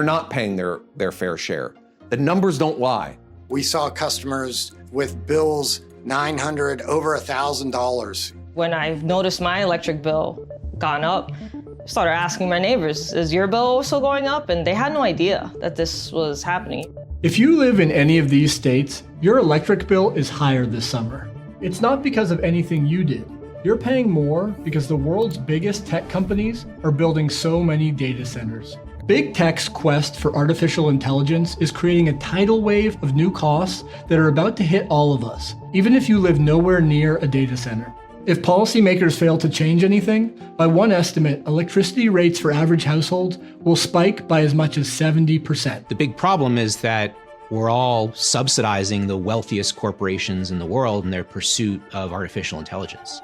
not paying their fair share. The numbers don't lie. We saw customers with bills $900, over $1,000. When I noticed my electric bill gone up, I started asking my neighbors, is your bill also going up? And they had no idea that this was happening. If you live in any of these states, your electric bill is higher this summer. It's not because of anything you did. You're paying more because the world's biggest tech companies are building so many data centers. Big Tech's quest for artificial intelligence is creating a tidal wave of new costs that are about to hit all of us, even if you live nowhere near a data center. If policymakers fail to change anything, by one estimate, electricity rates for average households will spike by as much as 70%. The big problem is that we're all subsidizing the wealthiest corporations in the world in their pursuit of artificial intelligence.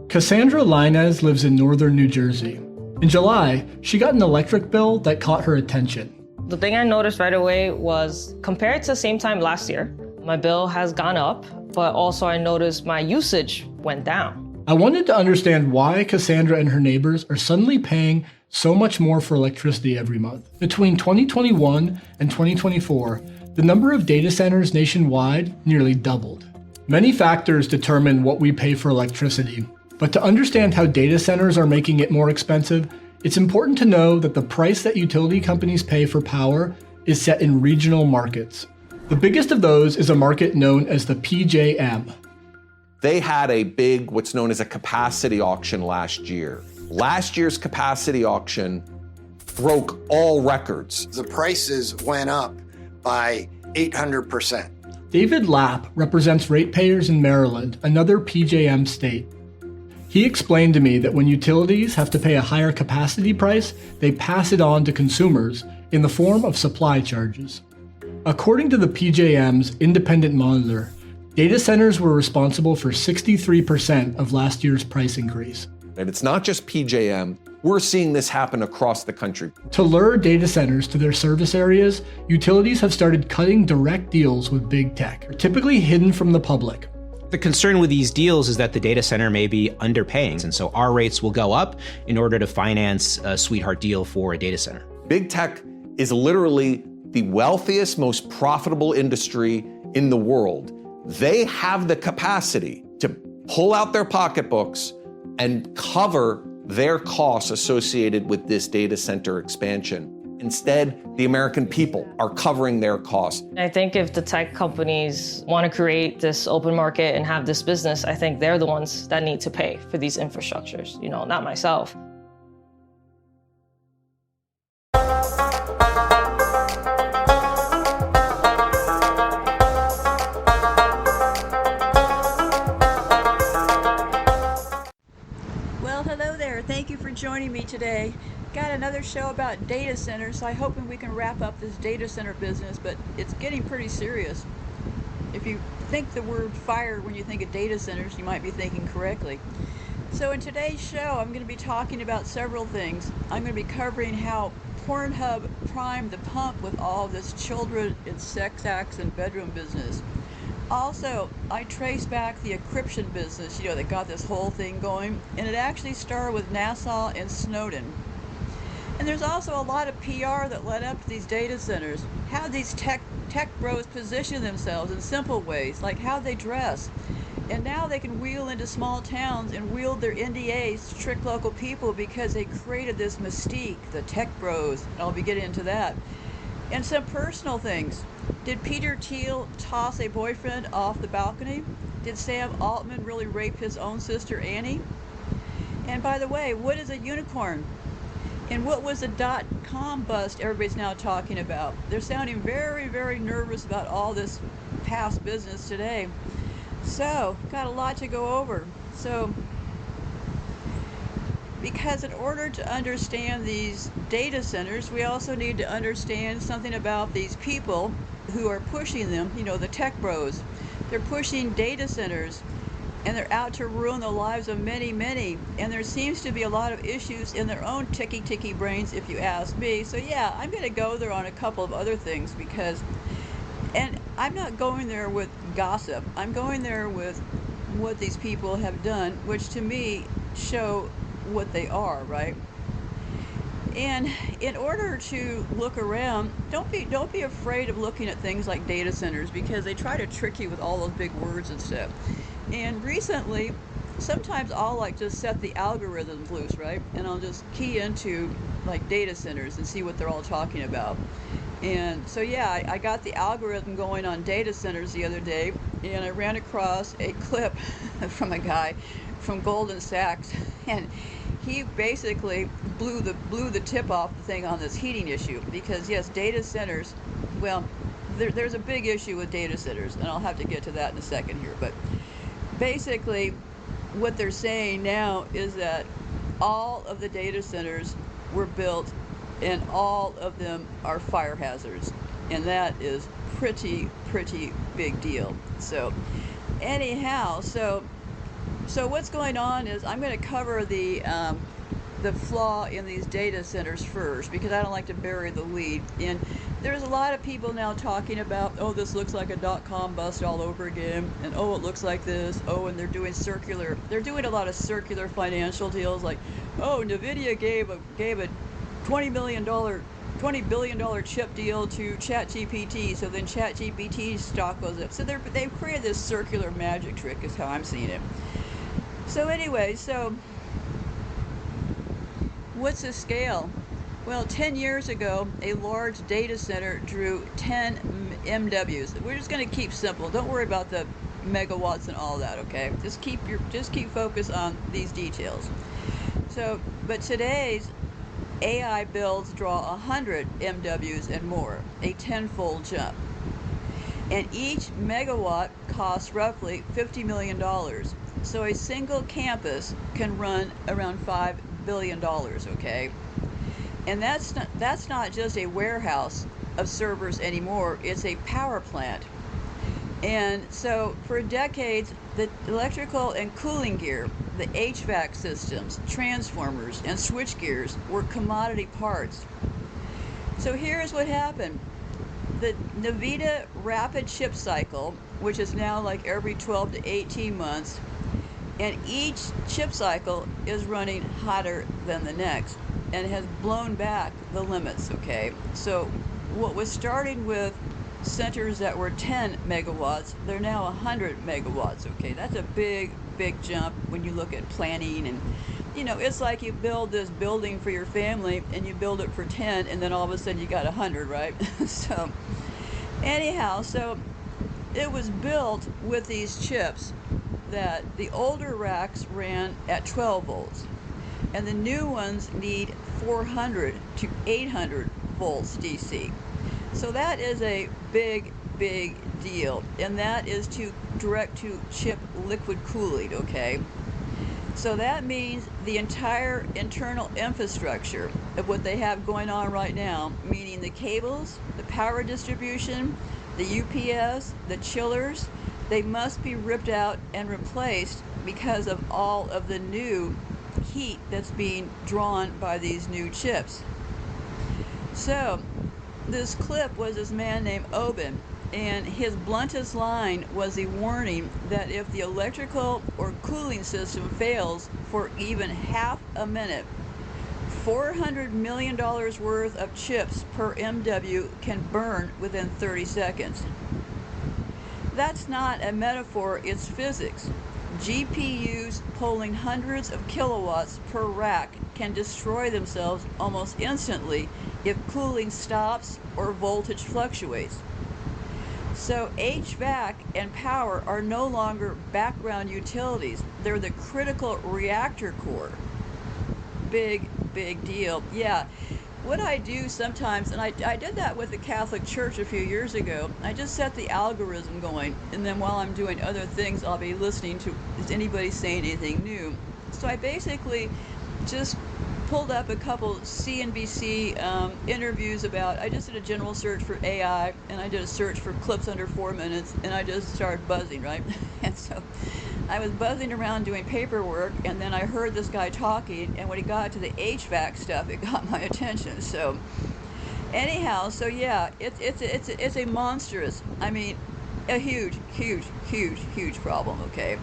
Cassandra Linez lives in northern New Jersey. In July, she got an electric bill that caught her attention. The thing I noticed right away was, compared to the same time last year, my bill has gone up, but also I noticed my usage went down. I wanted to understand why Cassandra and her neighbors are suddenly paying so much more for electricity every month. Between 2021 and 2024, the number of data centers nationwide nearly doubled. Many factors determine what we pay for electricity, but to understand how data centers are making it more expensive, it's important to know that the price that utility companies pay for power is set in regional markets. The biggest of those is a market known as the PJM. They had a big, what's known as a capacity auction last year. Last year's capacity auction broke all records. The prices went up by 800%. David Lapp represents ratepayers in Maryland, another PJM state. He explained to me that when utilities have to pay a higher capacity price, they pass it on to consumers in the form of supply charges. According to the PJM's independent monitor, data centers were responsible for 63% of last year's price increase. And it's not just PJM. We're seeing this happen across the country. To lure data centers to their service areas, utilities have started cutting direct deals with big tech, typically hidden from the public. The concern with these deals is that the data center may be underpaying, and so our rates will go up in order to finance a sweetheart deal for a data center. Big tech is literally the wealthiest, most profitable industry in the world. They have the capacity to pull out their pocketbooks and cover their costs associated with this data center expansion. Instead, the American people are covering their costs. I think if the tech companies want to create this open market and have this business, I think they're the ones that need to pay for these infrastructures, not myself. Well, hello there. Thank you for joining me today. Got another show about data centers, so I'm hoping we can wrap up this data center business, but it's getting pretty serious. If you think the word fire when you think of data centers, you might be thinking correctly. So in today's show, I'm going to be talking about several things. I'm going to be covering how Pornhub primed the pump with all this children and sex acts and bedroom business. Also, I traced back the encryption business, that got this whole thing going, and it actually started with NASA and Snowden. And there's also a lot of PR that led up to these data centers. How these tech bros position themselves in simple ways, like how they dress. And now they can wheel into small towns and wield their NDAs to trick local people because they created this mystique, the tech bros. And I'll be getting into that. And some personal things. Did Peter Thiel toss a boyfriend off the balcony? Did Sam Altman really rape his own sister Annie? And by the way, what is a unicorn? And what was the .com bust everybody's now talking about? They're sounding very, very nervous about all this past business today. So, got a lot to go over. So, because in order to understand these data centers, we also need to understand something about these people who are pushing them, the tech bros. They're pushing data centers, and they're out to ruin the lives of many, many. And there seems to be a lot of issues in their own ticky brains, if you ask me. So yeah, I'm going to go there on a couple of other things and I'm not going there with gossip. I'm going there with what these people have done, which to me show what they are, right? And in order to look around, don't be afraid of looking at things like data centers, because they try to trick you with all those big words and stuff. And recently, sometimes I'll like just set the algorithms loose, right? And I'll just key into like data centers and see what they're all talking about. And so yeah, I got the algorithm going on data centers the other day, and I ran across a clip from a guy from Goldman Sachs, and he basically blew the tip off the thing on this heating issue. Because yes, data centers, well, there's a big issue with data centers, and I'll have to get to that in a second here. But basically, what they're saying now is that all of the data centers were built, and all of them are fire hazards, and that is pretty big deal. So anyhow, so what's going on is I'm going to cover the flaw in these data centers first, because I don't like to bury the lead. And there's a lot of people now talking about, oh, this looks like a dot-com bust all over again, and oh, it looks like this, oh, and they're doing a lot of circular financial deals, like, oh, NVIDIA gave a $20 billion chip deal to ChatGPT, so then ChatGPT's stock goes up. So they've created this circular magic trick, is how I'm seeing it. So anyway, so what's the scale? Well, 10 years ago, a large data center drew 10 MWs. We're just going to keep simple. Don't worry about the megawatts and all that, okay? Just keep focus on these details. So, but today's AI builds draw 100 MWs and more, a 10-fold jump. And each megawatt costs roughly $50 million. So a single campus can run around $5 billion, okay? And that's not just a warehouse of servers anymore, it's a power plant. And so for decades, the electrical and cooling gear, the HVAC systems, transformers, and switch gears were commodity parts. So here's what happened. The NVIDIA rapid chip cycle, which is now like every 12 to 18 months, and each chip cycle is running hotter than the next and has blown back the limits, okay? So what was starting with centers that were 10 megawatts, they're now 100 megawatts, okay? That's a big jump when you look at planning. And you know, it's like you build this building for your family and you build it for 10, and then all of a sudden you got 100, right? So anyhow, so it was built with these chips that the older racks ran at 12 volts, and the new ones need 400 to 800 volts DC. So that is a big deal, and that is to direct to chip liquid cooling, okay? So that means the entire internal infrastructure of what they have going on right now, meaning the cables, the power distribution, the UPS, the chillers, they must be ripped out and replaced because of all of the new heat that's being drawn by these new chips. So this clip was this man named Oben, and his bluntest line was a warning that if the electrical or cooling system fails for even half a minute, $400 million worth of chips per MW can burn within 30 seconds. That's not a metaphor, it's physics. GPUs pulling hundreds of kilowatts per rack can destroy themselves almost instantly if cooling stops or voltage fluctuates. So HVAC and power are no longer background utilities. They're the critical reactor core. Big deal. Yeah. What I do sometimes, and I did that with the Catholic Church a few years ago, I just set the algorithm going, and then while I'm doing other things, I'll be listening to, is anybody saying anything new? So I basically just pulled up a couple CNBC interviews about, I just did a general search for AI, and I did a search for clips under 4 minutes, and I just started buzzing, right? And so I was buzzing around doing paperwork, and then I heard this guy talking, and when he got to the HVAC stuff, it got my attention. So anyhow, so yeah, it's a monstrous, I mean, a huge problem, okay?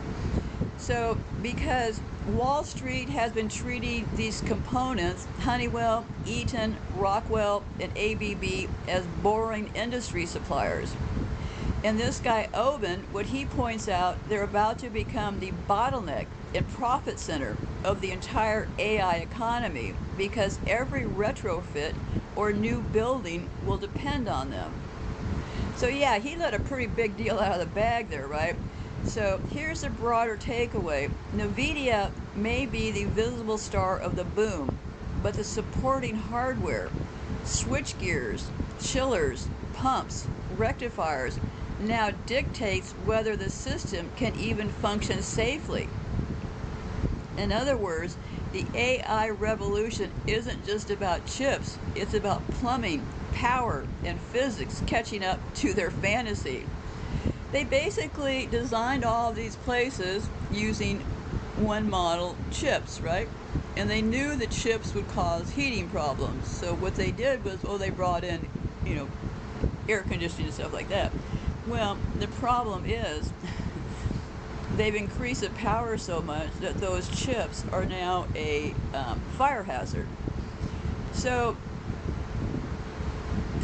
So because Wall Street has been treating these components, Honeywell, Eaton, Rockwell, and ABB, as boring industry suppliers. And this guy Oben, what he points out, they're about to become the bottleneck and profit center of the entire AI economy, because every retrofit or new building will depend on them. So yeah, he let a pretty big deal out of the bag there, right? So here's the broader takeaway. NVIDIA may be the visible star of the boom, but the supporting hardware, switch gears, chillers, pumps, rectifiers, now dictates whether the system can even function safely. In other words, the AI revolution isn't just about chips, it's about plumbing, power, and physics catching up to their fantasy. They basically designed all of these places using one model chips, right? And they knew that chips would cause heating problems. So what they did was, they brought in, air conditioning and stuff like that. Well, the problem is they've increased the power so much that those chips are now a fire hazard. So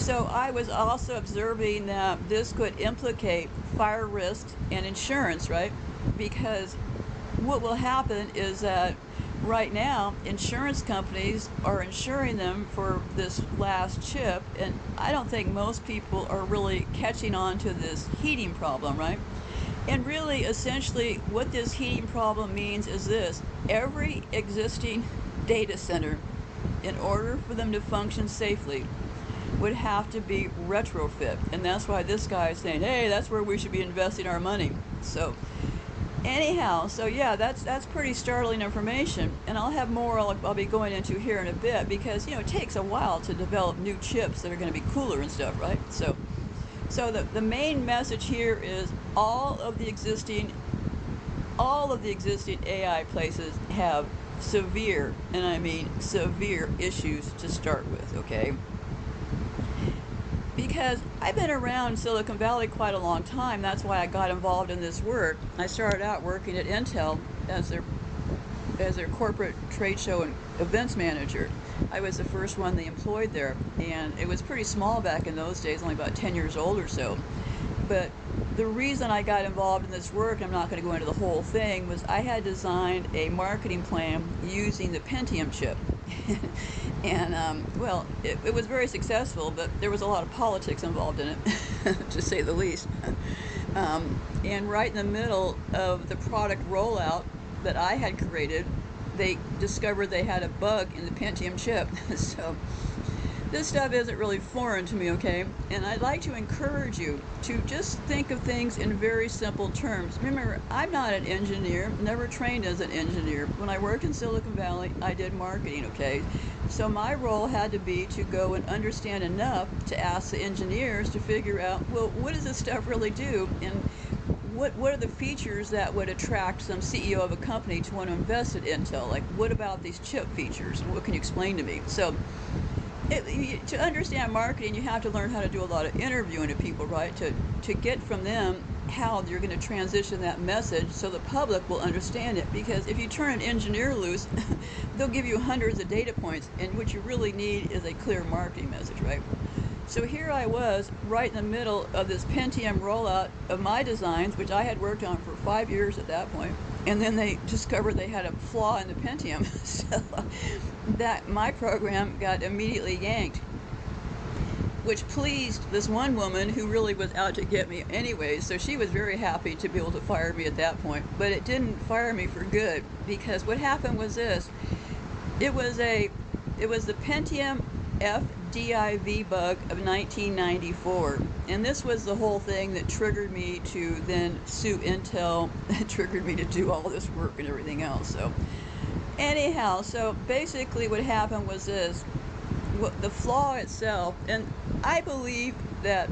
I was also observing that this could implicate fire risk and insurance, right? Because what will happen is that right now, insurance companies are insuring them for this last chip, and I don't think most people are really catching on to this heating problem, right? And really, essentially, what this heating problem means is this: every existing data center, in order for them to function safely, would have to be retrofit. And that's why this guy is saying, hey, that's where we should be investing our money. So anyhow, yeah, that's pretty startling information, and I'll have more I'll be going into here in a bit, because it takes a while to develop new chips that are going to be cooler and stuff, right? So the main message here is all of the existing AI places have severe, and I mean severe, issues to start with, okay? Because I've been around Silicon Valley quite a long time. That's why I got involved in this work. I started out working at Intel as their corporate trade show and events manager. I was the first one they employed there, and it was pretty small back in those days, only about 10 years old or so. But the reason I got involved in this work, and I'm not going to go into the whole thing, was I had designed a marketing plan using the Pentium chip. And it was very successful, but there was a lot of politics involved in it, to say the least. And right in the middle of the product rollout that I had created, they discovered they had a bug in the Pentium chip. So this stuff isn't really foreign to me, okay? And I'd like to encourage you to just think of things in very simple terms. Remember, I'm not an engineer, never trained as an engineer. When I worked in Silicon Valley, I did marketing, okay? So my role had to be to go and understand enough to ask the engineers to figure out, well, what does this stuff really do? And what are the features that would attract some CEO of a company to want to invest at Intel? Like, what about these chip features? What can you explain to me? So to understand marketing, you have to learn how to do a lot of interviewing of people, right? To get from them how you're going to transition that message so the public will understand it. Because if you turn an engineer loose, they'll give you hundreds of data points, and what you really need is a clear marketing message, right? So here I was, right in the middle of this Pentium rollout of my designs, which I had worked on for 5 years at that point, and then they discovered they had a flaw in the Pentium. So that my program got immediately yanked, which pleased this one woman who really was out to get me anyway. So she was very happy to be able to fire me at that point. But it didn't fire me for good, because what happened was this: it was the Pentium FDIV bug of 1994, and this was the whole thing that triggered me to then sue Intel, that triggered me to do all this work and everything else. So anyhow, so basically what happened was this: the flaw itself, and I believe that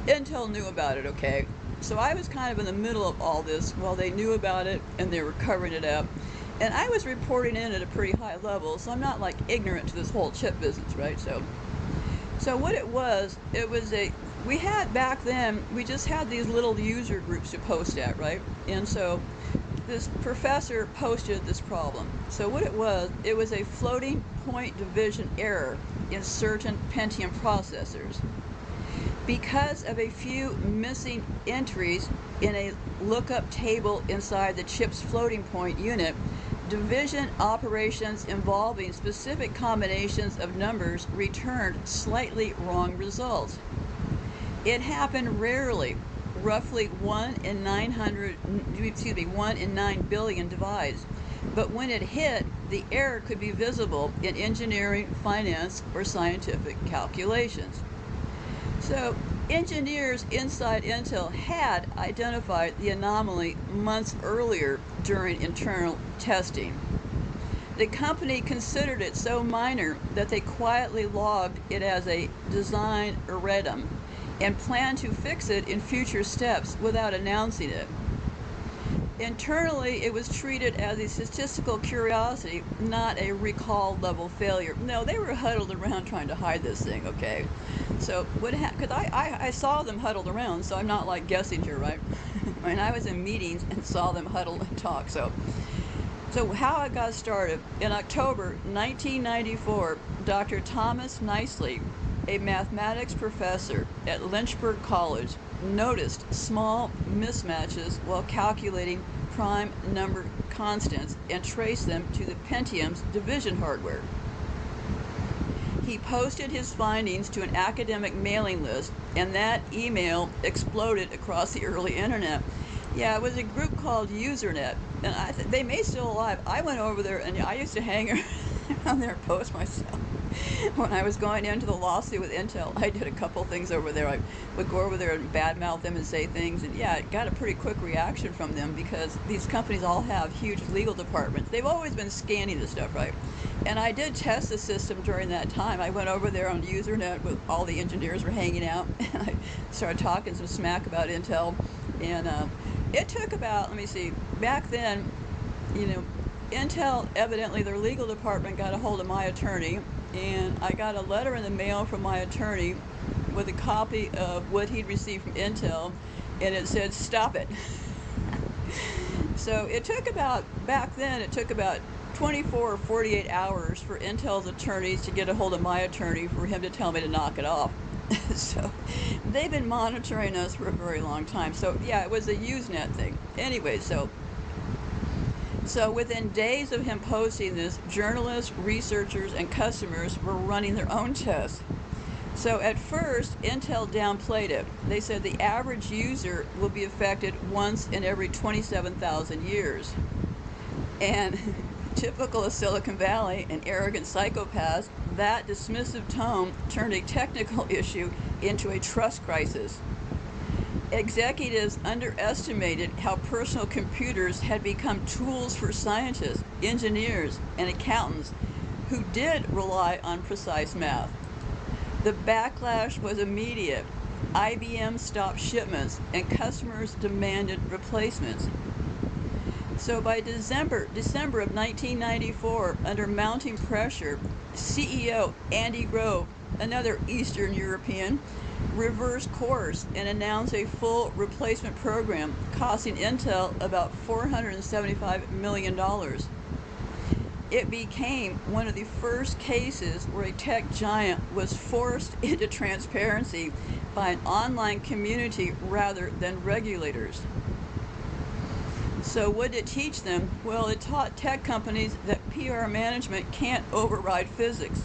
Intel knew about it, okay? So I was kind of in the middle of all this while they knew about it and they were covering it up. And I was reporting in at a pretty high level, so I'm not like ignorant to this whole chip business, right? So what it was we had back then, we just had these little user groups to post at, right? And so this professor posted this problem. So what it was a floating point division error in certain Pentium processors. Because of a few missing entries in a lookup table inside the chip's floating point unit, division operations involving specific combinations of numbers returned slightly wrong results. It happened rarely, roughly 1 in 9 billion divides. But when it hit, the error could be visible in engineering, finance, or scientific calculations. So, engineers inside Intel had identified the anomaly months earlier during internal testing. The company considered it so minor that they quietly logged it as a design erratum and planned to fix it in future steps without announcing it. Internally, it was treated as a statistical curiosity, not a recall level failure. No, they were huddled around trying to hide this thing, okay? So, because I saw them huddled around, so I'm not like guessing here, right? I mean, I was in meetings and saw them huddle and talk, so how it got started, in October 1994, Dr. Thomas Nicely, a mathematics professor at Lynchburg College, noticed small mismatches while calculating prime number constants and traced them to the Pentium's division hardware. He posted his findings to an academic mailing list, and that email exploded across the early internet. Yeah, it was a group called Usernet, and they may still alive. I went over there, and I used to hang around there and post myself. When I was going into the lawsuit with Intel, I did a couple things over there. I would go over there and badmouth them and say things, and yeah, it got a pretty quick reaction from them because these companies all have huge legal departments. They've always been scanning this stuff, right? And I did test the system during that time. I went over there on Usernet with all the engineers were hanging out, and I started talking some smack about Intel. And it took about, let me see, back then, Intel, evidently their legal department got a hold of my attorney, and I got a letter in the mail from my attorney with a copy of what he'd received from Intel, and it said, "Stop it." So it took about 24 or 48 hours for Intel's attorneys to get a hold of my attorney for him to tell me to knock it off. So they've been monitoring us for a very long time. So yeah, it was a Usenet thing. Anyway, so within days of him posting this, journalists, researchers, and customers were running their own tests. So at first, Intel downplayed it. They said the average user will be affected once in every 27,000 years. And typical of Silicon Valley and arrogant psychopaths, that dismissive tone turned a technical issue into a trust crisis. Executives underestimated how personal computers had become tools for scientists, engineers, and accountants who did rely on precise math. The backlash was immediate. IBM stopped shipments, and customers demanded replacements. So by December of 1994, under mounting pressure, CEO Andy Grove, another Eastern European, reversed course and announced a full replacement program costing Intel about $475 million. It became one of the first cases where a tech giant was forced into transparency by an online community rather than regulators. So what did it teach them? Well, it taught tech companies that PR management can't override physics.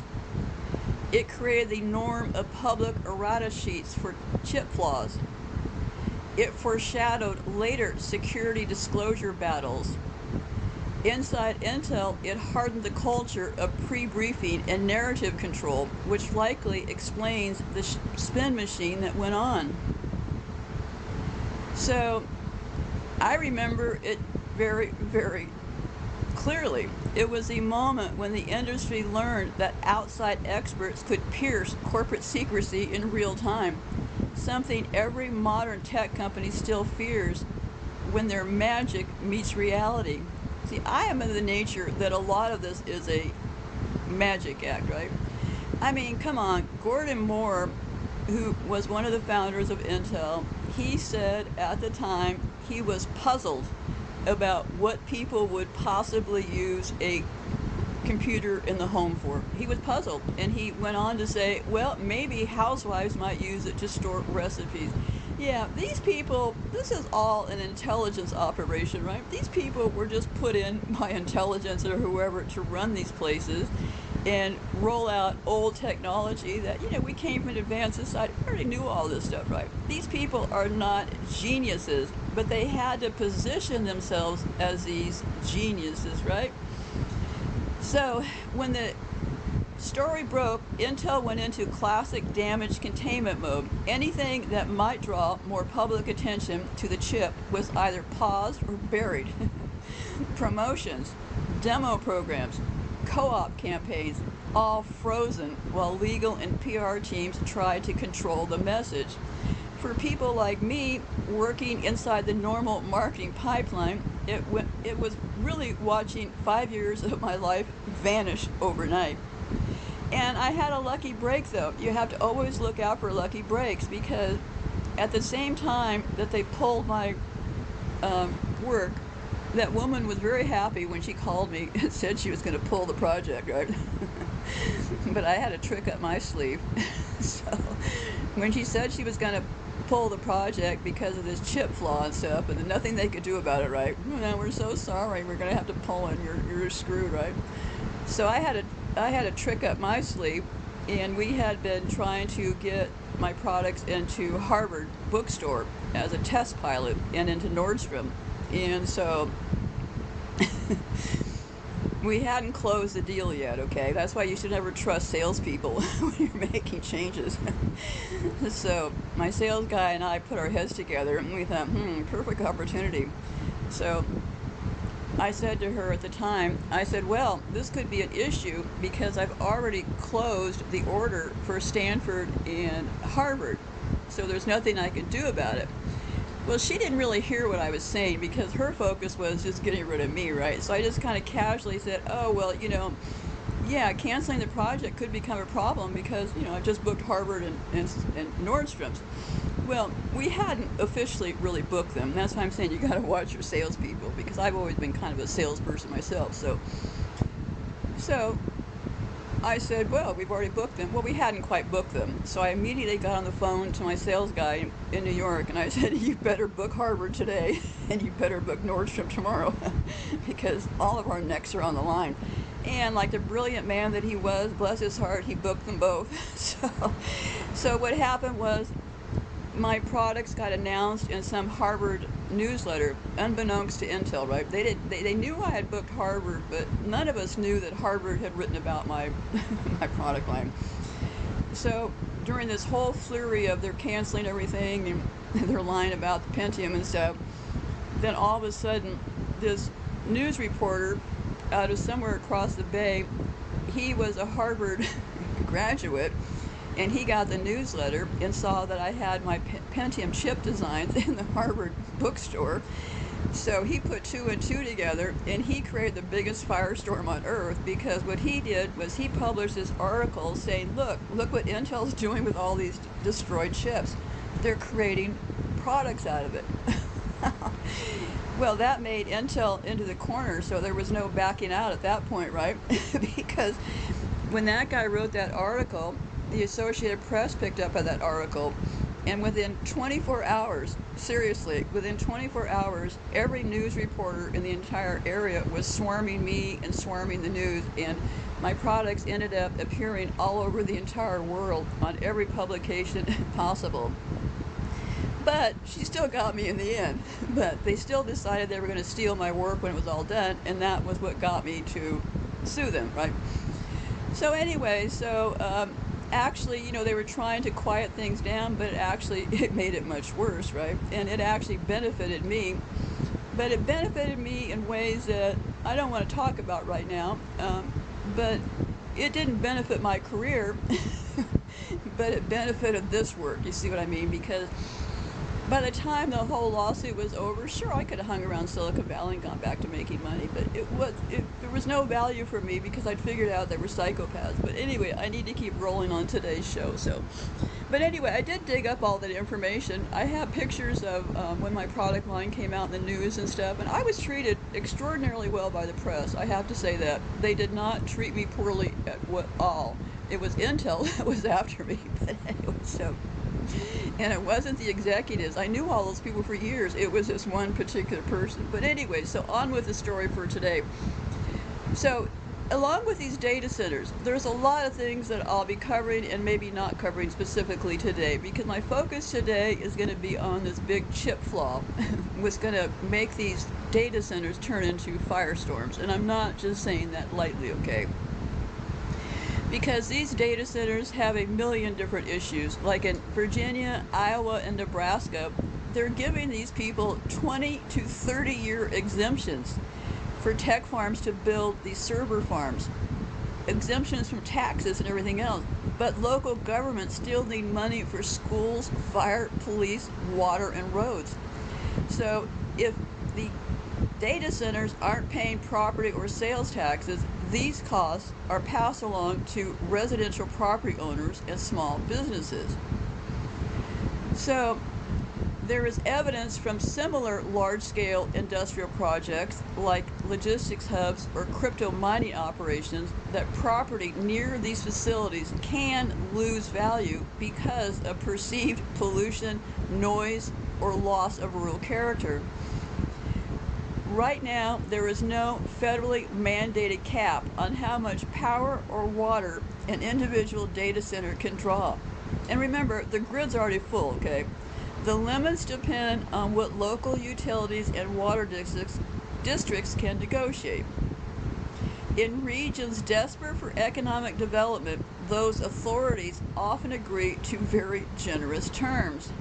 It created the norm of public errata sheets for chip flaws. It foreshadowed later security disclosure battles. Inside Intel, it hardened the culture of pre-briefing and narrative control, which likely explains the spin machine that went on. So, I remember it very, very clearly. It was the moment when the industry learned that outside experts could pierce corporate secrecy in real time, something every modern tech company still fears when their magic meets reality. See, I am of the nature that a lot of this is a magic act, right? I mean, come on, Gordon Moore, who was one of the founders of Intel, he said at the time he was puzzled about what people would possibly use a computer in the home for. He was puzzled, and he went on to say, well, maybe housewives might use it to store recipes. Yeah, these people, this is all an intelligence operation, right? These people were just put in by intelligence or whoever to run these places and roll out old technology that, we came from an advanced society. We already knew all this stuff, right? These people are not geniuses, but they had to position themselves as these geniuses, right? So when the story broke, Intel went into classic damage containment mode. Anything that might draw more public attention to the chip was either paused or buried. Promotions, demo programs, co-op campaigns, all frozen while legal and PR teams tried to control the message. For people like me working inside the normal marketing pipeline, it was really watching 5 years of my life vanish overnight. And I had a lucky break, though. You have to always look out for lucky breaks, because at the same time that they pulled my work, that woman was very happy when she called me and said she was going to pull the project, right? But I had a trick up my sleeve. So when she said she was going to pull the project because of this chip flaw and stuff, and nothing they could do about it, right? We're so sorry, we're going to have to pull it, you're screwed, right? So I had a trick up my sleeve, and we had been trying to get my products into Harvard bookstore as a test pilot and into Nordstrom. And so we hadn't closed the deal yet, okay? That's why you should never trust salespeople when you're making changes. So my sales guy and I put our heads together, and we thought, perfect opportunity. So I said to her at the time, I said, well, this could be an issue because I've already closed the order for Stanford and Harvard. So there's nothing I can do about it. Well, she didn't really hear what I was saying because her focus was just getting rid of me, right? So I just kind of casually said, oh, well, yeah, canceling the project could become a problem because, I just booked Harvard and Nordstrom's. Well, we hadn't officially really booked them. That's why I'm saying you got to watch your salespeople, because I've always been kind of a salesperson myself. So I said, well, we've already booked them. Well, we hadn't quite booked them. So I immediately got on the phone to my sales guy in New York, and I said, you better book Harvard today, and you better book Nordstrom tomorrow, because all of our necks are on the line. And like the brilliant man that he was, bless his heart, he booked them both. So what happened was, my products got announced in some Harvard newsletter, unbeknownst to Intel, right? They knew I had booked Harvard, but none of us knew that Harvard had written about my my product line. So during this whole flurry of their canceling everything and their lying about the Pentium and stuff, then all of a sudden this news reporter out of somewhere across the bay, he was a Harvard graduate, and he got the newsletter and saw that I had my Pentium chip designs in the Harvard bookstore. So he put 2 and 2 together, and he created the biggest firestorm on earth, because what he did was he published this article saying, look what Intel's doing with all these destroyed chips. They're creating products out of it. Well, that made Intel into the corner, so there was no backing out at that point, right? Because when that guy wrote that article, the Associated Press picked up on that article, and within 24 hours, seriously, within 24 hours, every news reporter in the entire area was swarming me and swarming the news, and my products ended up appearing all over the entire world on every publication possible. But she still got me in the end. But they still decided they were going to steal my work when it was all done, and that was what got me to sue them, right? So anyway, actually, they were trying to quiet things down, but it made it much worse, right? And it actually benefited me. But it benefited me in ways that I don't want to talk about right now. But it didn't benefit my career, but it benefited this work. You see what I mean? Because by the time the whole lawsuit was over, sure, I could have hung around Silicon Valley and gone back to making money, but there was no value for me because I'd figured out they were psychopaths. But anyway, I need to keep rolling on today's show. But anyway, I did dig up all that information. I have pictures of when my product line came out in the news and stuff, and I was treated extraordinarily well by the press. I have to say that they did not treat me poorly at all. It was Intel that was after me, but anyway, and it wasn't the executives. I knew all those people for years. It was this one particular person. But anyway, so on with the story for today. So along with these data centers, there's a lot of things that I'll be covering and maybe not covering specifically today, because my focus today is going to be on this big chip flaw, what's going to make these data centers turn into firestorms. And I'm not just saying that lightly, okay? Because these data centers have a million different issues. Like in Virginia, Iowa, and Nebraska, they're giving these people 20 to 30-year exemptions for tech farms to build these server farms. Exemptions from taxes and everything else. But local governments still need money for schools, fire, police, water, and roads. So if the data centers aren't paying property or sales taxes, these costs are passed along to residential property owners and small businesses. So there is evidence from similar large-scale industrial projects like logistics hubs or crypto mining operations that property near these facilities can lose value because of perceived pollution, noise, or loss of rural character. Right now, there is no federally mandated cap on how much power or water an individual data center can draw. And remember, the grid's already full, okay? The limits depend on what local utilities and water districts can negotiate. In regions desperate for economic development, those authorities often agree to very generous terms.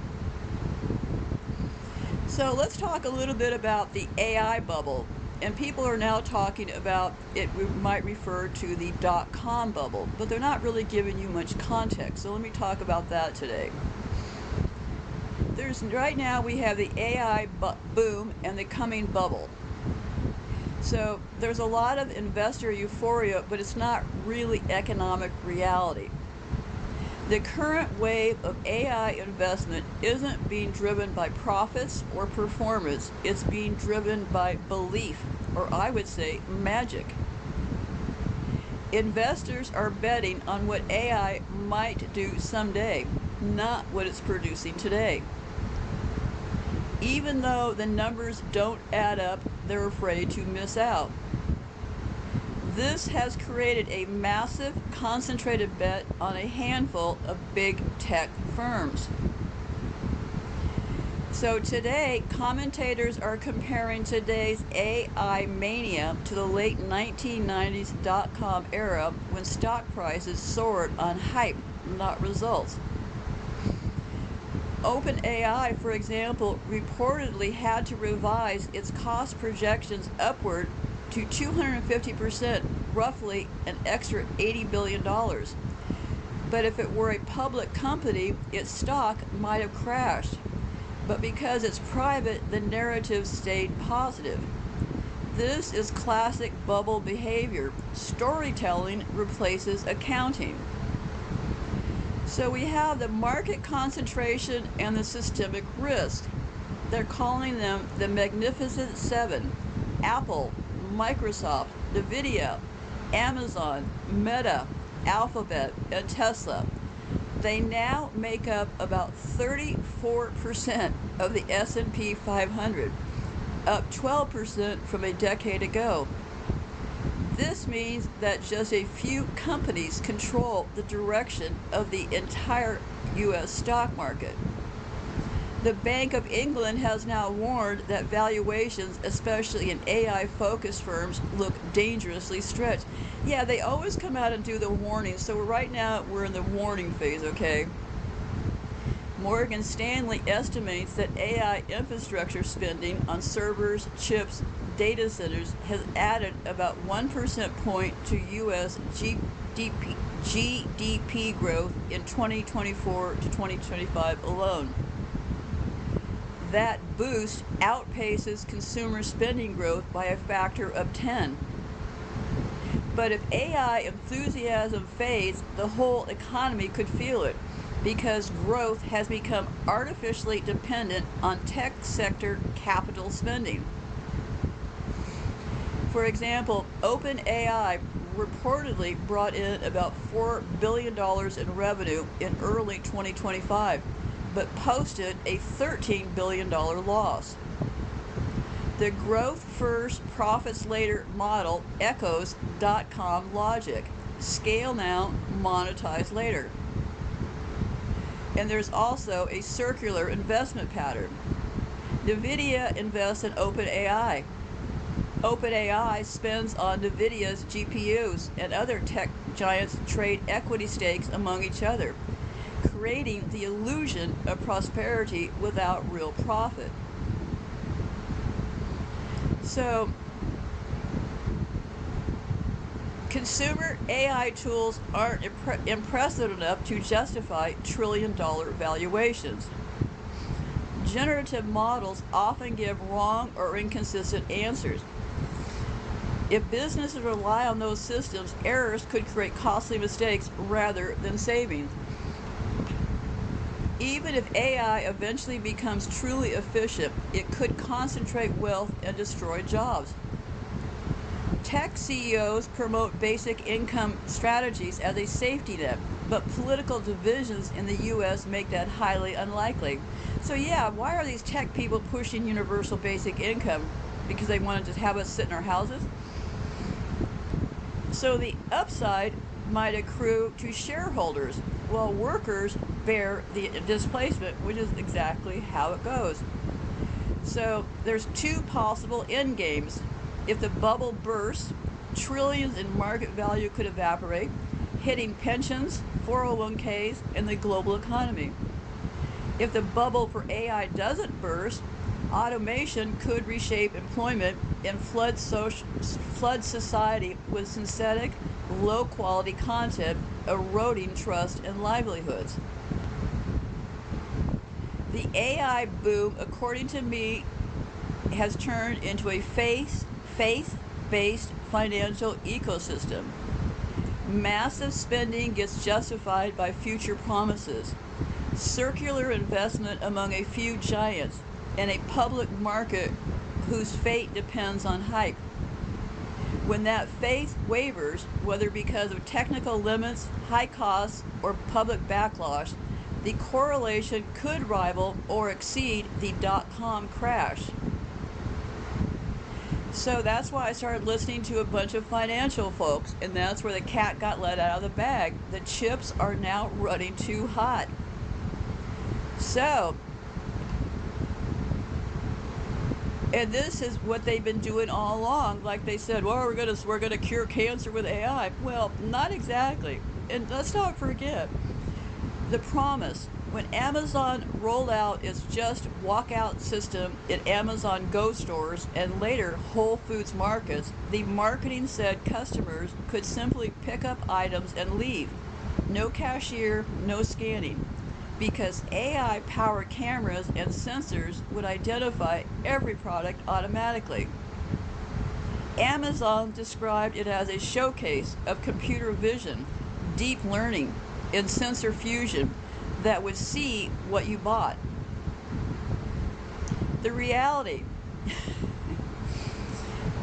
So let's talk a little bit about the AI bubble. And people are now talking about it, we might refer to the .com bubble, but they're not really giving you much context. So let me talk about that today. Right now we have the AI boom and the coming bubble. So there's a lot of investor euphoria, but it's not really economic reality. The current wave of AI investment isn't being driven by profits or performance. It's being driven by belief, or I would say magic. Investors are betting on what AI might do someday, not what it's producing today. Even though the numbers don't add up, they're afraid to miss out. This has created a massive, concentrated bet on a handful of big tech firms. So today, commentators are comparing today's AI mania to the late 1990s .com era when stock prices soared on hype, not results. OpenAI, for example, reportedly had to revise its cost projections upward to 250%, roughly an extra $80 billion. But if it were a public company, its stock might have crashed. But because it's private, the narrative stayed positive. This is classic bubble behavior. Storytelling replaces accounting. So we have the market concentration and the systemic risk. They're calling them the Magnificent Seven: Apple, Microsoft, NVIDIA, Amazon, Meta, Alphabet, and Tesla. They now make up about 34% of the S&P 500, up 12% from a decade ago. This means that just a few companies control the direction of the entire U.S. stock market. The Bank of England has now warned that valuations, especially in AI-focused firms, look dangerously stretched. Yeah, they always come out and do the warning, so right now we're in the warning phase, okay? Morgan Stanley estimates that AI infrastructure spending on servers, chips, data centers has added about 1% point to U.S. GDP growth in 2024 to 2025 alone. That boost outpaces consumer spending growth by a factor of 10. But if AI enthusiasm fades, the whole economy could feel it, because growth has become artificially dependent on tech sector capital spending. For example, OpenAI reportedly brought in about $4 billion in revenue in early 2025, but posted a $13 billion loss. The growth first, profits later model echoes dot-com logic. Scale now, monetize later. And there's also a circular investment pattern. NVIDIA invests in OpenAI. OpenAI spends on NVIDIA's GPUs, and other tech giants trade equity stakes among each other, creating the illusion of prosperity without real profit. So, consumer AI tools aren't impressive enough to justify trillion-dollar valuations. Generative models often give wrong or inconsistent answers. If businesses rely on those systems, errors could create costly mistakes rather than savings. Even if AI eventually becomes truly efficient, it could concentrate wealth and destroy jobs. Tech CEOs promote basic income strategies as a safety net, but political divisions in the US make that highly unlikely. So yeah, why are these tech people pushing universal basic income? Because they want to just have us sit in our houses? So the upside might accrue to shareholders, while workers bear the displacement, which is exactly how it goes. So there's two possible end games. If the bubble bursts, trillions in market value could evaporate, hitting pensions, 401ks, and the global economy. If the bubble for AI doesn't burst, automation could reshape employment and flood society with synthetic, low-quality content, eroding trust and livelihoods. The AI boom, according to me, has turned into a faith-based financial ecosystem. Massive spending gets justified by future promises, circular investment among a few giants, and a public market whose fate depends on hype. When that faith wavers, whether because of technical limits, high costs, or public backlash, the correlation could rival or exceed the dot-com crash. So that's why I started listening to a bunch of financial folks, and that's where the cat got let out of the bag. The chips are now running too hot. So, and this is what they've been doing all along. Like they said, well, we're gonna cure cancer with AI. Well, not exactly. And let's not forget the promise. When Amazon rolled out its Just Walkout system in Amazon Go stores and later Whole Foods markets, the marketing said customers could simply pick up items and leave. No cashier, no scanning, because AI-powered cameras and sensors would identify every product automatically. Amazon described it as a showcase of computer vision, deep learning, and sensor fusion that would see what you bought. The reality,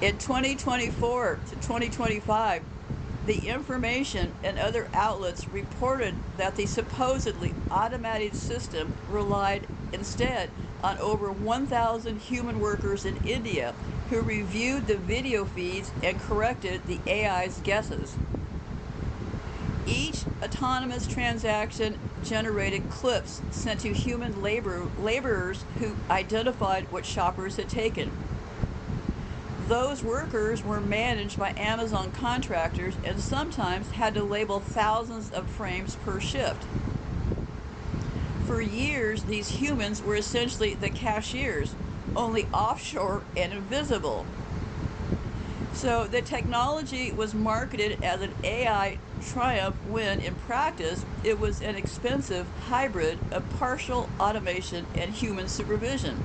in 2024 to 2025, the information and other outlets reported that the supposedly automated system relied instead on over 1,000 human workers in India who reviewed the video feeds and corrected the AI's guesses. Each autonomous transaction generated clips sent to human laborers who identified what shoppers had taken. Those workers were managed by Amazon contractors and sometimes had to label thousands of frames per shift. For years, these humans were essentially the cashiers, only offshore and invisible. So the technology was marketed as an AI triumph when, in practice, it was an expensive hybrid of partial automation and human supervision.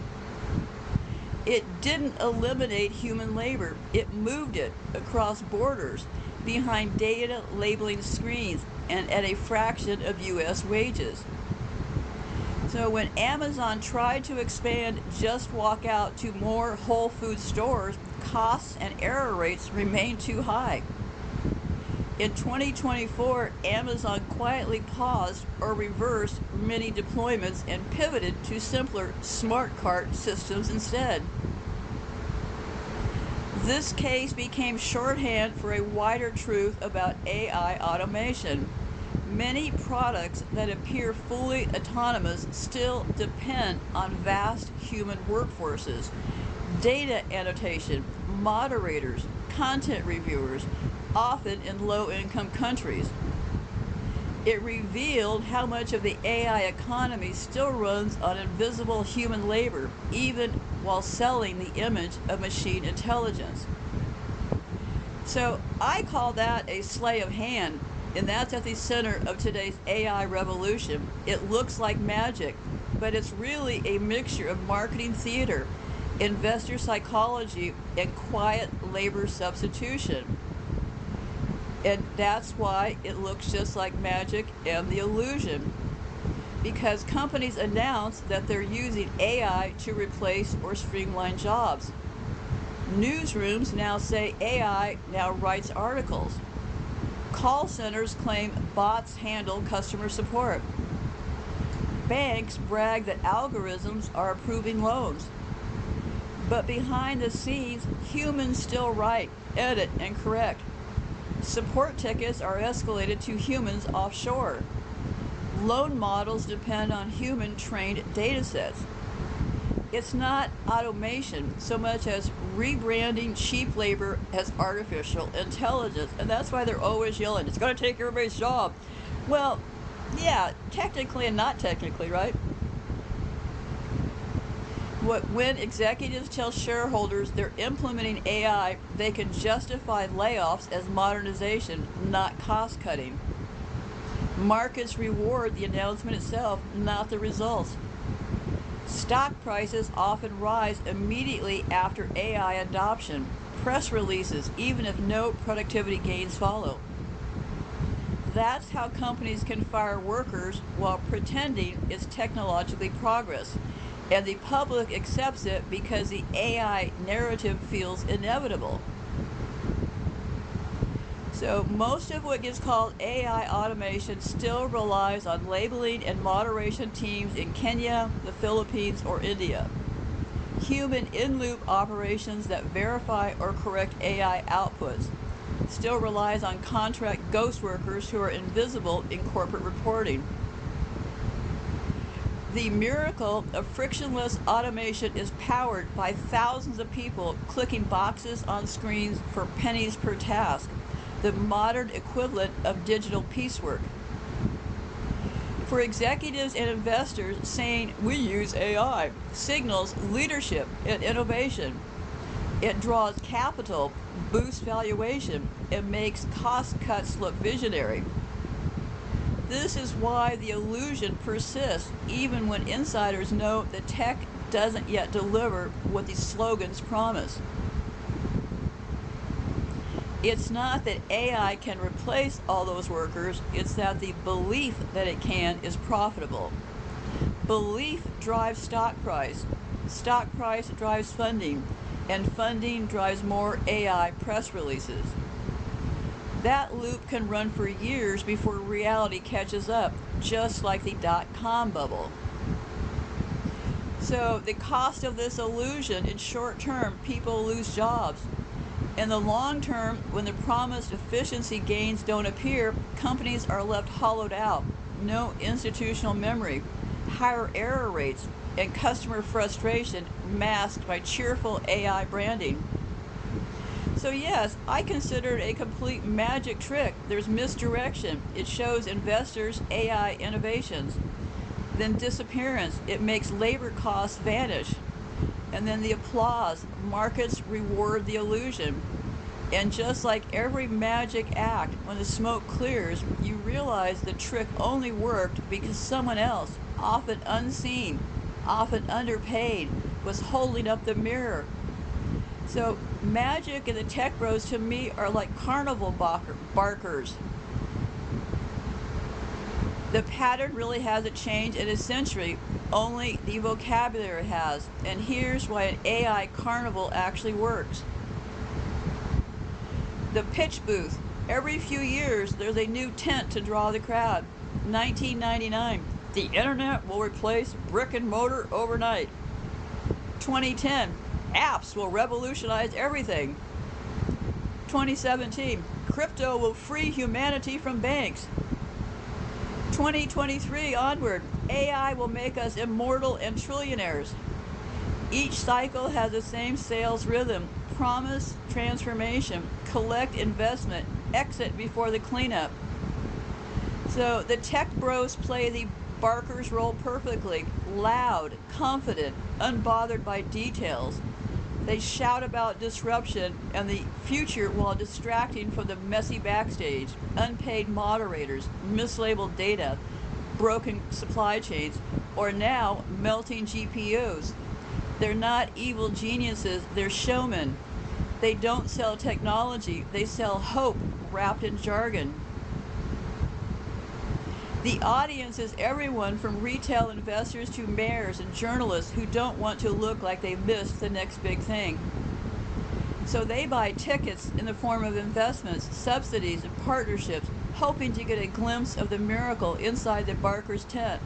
It didn't eliminate human labor, it moved it across borders behind data labeling screens and at a fraction of US wages. So when Amazon tried to expand Just Walk Out to more Whole Foods stores, costs and error rates remained too high. In 2024, Amazon quietly paused or reversed many deployments and pivoted to simpler smart cart systems instead. This case became shorthand for a wider truth about AI automation. Many products that appear fully autonomous still depend on vast human workforces, data annotation, moderators, content reviewers, often in low-income countries. It revealed how much of the AI economy still runs on invisible human labor, even while selling the image of machine intelligence. So I call that a sleight of hand, and that's at the center of today's AI revolution. It looks like magic, but it's really a mixture of marketing theater, investor psychology, and quiet labor substitution. And that's why it looks just like magic and the illusion. Because companies announce that they're using AI to replace or streamline jobs. Newsrooms now say AI now writes articles. Call centers claim bots handle customer support. Banks brag that algorithms are approving loans. But behind the scenes, humans still write, edit, and correct. Support tickets are escalated to humans offshore. Loan models depend on human-trained datasets. It's not automation so much as rebranding cheap labor as artificial intelligence. And that's why they're always yelling, it's going to take everybody's job. Well, yeah, technically and not technically, right? When executives tell shareholders they're implementing AI, they can justify layoffs as modernization, not cost cutting. Markets reward the announcement itself, not the results. Stock prices often rise immediately after AI adoption. Press releases, even if no productivity gains follow. That's how companies can fire workers while pretending it's technologically progress. And the public accepts it because the AI narrative feels inevitable. So most of what gets called AI automation still relies on labeling and moderation teams in Kenya, the Philippines, or India. Human in-loop operations that verify or correct AI outputs still relies on contract ghost workers who are invisible in corporate reporting. The miracle of frictionless automation is powered by thousands of people clicking boxes on screens for pennies per task, the modern equivalent of digital piecework. For executives and investors, saying we use AI signals leadership and innovation. It draws capital, boosts valuation, and makes cost cuts look visionary. This is why the illusion persists, even when insiders know the tech doesn't yet deliver what these slogans promise. It's not that AI can replace all those workers, it's that the belief that it can is profitable. Belief drives stock price drives funding, and funding drives more AI press releases. That loop can run for years before reality catches up, just like the dot-com bubble. So the cost of this illusion, in short term, people lose jobs. In the long term, when the promised efficiency gains don't appear, companies are left hollowed out. No institutional memory, higher error rates, and customer frustration masked by cheerful AI branding. So yes, I consider it a complete magic trick. There's misdirection. It shows investors AI innovations. Then disappearance. It makes labor costs vanish. And then the applause. Markets reward the illusion. And just like every magic act, when the smoke clears, you realize the trick only worked because someone else, often unseen, often underpaid, was holding up the mirror. So Magic and the tech bros to me are like carnival barkers. The pattern really hasn't changed in a century, only the vocabulary has. And here's why an AI carnival actually works. The pitch booth. Every few years, there's a new tent to draw the crowd. 1999, the internet will replace brick and mortar overnight. 2010, apps will revolutionize everything. 2017, crypto will free humanity from banks. 2023 onward, AI will make us immortal and trillionaires. Each cycle has the same sales rhythm: promise, transformation, collect investment, exit before the cleanup. So the tech bros play the barker's role perfectly: loud, confident, unbothered by details. They shout about disruption and the future while distracting from the messy backstage, unpaid moderators, mislabeled data, broken supply chains, or now melting GPUs. They're not evil geniuses, they're showmen. They don't sell technology, they sell hope wrapped in jargon. The audience is everyone from retail investors to mayors and journalists who don't want to look like they missed the next big thing. So they buy tickets in the form of investments, subsidies, and partnerships, hoping to get a glimpse of the miracle inside the barker's tent.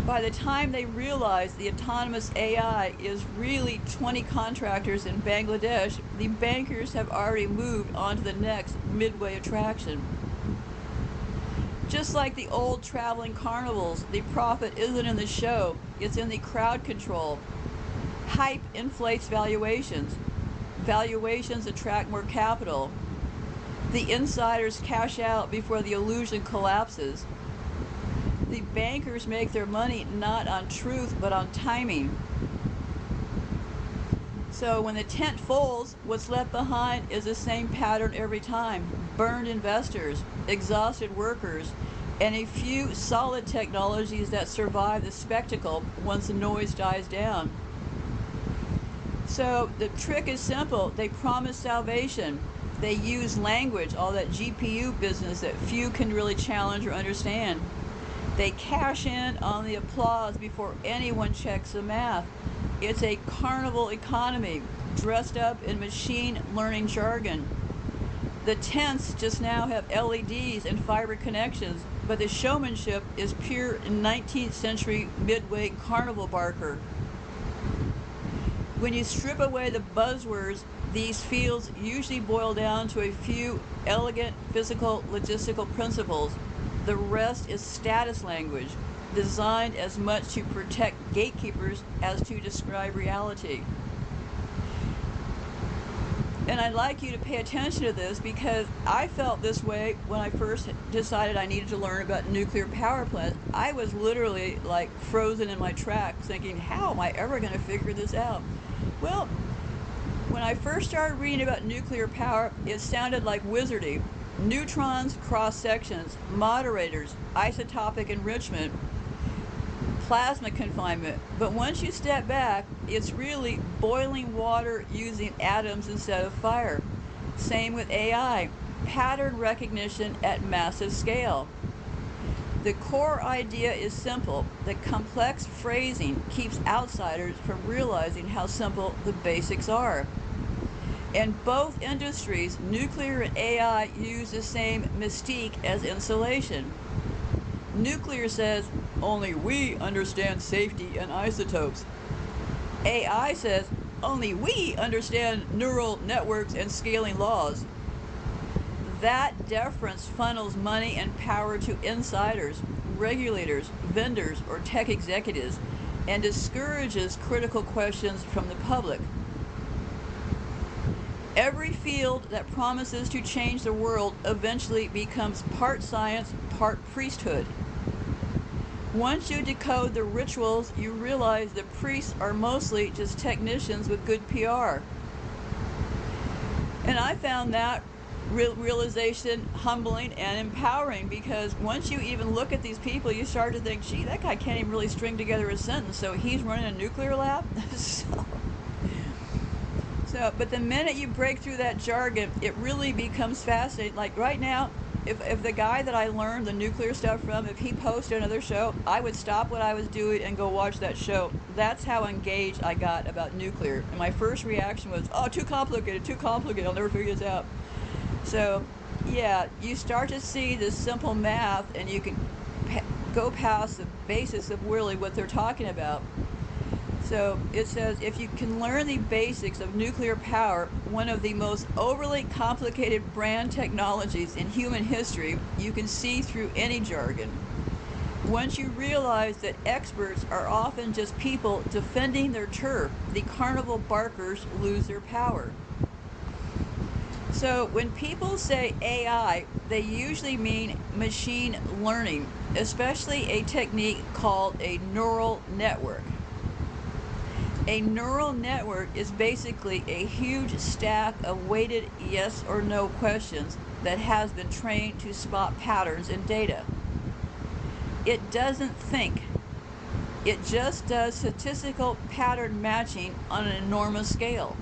By the time they realize the autonomous AI is really 20 contractors in Bangladesh, the bankers have already moved on to the next midway attraction. Just like the old traveling carnivals, the profit isn't in the show, it's in the crowd control. Hype inflates valuations. Valuations attract more capital. The insiders cash out before the illusion collapses. The bankers make their money not on truth, but on timing. So when the tent folds, what's left behind is the same pattern every time: burned investors, exhausted workers, and a few solid technologies that survive the spectacle once the noise dies down. So the trick is simple. They promise salvation. They use language, all that GPU business that few can really challenge or understand. They cash in on the applause before anyone checks the math. It's a carnival economy, dressed up in machine learning jargon. The tents just now have LEDs and fiber connections, but the showmanship is pure 19th century midway carnival barker. When you strip away the buzzwords, these fields usually boil down to a few elegant physical logistical principles. The rest is status language, designed as much to protect gatekeepers as to describe reality. And I'd like you to pay attention to this, because I felt this way when I first decided I needed to learn about nuclear power plants. I was literally like frozen in my tracks thinking, how am I ever going to figure this out? Well, when I first started reading about nuclear power, it sounded like wizardy. Neutrons, cross sections, moderators, isotopic enrichment, plasma confinement. But once you step back, it's really boiling water using atoms instead of fire. Same with AI, pattern recognition at massive scale. The core idea is simple. The complex phrasing keeps outsiders from realizing how simple the basics are. In both industries, nuclear and AI use the same mystique as insulation. Nuclear says, only we understand safety and isotopes. AI says, only we understand neural networks and scaling laws. That deference funnels money and power to insiders, regulators, vendors, or tech executives, and discourages critical questions from the public. Every field that promises to change the world eventually becomes part science, part priesthood. Once you decode the rituals, you realize the priests are mostly just technicians with good PR. And I found that realization humbling and empowering, because once you even look at these people, you start to think, gee, that guy can't even really string together a sentence, so he's running a nuclear lab? But the minute you break through that jargon, it really becomes fascinating. Like right now, if the guy that I learned the nuclear stuff from, if he posted another show, I would stop what I was doing and go watch that show. That's how engaged I got about nuclear. And my first reaction was, oh, too complicated, I'll never figure this out. So, yeah, you start to see this simple math, and you can go past the basics of really what they're talking about. So it says, if you can learn the basics of nuclear power, one of the most overly complicated brand technologies in human history, you can see through any jargon. Once you realize that experts are often just people defending their turf, the carnival barkers lose their power. So when people say AI, they usually mean machine learning, especially a technique called a neural network. A neural network is basically a huge stack of weighted yes or no questions that has been trained to spot patterns in data. It doesn't think. It just does statistical pattern matching on an enormous scale.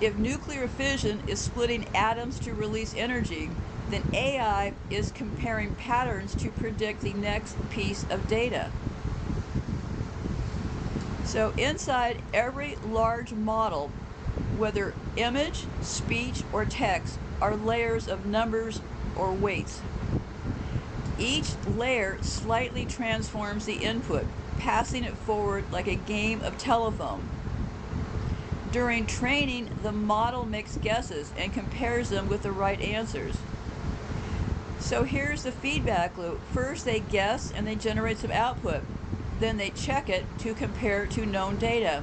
If nuclear fission is splitting atoms to release energy, then AI is comparing patterns to predict the next piece of data. So inside every large model, whether image, speech, or text, are layers of numbers or weights. Each layer slightly transforms the input, passing it forward like a game of telephone. During training, the model makes guesses and compares them with the right answers. So here's the feedback loop. First they guess and they generate some output. Then they check it to compare to known data.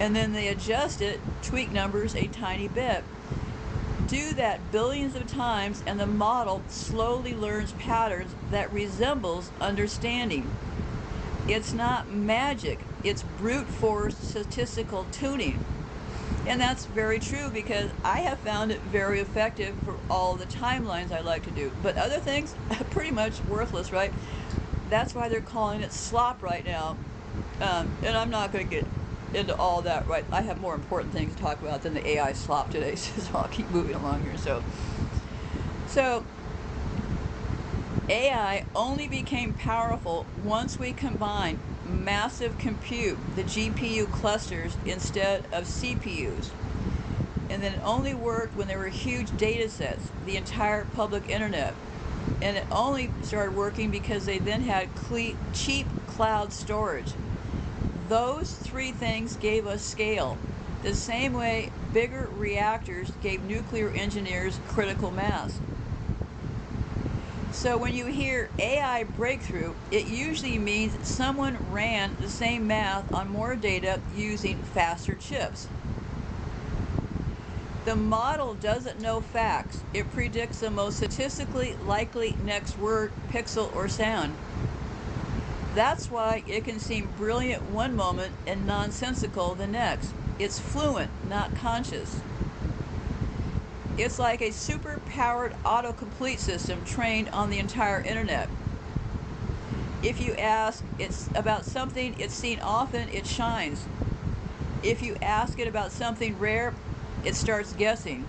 And then they adjust it, tweak numbers a tiny bit. Do that billions of times and the model slowly learns patterns that resembles understanding. It's not magic, it's brute force statistical tuning. And that's very true, because I have found it very effective for all the timelines I like to do. But other things, pretty much worthless, right? That's why they're calling it slop right now. And I'm not going to get into all that, right? I have more important things to talk about than the AI slop today, so I'll keep moving along here. So AI only became powerful once we combined massive compute, the GPU clusters, instead of CPUs. And then it only worked when there were huge data sets, the entire public internet. And it only started working because they then had cheap cloud storage. Those three things gave us scale, the same way bigger reactors gave nuclear engineers critical mass. So when you hear AI breakthrough, it usually means someone ran the same math on more data using faster chips. The model doesn't know facts. It predicts the most statistically likely next word, pixel, or sound. That's why it can seem brilliant one moment and nonsensical the next. It's fluent, not conscious. It's like a super-powered autocomplete system trained on the entire internet. If you ask it about something it's seen often, it shines. If you ask it about something rare, it starts guessing.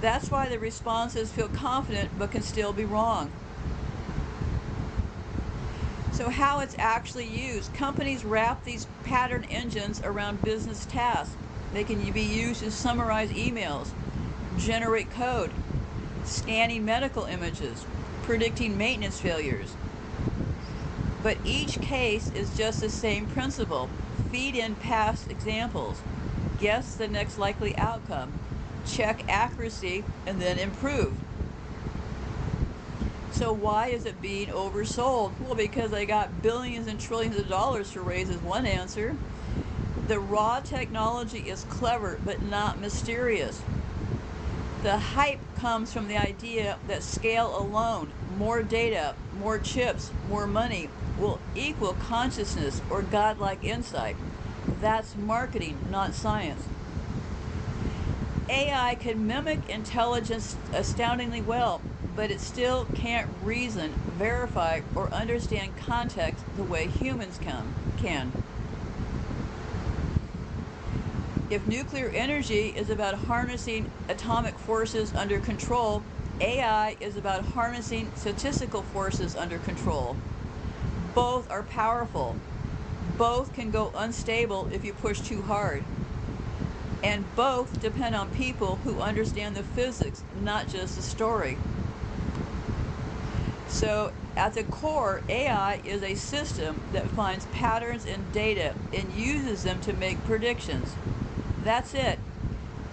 That's why the responses feel confident but can still be wrong. So how it's actually used. Companies wrap these pattern engines around business tasks. They can be used to summarize emails, generate code, scanning medical images, predicting maintenance failures. But each case is just the same principle. Feed in past examples, guess the next likely outcome, check accuracy, and then improve. So why is it being oversold? Well, because they got billions and trillions of dollars to raise is one answer. The raw technology is clever, but not mysterious. The hype comes from the idea that scale alone, more data, more chips, more money, will equal consciousness or godlike insight. That's marketing, not science. AI can mimic intelligence astoundingly well, but it still can't reason, verify, or understand context the way humans can. If nuclear energy is about harnessing atomic forces under control, AI is about harnessing statistical forces under control. Both are powerful. Both can go unstable if you push too hard. And both depend on people who understand the physics, not just the story. So, at the core, AI is a system that finds patterns in data and uses them to make predictions. That's it.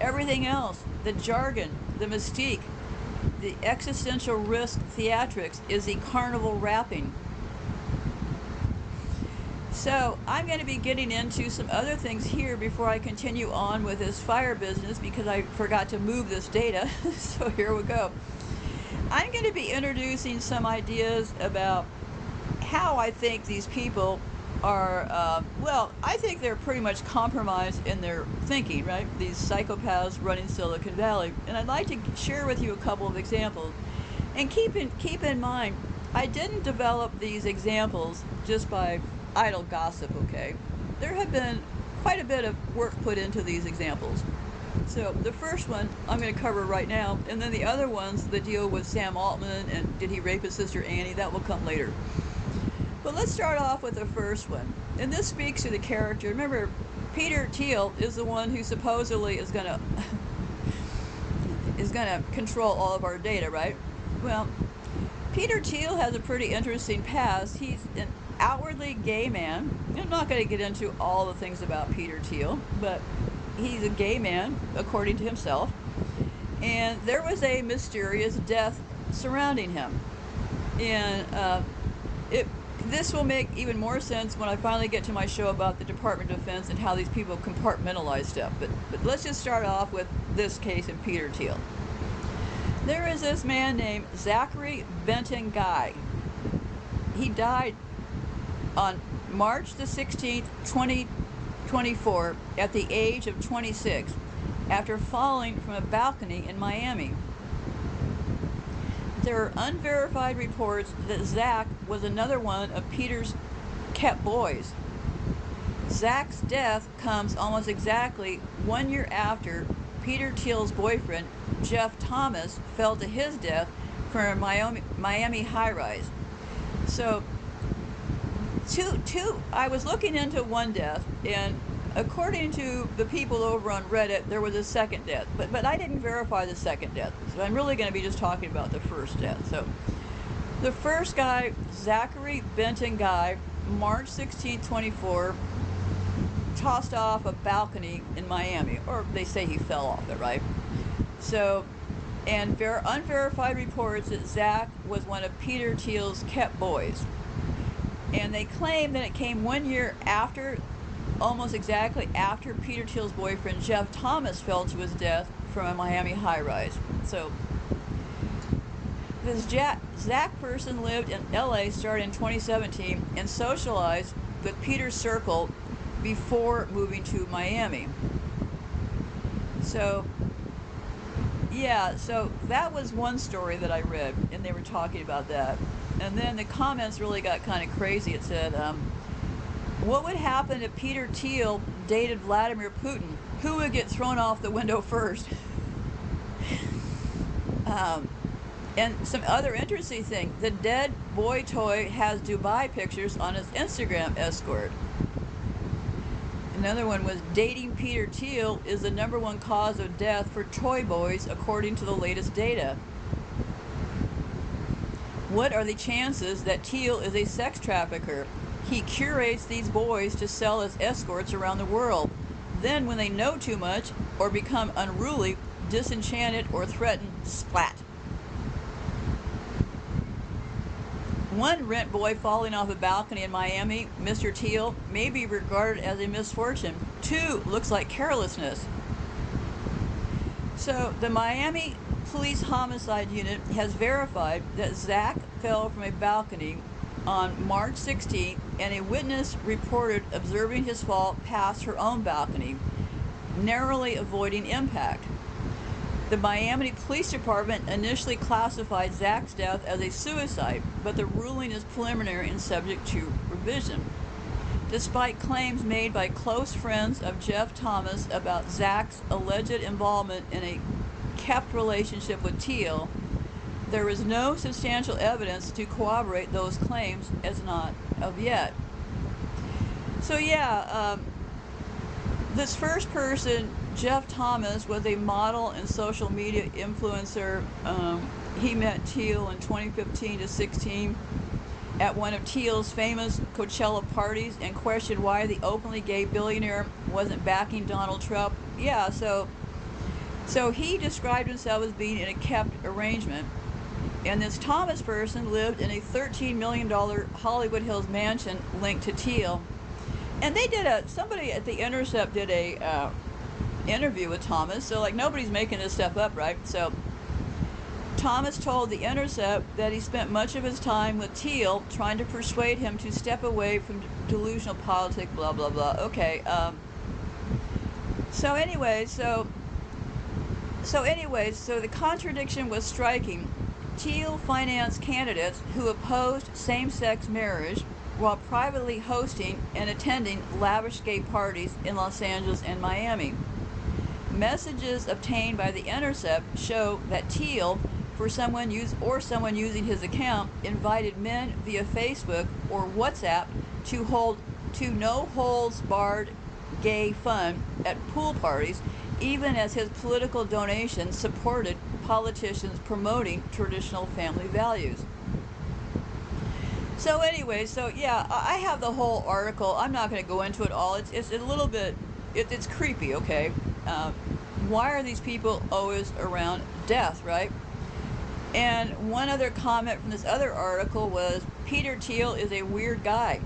Everything else, the jargon, the mystique, the existential risk theatrics is the carnival wrapping. So I'm going to be getting into some other things here before I continue on with this fire business because I forgot to move this data. So here we go. I'm going to be introducing some ideas about how I think these people are, I think they're pretty much compromised in their thinking, right? These psychopaths running Silicon Valley. And I'd like to share with you a couple of examples. And keep in mind, I didn't develop these examples just by idle gossip, okay? There have been quite a bit of work put into these examples. So the first one I'm going to cover right now, and then the other ones that deal with Sam Altman and did he rape his sister Annie, that will come later. But let's start off with the first one. And this speaks to the character. Remember, Peter Thiel is the one who supposedly is going to control all of our data, right? Well, Peter Thiel has a pretty interesting past. He's an outwardly gay man. I'm not going to get into all the things about Peter Thiel, but he's a gay man, according to himself. And there was a mysterious death surrounding him. And this will make even more sense when I finally get to my show about the Department of Defense and how these people compartmentalize stuff. But let's just start off with this case in Peter Thiel. There is this man named Zachary Benton Guy. He died on March the 16th, 2024, at the age of 26, after falling from a balcony in Miami. There are unverified reports that Zach was another one of Peter's kept boys. Zach's death comes almost exactly 1 year after Peter Thiel's boyfriend, Jeff Thomas, fell to his death from a Miami high-rise. So, I was looking into one death, and according to the people over on Reddit, there was a second death, but I didn't verify the second death, so I'm really going to be just talking about the first death. So, the first guy, Zachary Benton Guy, March 16, 24, tossed off a balcony in Miami, or they say he fell off it, right? So, and unverified reports that Zach was one of Peter Thiel's kept boys. And they claim that it came 1 year after, almost exactly after Peter Thiel's boyfriend Jeff Thomas fell to his death from a Miami high-rise. So this Zach person lived in LA starting in 2017 and socialized with Peter's circle before moving to Miami. So yeah, so that was one story that I read, and they were talking about that. And then the comments really got kind of crazy. It said, what would happen if Peter Thiel dated Vladimir Putin? Who would get thrown off the window first? And some other interesting thing, the dead boy toy has Dubai pictures on his Instagram escort. Another one was dating Peter Thiel is the #1 cause of death for toy boys according to the latest data. What are the chances that Thiel is a sex trafficker? He curates these boys to sell as escorts around the world. Then when they know too much or become unruly, disenchanted, or threatened, splat. One rent boy falling off a balcony in Miami, Mr. Thiel, may be regarded as a misfortune. 2 looks like carelessness. So the Miami Police Homicide Unit has verified that Zach fell from a balcony on March 16th, and a witness reported observing his fall past her own balcony, narrowly avoiding impact. The Miami Police Department initially classified Zach's death as a suicide, but the ruling is preliminary and subject to revision. Despite claims made by close friends of Jeff Thomas about Zach's alleged involvement in a kept relationship with Teal, there is no substantial evidence to corroborate those claims, as not of yet. So yeah, this first person, Jeff Thomas, was a model and social media influencer. He met Teal in 2015 to 16 at one of Teal's famous Coachella parties and questioned why the openly gay billionaire wasn't backing Donald Trump. Yeah, so he described himself as being in a kept arrangement. And this Thomas person lived in a $13 million Hollywood Hills mansion linked to Teal. And they did somebody at The Intercept did a interview with Thomas, so like nobody's making this stuff up, right? So Thomas told The Intercept that he spent much of his time with Teal trying to persuade him to step away from delusional politics, blah, blah, blah. Okay, so the contradiction was striking. Teal financed candidates who opposed same-sex marriage while privately hosting and attending lavish gay parties in Los Angeles and Miami. Messages obtained by The Intercept show that Teal, for someone using his account, invited men via Facebook or WhatsApp to no-holds-barred gay fun at pool parties, even as his political donations supported politicians promoting traditional family values. So anyway, I have the whole article. I'm not going to go into it all. It's a little bit, it's creepy, okay? Why are these people always around death, right? And one other comment from this other article was, Peter Thiel is a weird guy.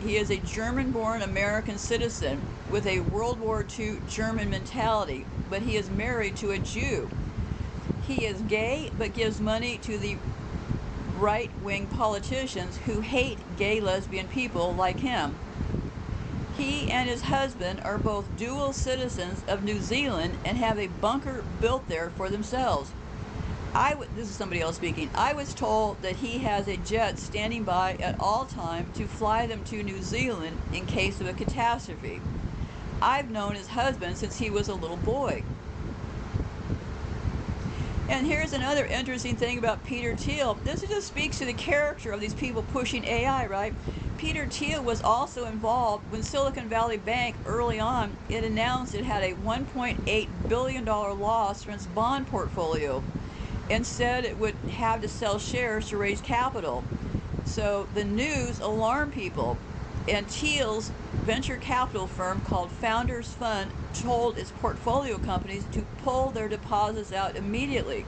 He is a German-born American citizen with a World War II German mentality, but he is married to a Jew. He is gay, but gives money to the right-wing politicians who hate gay lesbian people like him. He and his husband are both dual citizens of New Zealand and have a bunker built there for themselves. This is somebody else speaking. I was told that he has a jet standing by at all times to fly them to New Zealand in case of a catastrophe. I've known his husband since he was a little boy. And here's another interesting thing about Peter Thiel. This just speaks to the character of these people pushing AI, right? Peter Thiel was also involved when Silicon Valley Bank early on, it announced it had a $1.8 billion loss from its bond portfolio and said it would have to sell shares to raise capital. So the news alarmed people, and Thiel's venture capital firm called Founders Fund told its portfolio companies to pull their deposits out immediately.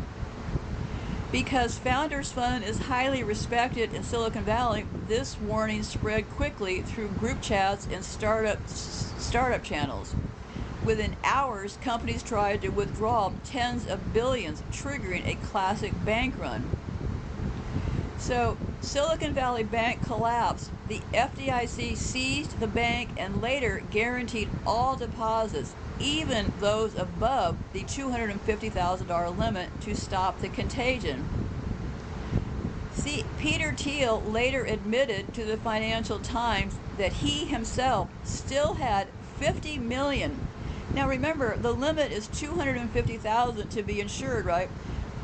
Because Founders Fund is highly respected in Silicon Valley, this warning spread quickly through group chats and startup channels. Within hours, companies tried to withdraw tens of billions, triggering a classic bank run. So, Silicon Valley Bank collapsed. The FDIC seized the bank and later guaranteed all deposits, even those above the $250,000 limit, to stop the contagion. Peter Thiel later admitted to the Financial Times that he himself still had $50 million. Now remember, the limit is $250,000 to be insured, right?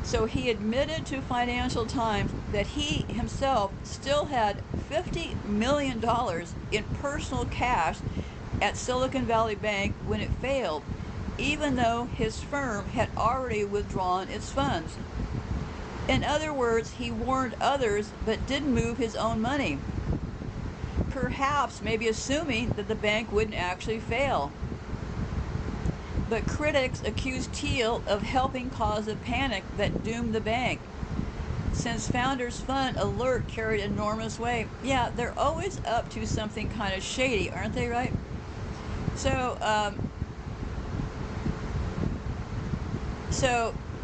So he admitted to Financial Times that he himself still had $50 million in personal cash at Silicon Valley Bank when it failed, even though his firm had already withdrawn its funds. In other words, he warned others but didn't move his own money. Perhaps maybe assuming that the bank wouldn't actually fail. But critics accused Thiel of helping cause a panic that doomed the bank. Since Founders Fund alert carried enormous weight, yeah, they're always up to something kind of shady, aren't they, right? So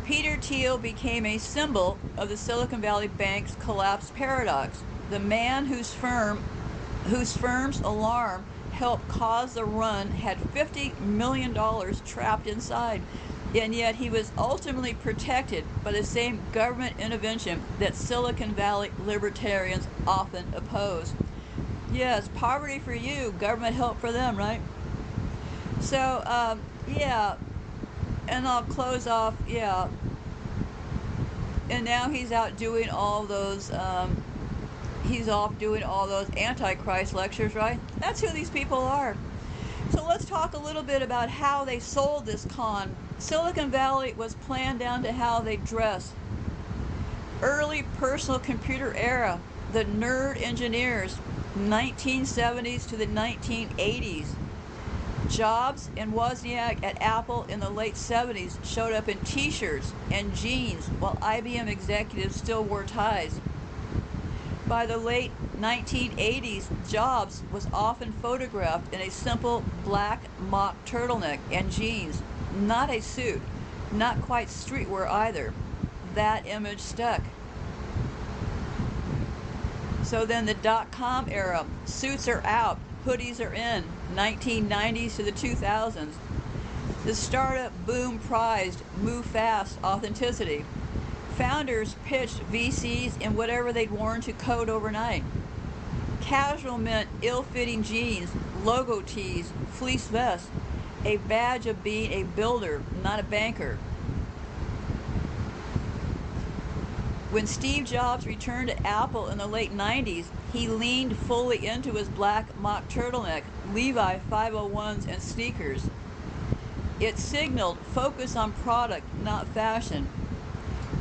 Peter Thiel became a symbol of the Silicon Valley Bank's collapse paradox. The man whose firm's alarm helped cause the run had $50 million trapped inside. And yet he was ultimately protected by the same government intervention that Silicon Valley libertarians often oppose. Yes, poverty for you, government help for them, right? So, yeah, and I'll close off, yeah. And now he's out doing all those, he's off doing all those Antichrist lectures, right? That's who these people are. So let's talk a little bit about how they sold this con. Silicon Valley was planned down to how they dress. Early personal computer era, the nerd engineers, 1970s to the 1980s. Jobs and Wozniak at Apple in the late 70s showed up in t-shirts and jeans while IBM executives still wore ties. By the late 1980s, Jobs was often photographed in a simple black mock turtleneck and jeans, not a suit, not quite streetwear either. That image stuck. So then the dot-com era, suits are out, hoodies are in, 1990s to the 2000s. The startup boom prized move fast authenticity. Founders pitched VCs in whatever they'd worn to code overnight. Casual meant ill-fitting jeans, logo tees, fleece vests, a badge of being a builder, not a banker. When Steve Jobs returned to Apple in the late 90s, he leaned fully into his black mock turtleneck, Levi 501s, and sneakers. It signaled focus on product, not fashion.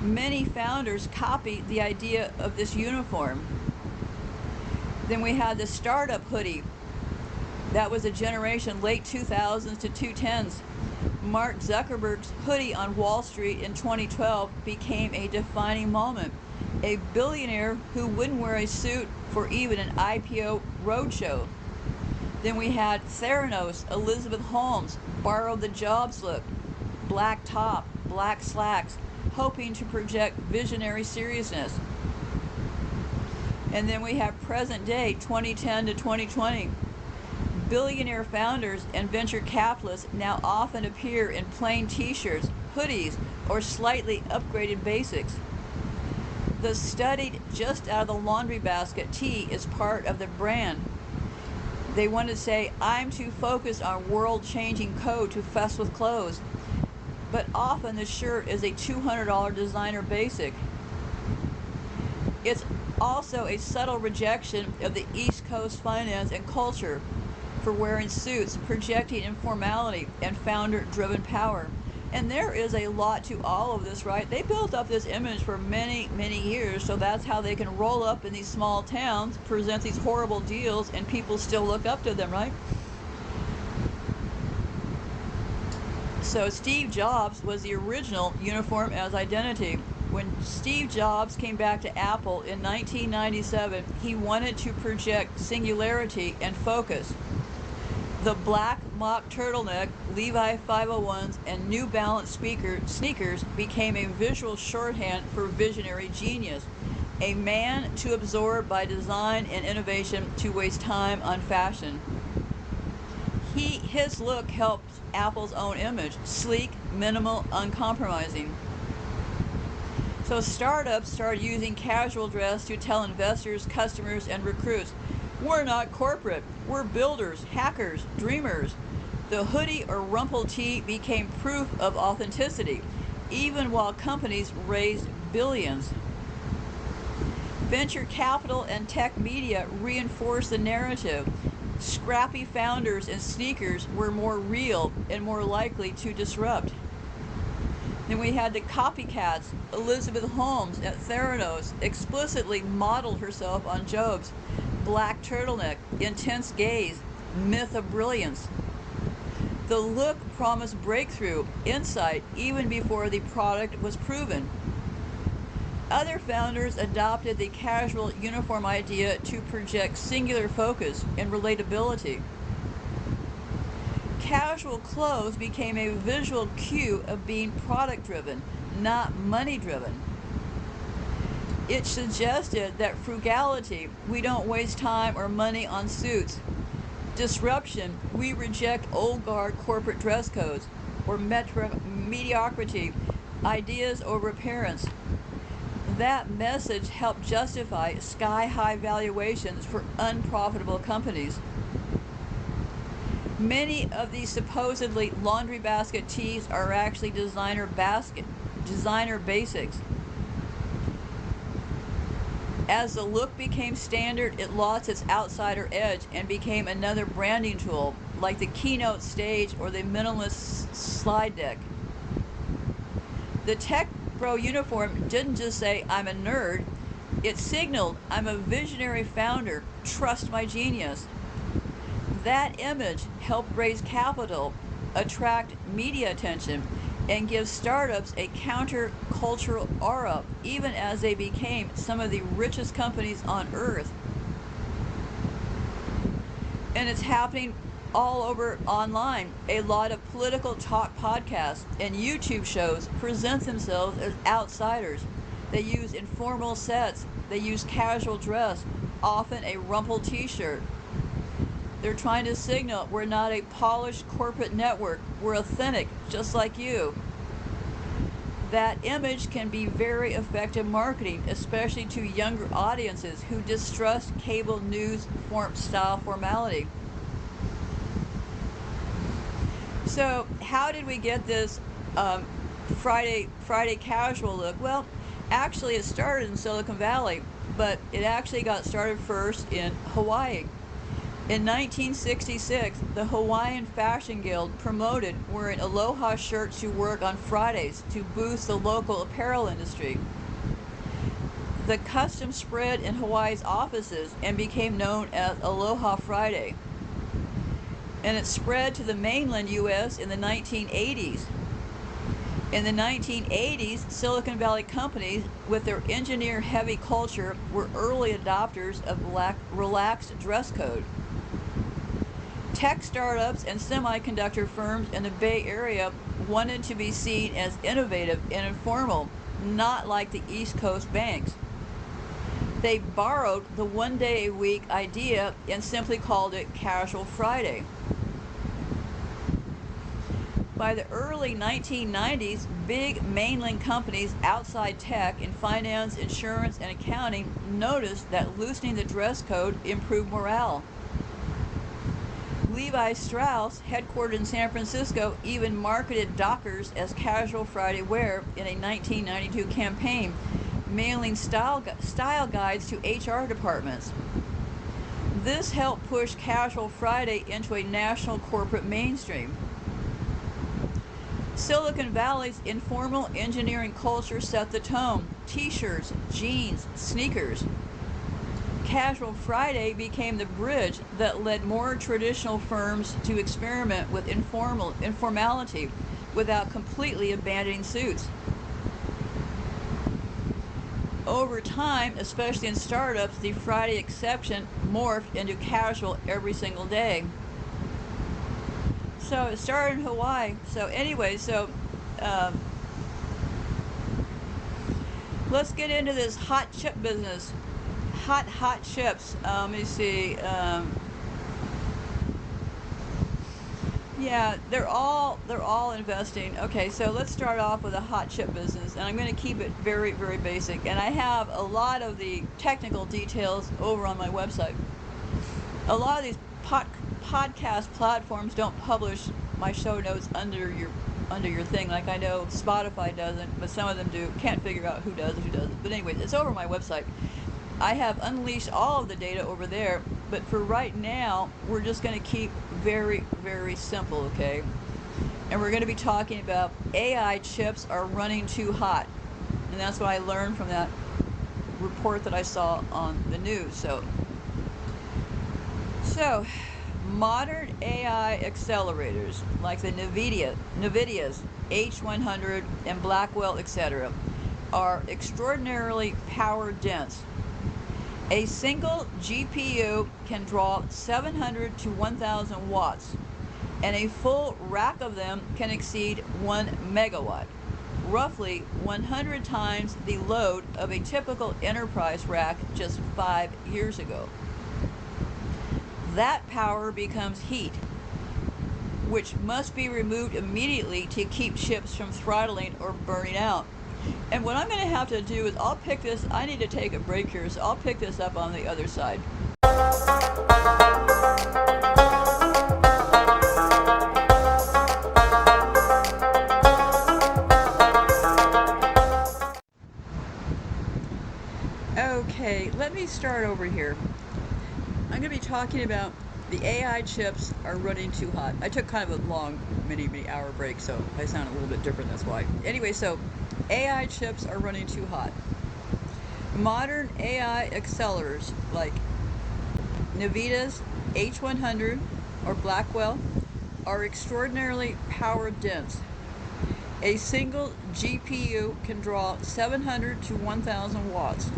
Many founders copied the idea of this uniform. Then we had the startup hoodie. That was a generation late 2000s to 2010s. Mark Zuckerberg's hoodie on Wall Street in 2012 became a defining moment. A billionaire who wouldn't wear a suit for even an IPO roadshow. Then we had Theranos, Elizabeth Holmes, borrowed the Jobs look. Black top, black slacks, hoping to project visionary seriousness. And then we have present day, 2010 to 2020. Billionaire founders and venture capitalists now often appear in plain t-shirts, hoodies, or slightly upgraded basics. The studied just out of the laundry basket tee is part of the brand. They want to say, I'm too focused on world-changing code to fuss with clothes. But often the shirt is a $200 designer basic. It's also a subtle rejection of the East Coast finance and culture for wearing suits, projecting informality and founder-driven power. And there is a lot to all of this, right? They built up this image for many, many years, so that's how they can roll up in these small towns, present these horrible deals, and people still look up to them, right? So Steve Jobs was the original uniform as identity. When Steve Jobs came back to Apple in 1997, he wanted to project singularity and focus. The black mock turtleneck, Levi 501s, and New Balance sneakers became a visual shorthand for visionary genius. A man too absorbed by design and innovation to waste time on fashion. His look helped Apple's own image, sleek, minimal, uncompromising. So startups started using casual dress to tell investors, customers, and recruits, we're not corporate, we're builders, hackers, dreamers. The hoodie or rumpled tee became proof of authenticity, even while companies raised billions. Venture capital and tech media reinforced the narrative. Scrappy founders and sneakers were more real and more likely to disrupt. Then we had the copycats. Elizabeth Holmes at Theranos explicitly modeled herself on Jobs. Black turtleneck, intense gaze, myth of brilliance. The look promised breakthrough, insight, even before the product was proven. Other founders adopted the casual uniform idea to project singular focus and relatability. Casual clothes became a visual cue of being product-driven, not money-driven. It suggested that frugality, we don't waste time or money on suits. Disruption, we reject old guard corporate dress codes. or mediocrity, ideas over appearance. That message helped justify sky-high valuations for unprofitable companies. Many of these supposedly laundry basket tees are actually designer basics. As the look became standard, it lost its outsider edge and became another branding tool, like the keynote stage or the minimalist slide deck. The tech pro uniform didn't just say, "I'm a nerd," it signaled, "I'm a visionary founder, trust my genius." That image helped raise capital, attract media attention, and give startups a counter-cultural aura, even as they became some of the richest companies on earth. And it's happening all over online. A lot of political talk podcasts and YouTube shows present themselves as outsiders. They use informal sets, they use casual dress, often a rumpled t-shirt. They're trying to signal, we're not a polished corporate network, we're authentic, just like you. That image can be very effective marketing, especially to younger audiences who distrust cable news style formality. So how did we get this Friday casual look? Well, actually it started in Silicon Valley, but it actually got started first in Hawaii. In 1966, the Hawaiian Fashion Guild promoted wearing aloha shirts to work on Fridays to boost the local apparel industry. The custom spread in Hawaii's offices and became known as Aloha Friday. And it spread to the mainland U.S. in the 1980s. In the 1980s, Silicon Valley companies, with their engineer-heavy culture, were early adopters of relaxed dress code. Tech startups and semiconductor firms in the Bay Area wanted to be seen as innovative and informal, not like the East Coast banks. They borrowed the one-day-a-week idea and simply called it Casual Friday. By the early 1990s, big mainland companies outside tech in finance, insurance, and accounting noticed that loosening the dress code improved morale. Levi Strauss, headquartered in San Francisco, even marketed Dockers as casual Friday wear in a 1992 campaign, mailing style guides to HR departments. This helped push Casual Friday into a national corporate mainstream. Silicon Valley's informal engineering culture set the tone. T-shirts, jeans, sneakers. Casual Friday became the bridge that led more traditional firms to experiment with informality without completely abandoning suits. Over time, especially in startups, the Friday exception morphed into casual every single day. So it started in Hawaii. So anyway, let's get into this hot chip business. Hot chips. Let me see. Yeah, they're all investing. Okay, so let's start off with a hot chip business, and I'm going to keep it very, very basic. And I have a lot of the technical details over on my website. A lot of these podcast platforms don't publish my show notes under your thing. Like I know Spotify doesn't, but some of them do. Can't figure out who does and who doesn't. But anyways, it's over my website. I have unleashed all of the data over there, but for right now, we're just going to keep very, very simple, okay? And we're going to be talking about AI chips are running too hot. And that's what I learned from that report that I saw on the news. So modern AI accelerators, like the NVIDIA's H100 and Blackwell, etc., are extraordinarily power dense. A single GPU can draw 700 to 1,000 watts, and a full rack of them can exceed 1 megawatt, roughly 100 times the load of a typical enterprise rack just 5 years ago. That power becomes heat. which must be removed immediately to keep chips from throttling or burning out. And what I'm going to have to do is I need to take a break here, so I'll pick this up on the other side. Okay, let me start over here. I'm going to be talking about the AI chips are running too hot. I took kind of a long, many hour break, so I sound a little bit different, that's why. Anyway, so AI chips are running too hot. Modern AI accelerators like NVIDIA's H100 or Blackwell are extraordinarily power dense. A single GPU can draw 700 to 1,000 watts,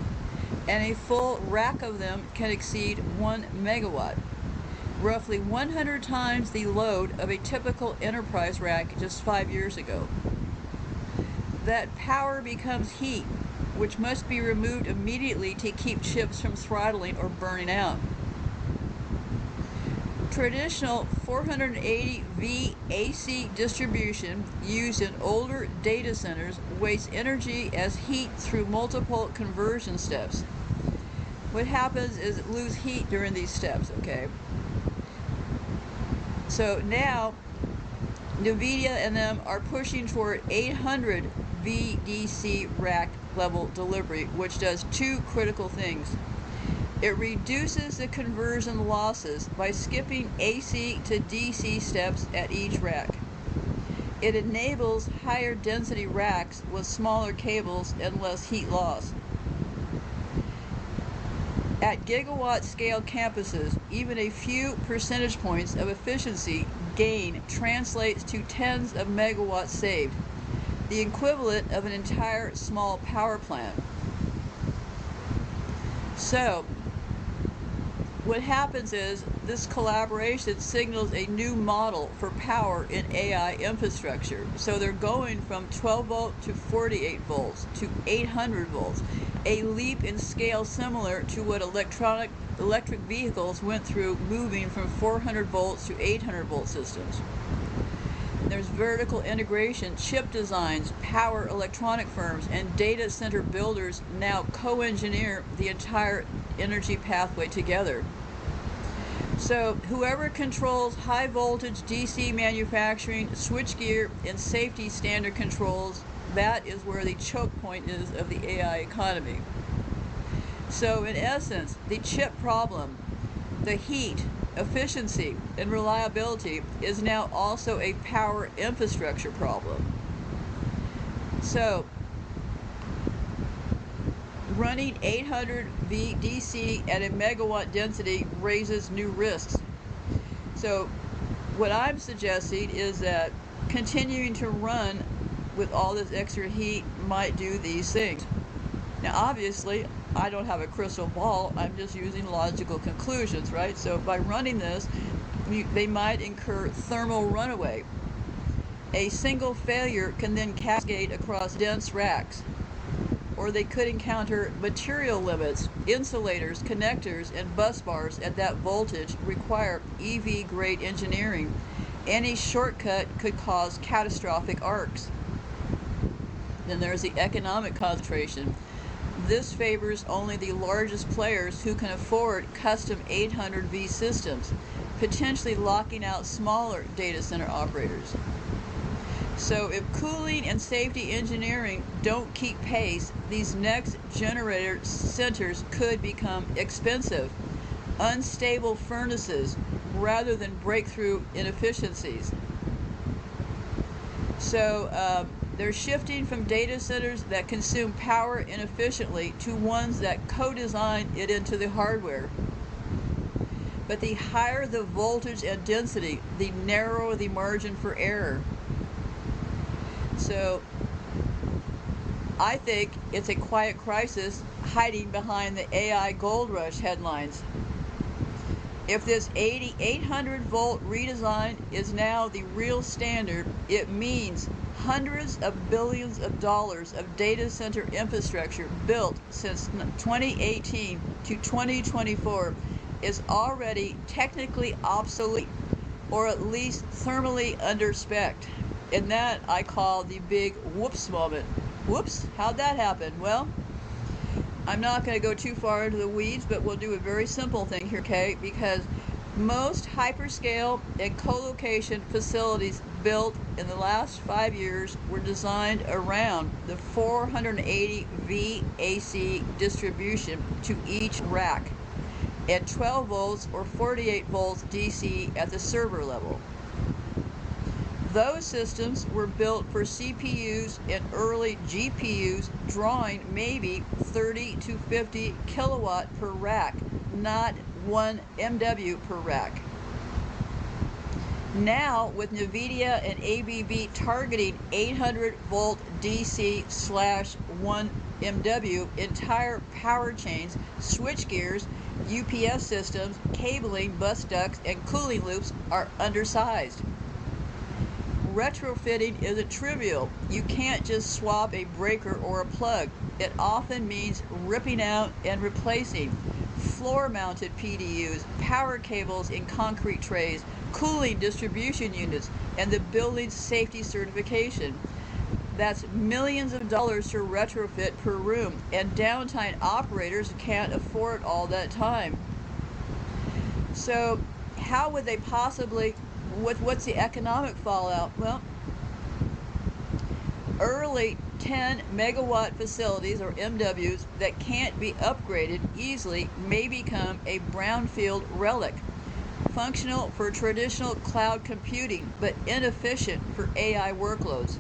and a full rack of them can exceed 1 megawatt, roughly 100 times the load of a typical enterprise rack just 5 years ago. That power becomes heat, which must be removed immediately to keep chips from throttling or burning out. Traditional 480V AC distribution used in older data centers wastes energy as heat through multiple conversion steps. What happens is it loses heat during these steps, okay? So now NVIDIA and them are pushing for 800 VDC rack level delivery, which does two critical things. It reduces the conversion losses by skipping AC to DC steps at each rack. It enables higher density racks with smaller cables and less heat loss. At gigawatt scale campuses, even a few percentage points of efficiency gain translates to tens of megawatts saved, the equivalent of an entire small power plant. So, what happens is this collaboration signals a new model for power in AI infrastructure. So they're going from 12 volt to 48 volts to 800 volts, a leap in scale similar to what electric vehicles went through, moving from 400 volts to 800 volt systems. There's vertical integration, chip designs, power electronic firms, and data center builders now co-engineer the entire energy pathway together. So whoever controls high voltage DC manufacturing, switchgear, and safety standard controls, that is where the choke point is of the AI economy. So in essence, the chip problem, the heat, efficiency, and reliability is now also a power infrastructure problem. So running 800 VDC at a megawatt density raises new risks. So what I'm suggesting is that continuing to run with all this extra heat might do these things. Now obviously I don't have a crystal ball, I'm just using logical conclusions, right? So by running this, they might incur thermal runaway. A single failure can then cascade across dense racks. Or they could encounter material limits. Insulators, connectors, and bus bars at that voltage require EV-grade engineering. Any shortcut could cause catastrophic arcs. Then there's the economic concentration. This favors only the largest players who can afford custom 800V systems, potentially locking out smaller data center operators. So if cooling and safety engineering don't keep pace, these next generator centers could become expensive, unstable furnaces rather than breakthrough inefficiencies. So they're shifting from data centers that consume power inefficiently to ones that co-design it into the hardware. But the higher the voltage and density, the narrower the margin for error. So I think it's a quiet crisis hiding behind the AI gold rush headlines. If this 800 volt redesign is now the real standard, it means hundreds of billions of dollars of data center infrastructure built since 2018 to 2024 is already technically obsolete or at least thermally under-spec'd. And that I call the big whoops moment. Whoops, how'd that happen? Well, I'm not going to go too far into the weeds, but we'll do a very simple thing here, okay? Because most hyperscale and co-location facilities built in the last 5 years were designed around the 480 VAC distribution to each rack and 12 volts or 48 volts DC at the server level. Those systems were built for CPUs and early GPUs drawing maybe 30 to 50 kilowatt per rack, not 1 MW per rack. Now, with NVIDIA and ABB targeting 800 volt DC / 1 MW, entire power chains, switch gears, UPS systems, cabling, bus ducts, and cooling loops are undersized. Retrofitting isn't trivial. You can't just swap a breaker or a plug. It often means ripping out and replacing floor-mounted PDUs, power cables in concrete trays, cooling distribution units, and the building's safety certification. That's millions of dollars to retrofit per room, and downtime operators can't afford all that time. So how would they possibly, what's the economic fallout? Well, early 10 megawatt facilities, or MWs, that can't be upgraded easily may become a brownfield relic, functional for traditional cloud computing but inefficient for AI workloads.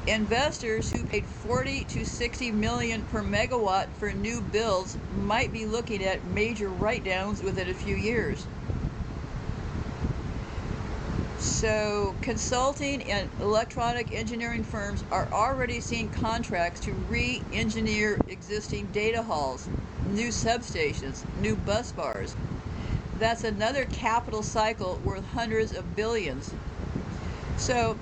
Investors who paid 40 to 60 million per megawatt for new builds might be looking at major write-downs within a few years. So consulting and electronic engineering firms are already seeing contracts to re-engineer existing data halls, new substations, new bus bars. That's another capital cycle worth hundreds of billions. So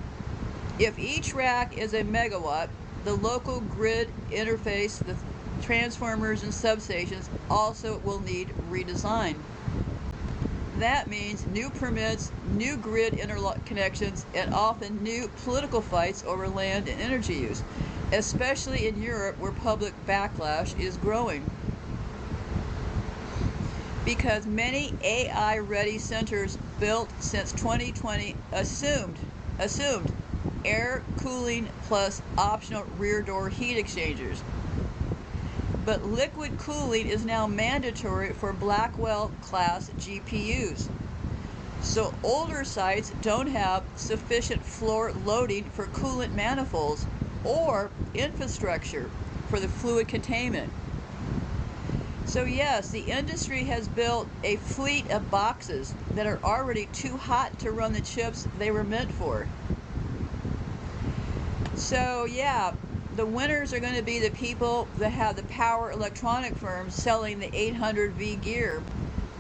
if each rack is a megawatt, the local grid interface, the transformers and substations also will need redesign. That means new permits, new grid interconnections, and often new political fights over land and energy use, especially in Europe where public backlash is growing. Because many AI-ready centers built since 2020 assumed air cooling plus optional rear door heat exchangers. But liquid cooling is now mandatory for Blackwell class GPUs. So older sites don't have sufficient floor loading for coolant manifolds or infrastructure for the fluid containment. So yes, the industry has built a fleet of boxes that are already too hot to run the chips they were meant for. So yeah, the winners are going to be the people that have the power electronic firms selling the 800V gear.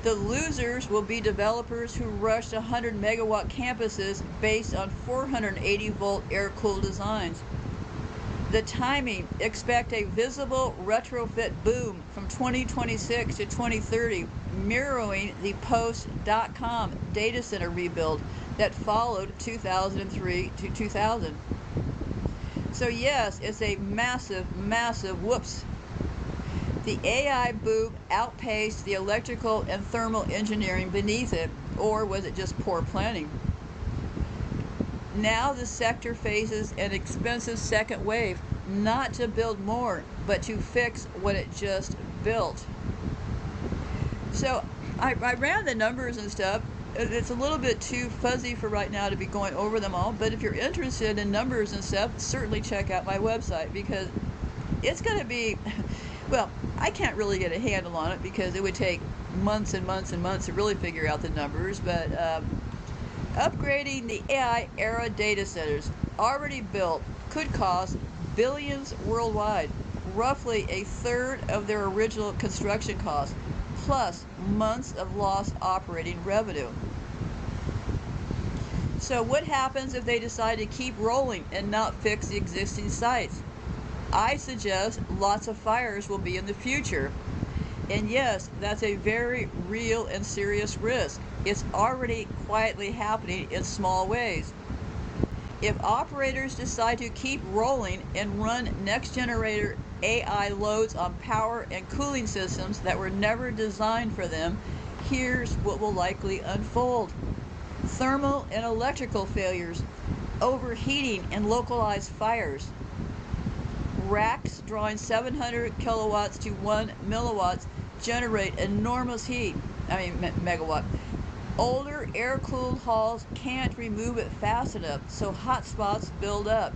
The losers will be developers who rushed 100 megawatt campuses based on 480 volt air-cooled designs. The timing, expect a visible retrofit boom from 2026 to 2030, mirroring the post-dot-com data center rebuild that followed 2003 to 2000. So yes, it's a massive, massive whoops. The AI boom outpaced the electrical and thermal engineering beneath it, or was it just poor planning? Now the sector faces an expensive second wave, not to build more, but to fix what it just built. So I ran the numbers and stuff. It's a little bit too fuzzy for right now to be going over them all, but if you're interested in numbers and stuff, certainly check out my website, because it's going to be, well, I can't really get a handle on it because it would take months and months and months to really figure out the numbers, but upgrading the AI era data centers already built could cost billions worldwide, roughly a third of their original construction cost, plus months of lost operating revenue. So what happens if they decide to keep rolling and not fix the existing sites? I suggest lots of fires will be in the future. And yes, that's a very real and serious risk. It's already quietly happening in small ways. If operators decide to keep rolling and run next-generation AI loads on power and cooling systems that were never designed for them, here's what will likely unfold. Thermal and electrical failures, overheating and localized fires, racks drawing 700 kilowatts to 1 milliwatts generate enormous heat, megawatt. Older air-cooled halls can't remove it fast enough, so hot spots build up.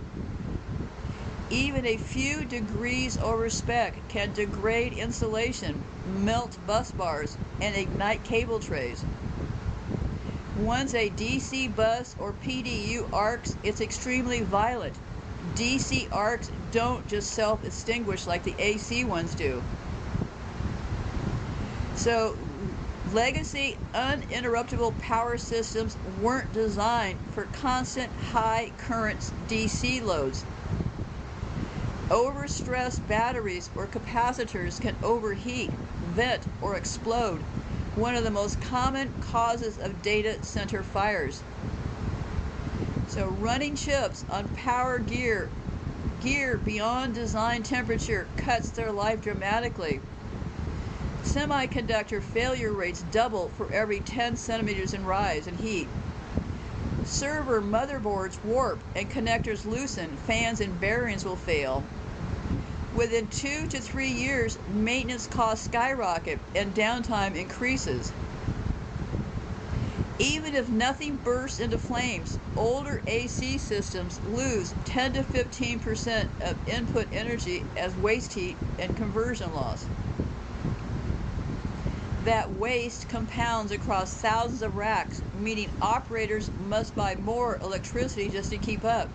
Even a few degrees over spec can degrade insulation, melt bus bars, and ignite cable trays. Once a DC bus or PDU arcs, it's extremely violent. DC arcs don't just self-extinguish like the AC ones do. So, legacy uninterruptible power systems weren't designed for constant high current DC loads. Overstressed batteries or capacitors can overheat, vent, or explode, one of the most common causes of data center fires. So running chips on power gear beyond design temperature cuts their life dramatically. Semiconductor failure rates double for every 10 centimeters in rise in heat. Server motherboards warp and connectors loosen, fans and bearings will fail. Within 2 to 3 years, maintenance costs skyrocket and downtime increases. Even if nothing bursts into flames, older AC systems lose 10 to 15% of input energy as waste heat and conversion loss. That waste compounds across thousands of racks, meaning operators must buy more electricity just to keep up.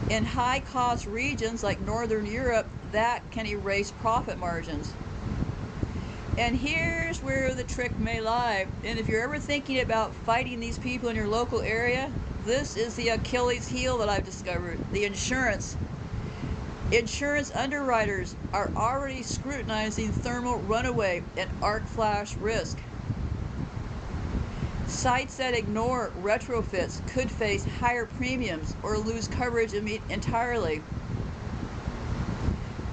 In high-cost regions like Northern Europe, that can erase profit margins. And here's where the trick may lie. And if you're ever thinking about fighting these people in your local area, this is the Achilles heel that I've discovered: the insurance. Insurance underwriters are already scrutinizing thermal runaway and arc flash risk. Sites that ignore retrofits could face higher premiums or lose coverage entirely.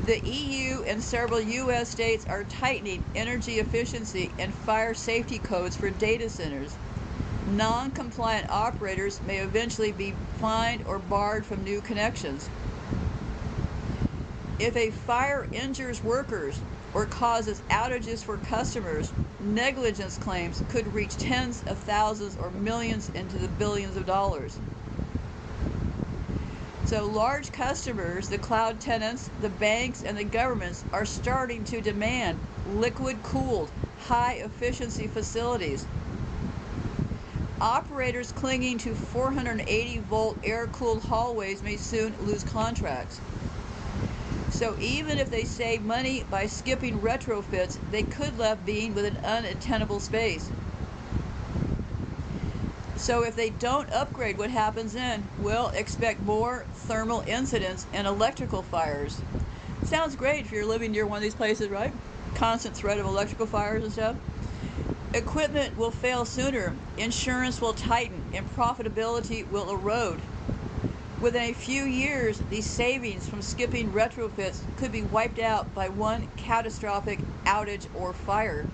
The EU and several US states are tightening energy efficiency and fire safety codes for data centers. Non-compliant operators may eventually be fined or barred from new connections. If a fire injures workers or causes outages for customers, negligence claims could reach tens of thousands or millions into the billions of dollars. So large customers, the cloud tenants, the banks, and the governments are starting to demand liquid-cooled, high-efficiency facilities. Operators clinging to 480-volt air-cooled hallways may soon lose contracts. So even if they save money by skipping retrofits, they could left being with an untenable space. So if they don't upgrade, what happens then? Well, expect more thermal incidents and electrical fires. Sounds great if you're living near one of these places, right? Constant threat of electrical fires and stuff. Equipment will fail sooner, insurance will tighten, and profitability will erode. Within a few years, these savings from skipping retrofits could be wiped out by one catastrophic outage or fire.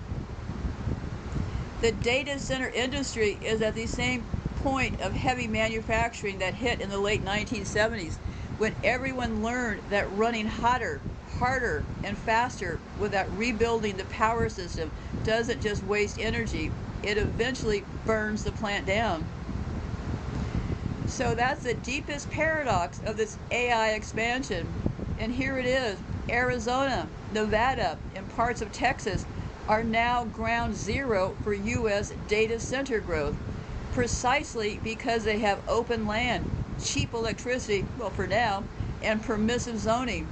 The data center industry is at the same point of heavy manufacturing that hit in the late 1970s, when everyone learned that running hotter, harder, and faster without rebuilding the power system doesn't just waste energy, it eventually burns the plant down. So that's the deepest paradox of this AI expansion. And here it is. Arizona, Nevada, and parts of Texas are now ground zero for U.S. data center growth, precisely because they have open land, cheap electricity, well, for now, and permissive zoning.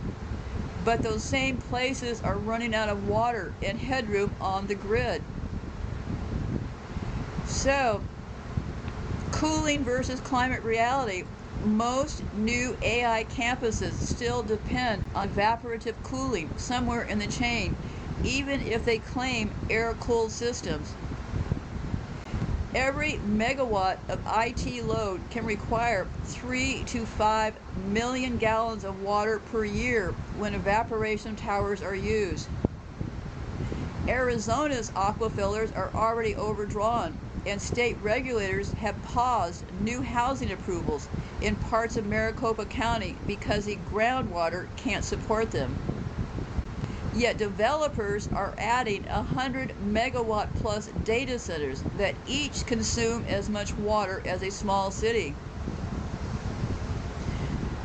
But those same places are running out of water and headroom on the grid. So, cooling versus climate reality. Most new AI campuses still depend on evaporative cooling somewhere in the chain, even if they claim air-cooled systems. Every megawatt of IT load can require 3 to 5 million gallons of water per year when evaporation towers are used. Arizona's aquifers are already overdrawn, and state regulators have paused new housing approvals in parts of Maricopa County because the groundwater can't support them. Yet developers are adding 100 megawatt plus data centers that each consume as much water as a small city.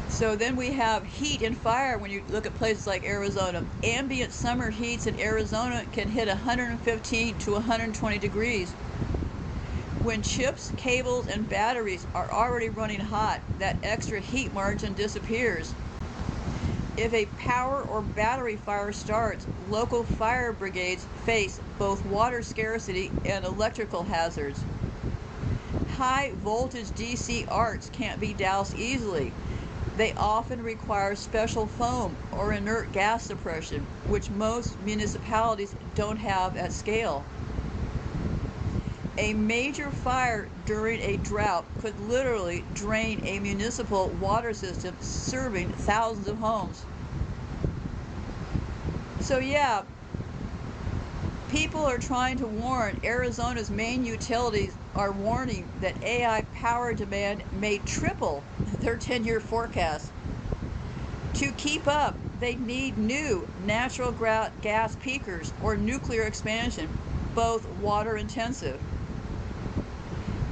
So then we have heat and fire when you look at places like Arizona. Ambient summer heats in Arizona can hit 115 to 120 degrees. When chips, cables, and batteries are already running hot, that extra heat margin disappears. If a power or battery fire starts, local fire brigades face both water scarcity and electrical hazards. High voltage DC arcs can't be doused easily. They often require special foam or inert gas suppression, which most municipalities don't have at scale. A major fire during a drought could literally drain a municipal water system serving thousands of homes. So yeah, people are trying to warn. Arizona's main utilities are warning that AI power demand may triple their 10-year forecast. To keep up, they need new natural gas peakers or nuclear expansion, both water intensive.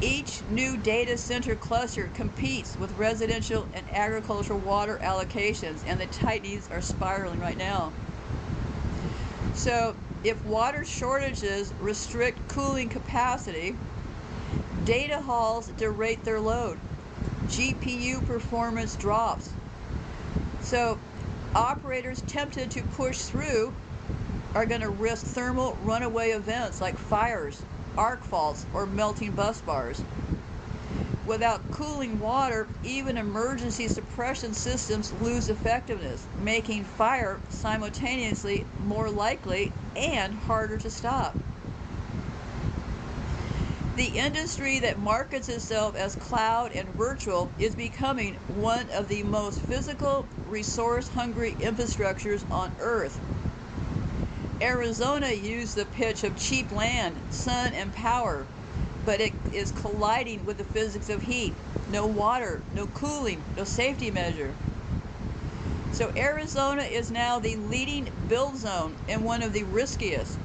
Each new data center cluster competes with residential and agricultural water allocations, and the tightness are spiraling right now. So if water shortages restrict cooling capacity, data halls derate their load. GPU performance drops. So operators tempted to push through are going to risk thermal runaway events like fires, arc faults, or melting bus bars. Without cooling water, even emergency suppression systems lose effectiveness, making fire simultaneously more likely and harder to stop. The industry that markets itself as cloud and virtual is becoming one of the most physical, resource-hungry infrastructures on Earth. Arizona used the pitch of cheap land, sun, and power, but it is colliding with the physics of heat. No water, no cooling, no safety measure. So Arizona is now the leading build zone and one of the riskiest.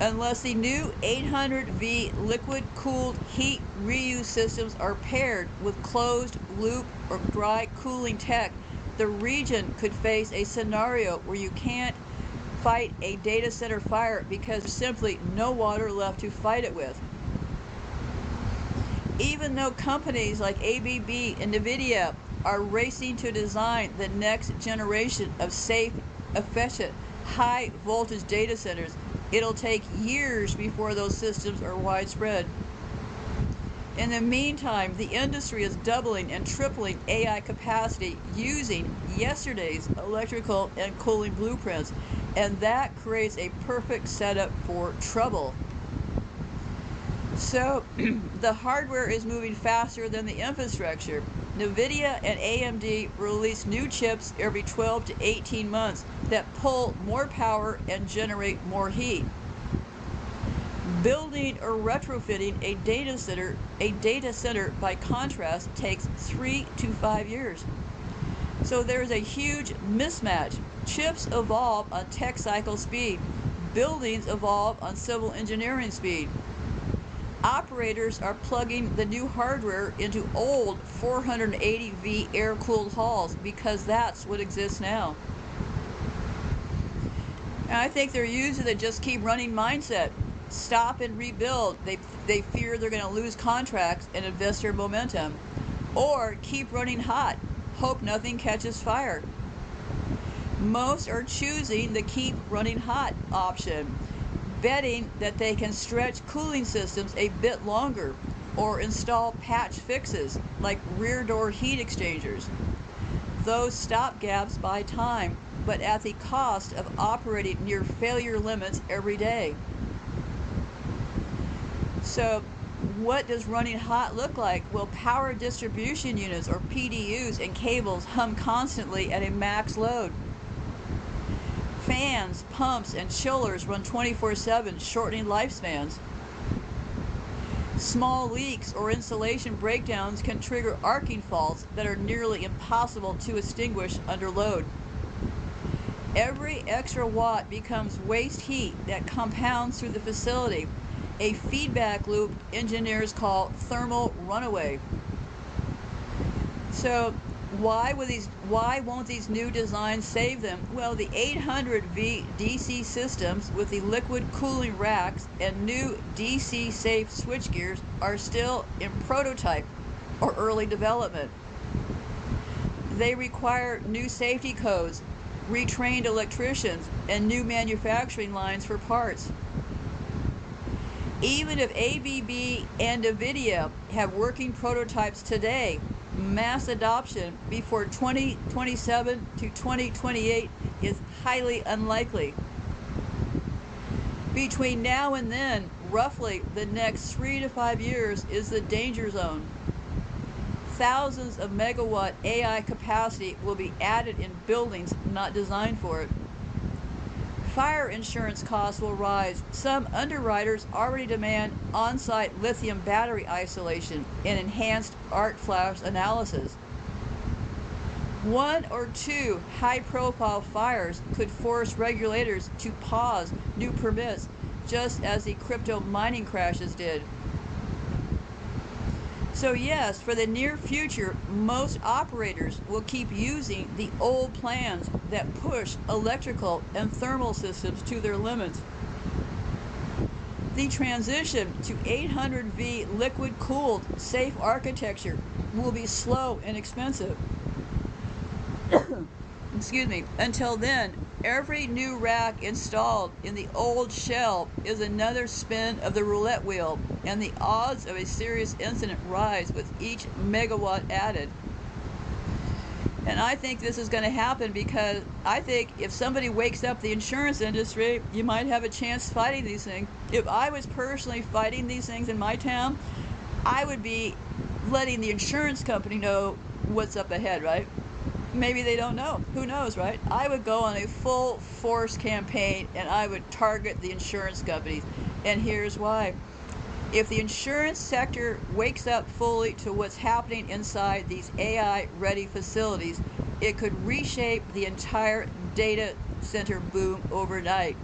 Unless the new 800V liquid-cooled heat reuse systems are paired with closed loop or dry cooling tech, the region could face a scenario where you can't fight a data center fire because there's simply no water left to fight it with. Even though companies like ABB and NVIDIA are racing to design the next generation of safe, efficient, high voltage data centers, it'll take years before those systems are widespread. In the meantime, the industry is doubling and tripling AI capacity using yesterday's electrical and cooling blueprints, and that creates a perfect setup for trouble. So the hardware is moving faster than the infrastructure. NVIDIA and AMD release new chips every 12 to 18 months that pull more power and generate more heat. Building or retrofitting a data center by contrast takes 3 to 5 years. So there's a huge mismatch. Chips evolve on tech cycle speed. Buildings evolve on civil engineering speed. Operators are plugging the new hardware into old 480V air-cooled halls because that's what exists now. And I think they're using the just keep running mindset. Stop and rebuild. They fear they're going to lose contracts and investor momentum. Or keep running hot. Hope nothing catches fire. Most are choosing the keep running hot option, betting that they can stretch cooling systems a bit longer or install patch fixes like rear door heat exchangers. Those stopgaps buy time, but at the cost of operating near failure limits every day. So What does running hot look like? Well, power distribution units, or PDUs, and cables hum constantly at a max load. Fans, pumps, and chillers run 24/7, shortening lifespans. Small leaks or insulation breakdowns can trigger arcing faults that are nearly impossible to extinguish under load. Every extra watt becomes waste heat that compounds through the facility, a feedback loop engineers call thermal runaway. So why won't these new designs save them? Well, the 800V DC systems with the liquid cooling racks and new DC safe switchgears are still in prototype or early development. They require new safety codes, retrained electricians, and new manufacturing lines for parts. Even if ABB and NVIDIA have working prototypes today, mass adoption before 2027 to 2028 is highly unlikely. Between now and then, roughly the next 3 to 5 years is the danger zone. Thousands of megawatt AI capacity will be added in buildings not designed for it. Fire insurance costs will rise. Some underwriters already demand on-site lithium battery isolation and enhanced arc flash analysis. 1 or 2 high-profile fires could force regulators to pause new permits, just as the crypto mining crashes did. So yes, for the near future, most operators will keep using the old plans that push electrical and thermal systems to their limits. The transition to 800V liquid-cooled, safe architecture will be slow and expensive. Excuse me. Until then, every new rack installed in the old shell is another spin of the roulette wheel, and the odds of a serious incident rise with each megawatt added. And I think this is going to happen because I think if somebody wakes up the insurance industry, you might have a chance fighting these things. If I was personally fighting these things in my town, I would be letting the insurance company know what's up ahead, right? Maybe they don't know. Who knows, right? I would go on a full force campaign and I would target the insurance companies. And here's why. If the insurance sector wakes up fully to what's happening inside these AI-ready facilities, it could reshape the entire data center boom overnight.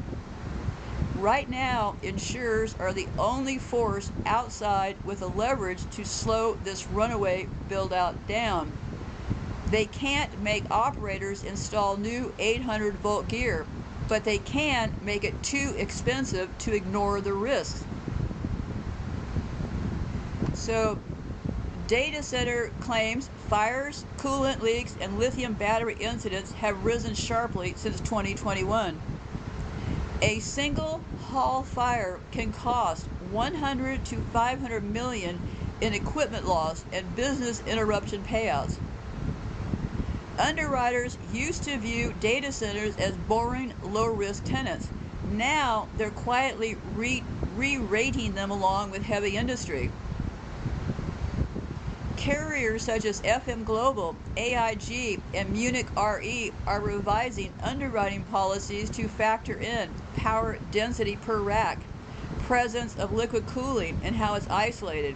Right now, insurers are the only force outside with the leverage to slow this runaway build-out down. They can't make operators install new 800-volt gear, but they can make it too expensive to ignore the risks. So, data center claims fires, coolant leaks, and lithium battery incidents have risen sharply since 2021. A single hall fire can cost 100 to 500 million in equipment loss and business interruption payouts. Underwriters used to view data centers as boring, low-risk tenants. Now they're quietly re-rating them along with heavy industry. Carriers such as FM Global, AIG, and Munich Re are revising underwriting policies to factor in power density per rack, presence of liquid cooling and how it's isolated,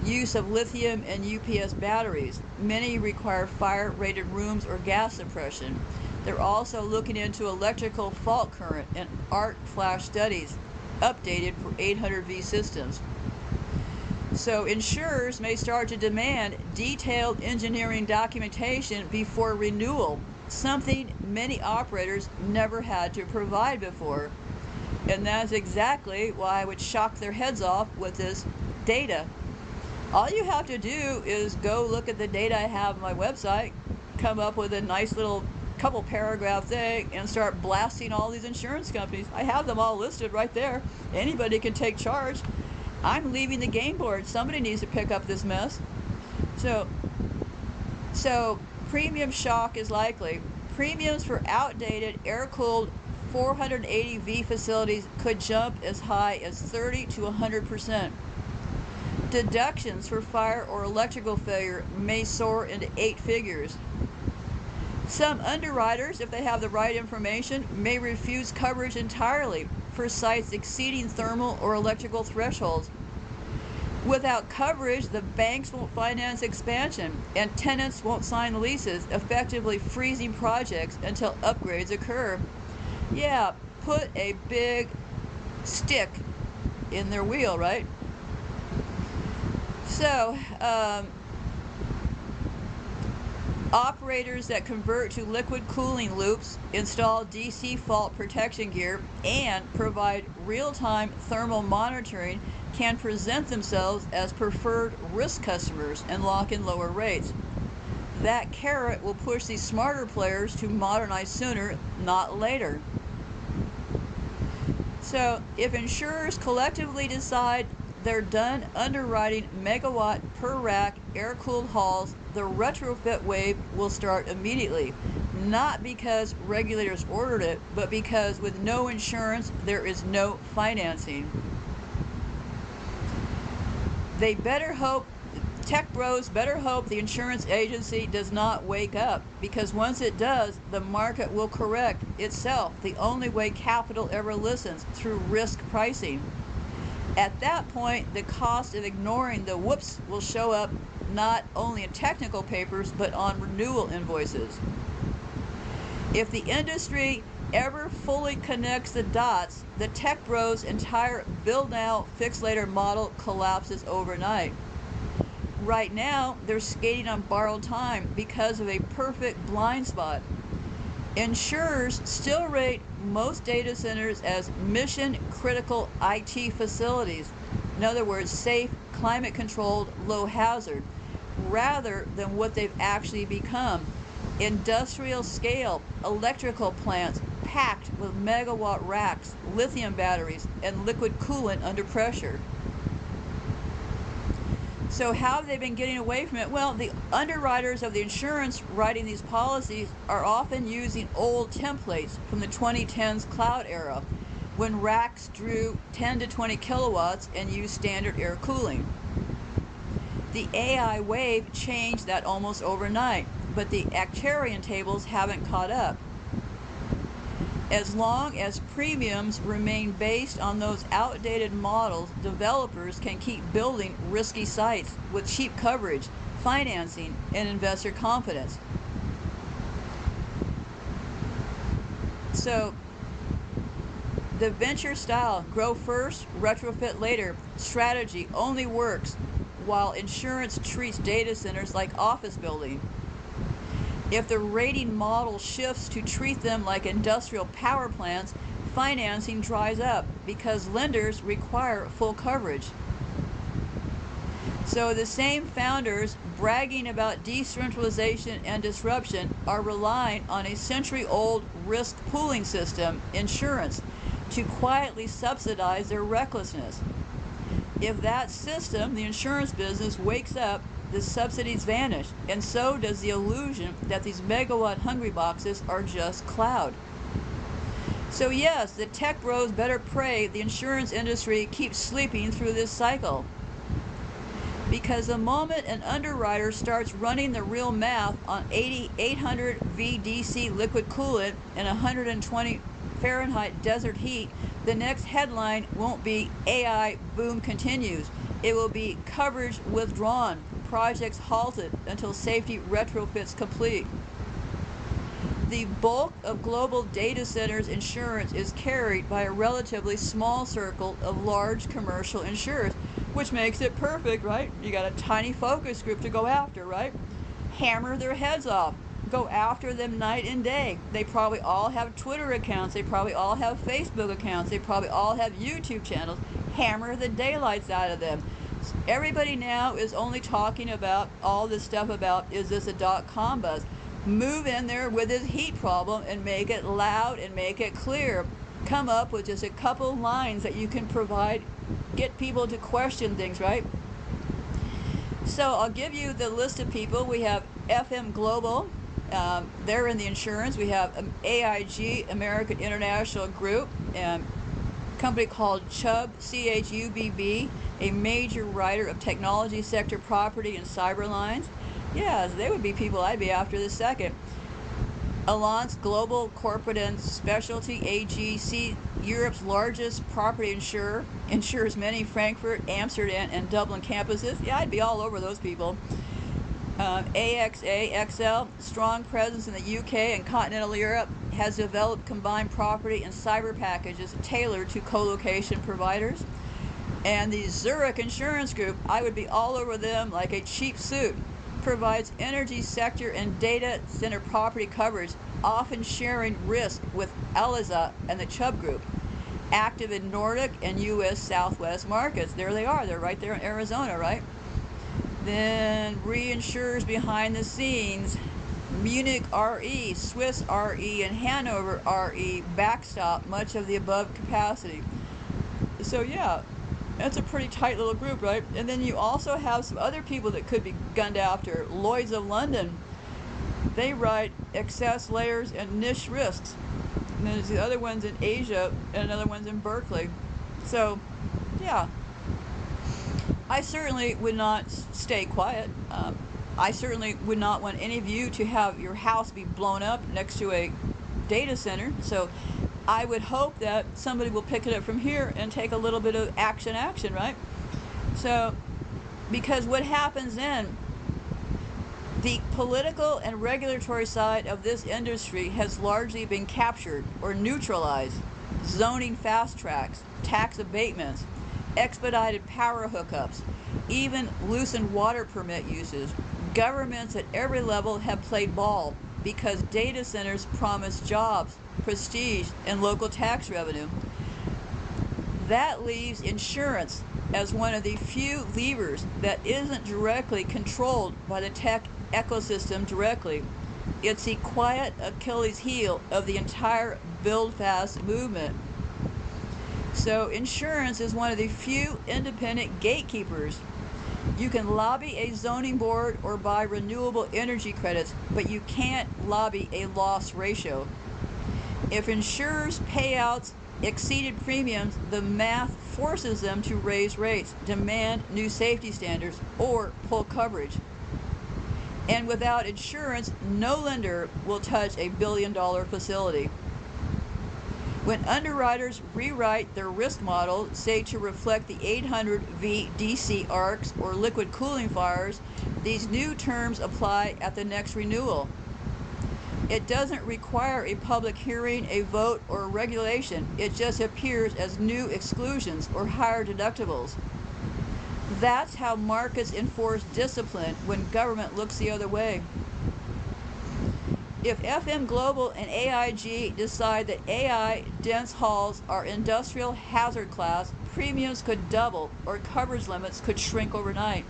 use of lithium and UPS batteries. Many require fire-rated rooms or gas suppression. They're also looking into electrical fault current and arc flash studies, updated for 800V systems. So insurers may start to demand detailed engineering documentation before renewal, something many operators never had to provide before. And that's exactly why I would shock their heads off with this data. All you have to do is go look at the data I have on my website, come up with a nice little couple paragraph thing, and start blasting all these insurance companies. I have them all listed right there. Anybody can take charge. I'm leaving the game board. Somebody needs to pick up this mess. So premium shock is likely. Premiums for outdated air-cooled 480V facilities could jump as high as 30 to 100%. Deductions for fire or electrical failure may soar into 8 figures. Some underwriters, if they have the right information, may refuse coverage entirely for sites exceeding thermal or electrical thresholds. Without coverage, the banks won't finance expansion and tenants won't sign leases, effectively freezing projects until upgrades occur. Yeah, put a big stick in their wheel, right? So, operators that convert to liquid cooling loops, install DC fault protection gear, and provide real-time thermal monitoring can present themselves as preferred risk customers and lock in lower rates. That carrot will push these smarter players to modernize sooner, not later. So if insurers collectively decide they're done underwriting megawatt per rack air-cooled halls, the retrofit wave will start immediately. Not because regulators ordered it, but because with no insurance, there is no financing. They better hope, tech bros better hope the insurance agency does not wake up, because once it does, the market will correct itself the only way capital ever listens, through risk pricing. At that point, the cost of ignoring the whoops will show up not only in technical papers, but on renewal invoices. If the industry ever fully connects the dots, the tech bros' entire build now, fix later model collapses overnight. Right now, they're skating on borrowed time because of a perfect blind spot. Insurers still rate most data centers as mission-critical IT facilities. In other words, safe, climate-controlled, low hazard, rather than what they've actually become. Industrial-scale electrical plants packed with megawatt racks, lithium batteries, and liquid coolant under pressure. So how have they been getting away from it? Well, the underwriters of the insurance writing these policies are often using old templates from the 2010s cloud era, when racks drew 10 to 20 kilowatts and used standard air cooling. The AI wave changed that almost overnight, but the actuarial tables haven't caught up. As long as premiums remain based on those outdated models, developers can keep building risky sites with cheap coverage, financing, and investor confidence. So, the venture style, grow first, retrofit later, strategy only works while insurance treats data centers like office building. If the rating model shifts to treat them like industrial power plants, financing dries up because lenders require full coverage. So the same founders bragging about decentralization and disruption are relying on a century-old risk pooling system, insurance, to quietly subsidize their recklessness. If that system, the insurance business, wakes up, the subsidies vanish, and so does the illusion that these megawatt hungry boxes are just cloud. So yes, the tech bros better pray the insurance industry keeps sleeping through this cycle. Because the moment an underwriter starts running the real math on 800 VDC liquid coolant and 120 Fahrenheit desert heat, the next headline won't be AI boom continues. It will be coverage withdrawn, projects halted until safety retrofits complete. The bulk of global data centers insurance is carried by a relatively small circle of large commercial insurers, which makes it perfect, right? You got a tiny focus group to go after, right? Hammer their heads off. Go after them night and day. They probably all have Twitter accounts. They probably all have Facebook accounts. They probably all have YouTube channels. Hammer the daylights out of them. Everybody now is only talking about all this stuff about, is this a .com buzz? Move in there with this heat problem and make it loud and make it clear. Come up with just a couple lines that you can provide, get people to question things, right? So I'll give you the list of people. We have FM Global. They're in the insurance. We have AIG, American International Group, and company called Chubb, C-H-U-B-B, a major writer of technology sector property and cyber lines. Yeah, they would be people I'd be after this second. Allianz Global Corporate and Specialty AG, Europe's largest property insurer, insures many Frankfurt, Amsterdam, and Dublin campuses. Yeah, I'd be all over those people. AXA XL, strong presence in the UK and continental Europe, has developed combined property and cyber packages tailored to co-location providers. And the Zurich Insurance Group, I would be all over them like a cheap suit, provides energy sector and data center property coverage, often sharing risk with Eliza and the Chubb Group. Active in Nordic and U.S. Southwest markets. There they are. They're right there in Arizona, right? Then reinsurers behind the scenes. Munich RE, Swiss RE, and Hanover RE backstop much of the above capacity. So yeah, that's a pretty tight little group, right? And then you also have some other people that could be gunned after. Lloyd's of London, they write excess layers and niche risks. And there's the other ones in Asia and other ones in Berkeley. So yeah, I certainly would not stay quiet. I certainly would not want any of you to have your house be blown up next to a data center. So I would hope that somebody will pick it up from here and take a little bit of action, right? So, because what happens then, the political and regulatory side of this industry has largely been captured or neutralized. Zoning fast tracks, tax abatements, expedited power hookups, even loosened water permit uses. Governments at every level have played ball because data centers promise jobs, prestige, and local tax revenue. That leaves insurance as one of the few levers that isn't directly controlled by the tech ecosystem directly. It's the quiet Achilles heel of the entire build fast movement. So insurance is one of the few independent gatekeepers. You can lobby a zoning board or buy renewable energy credits, but you can't lobby a loss ratio. If insurers' payouts exceeded premiums, the math forces them to raise rates, demand new safety standards, or pull coverage. And without insurance, no lender will touch a billion-dollar facility. When underwriters rewrite their risk model, say to reflect the 800 VDC arcs or liquid cooling fires, these new terms apply at the next renewal. It doesn't require a public hearing, a vote, or a regulation. It just appears as new exclusions or higher deductibles. That's how markets enforce discipline when government looks the other way. If FM Global and AIG decide that AI dense halls are industrial hazard class, premiums could double or coverage limits could shrink overnight.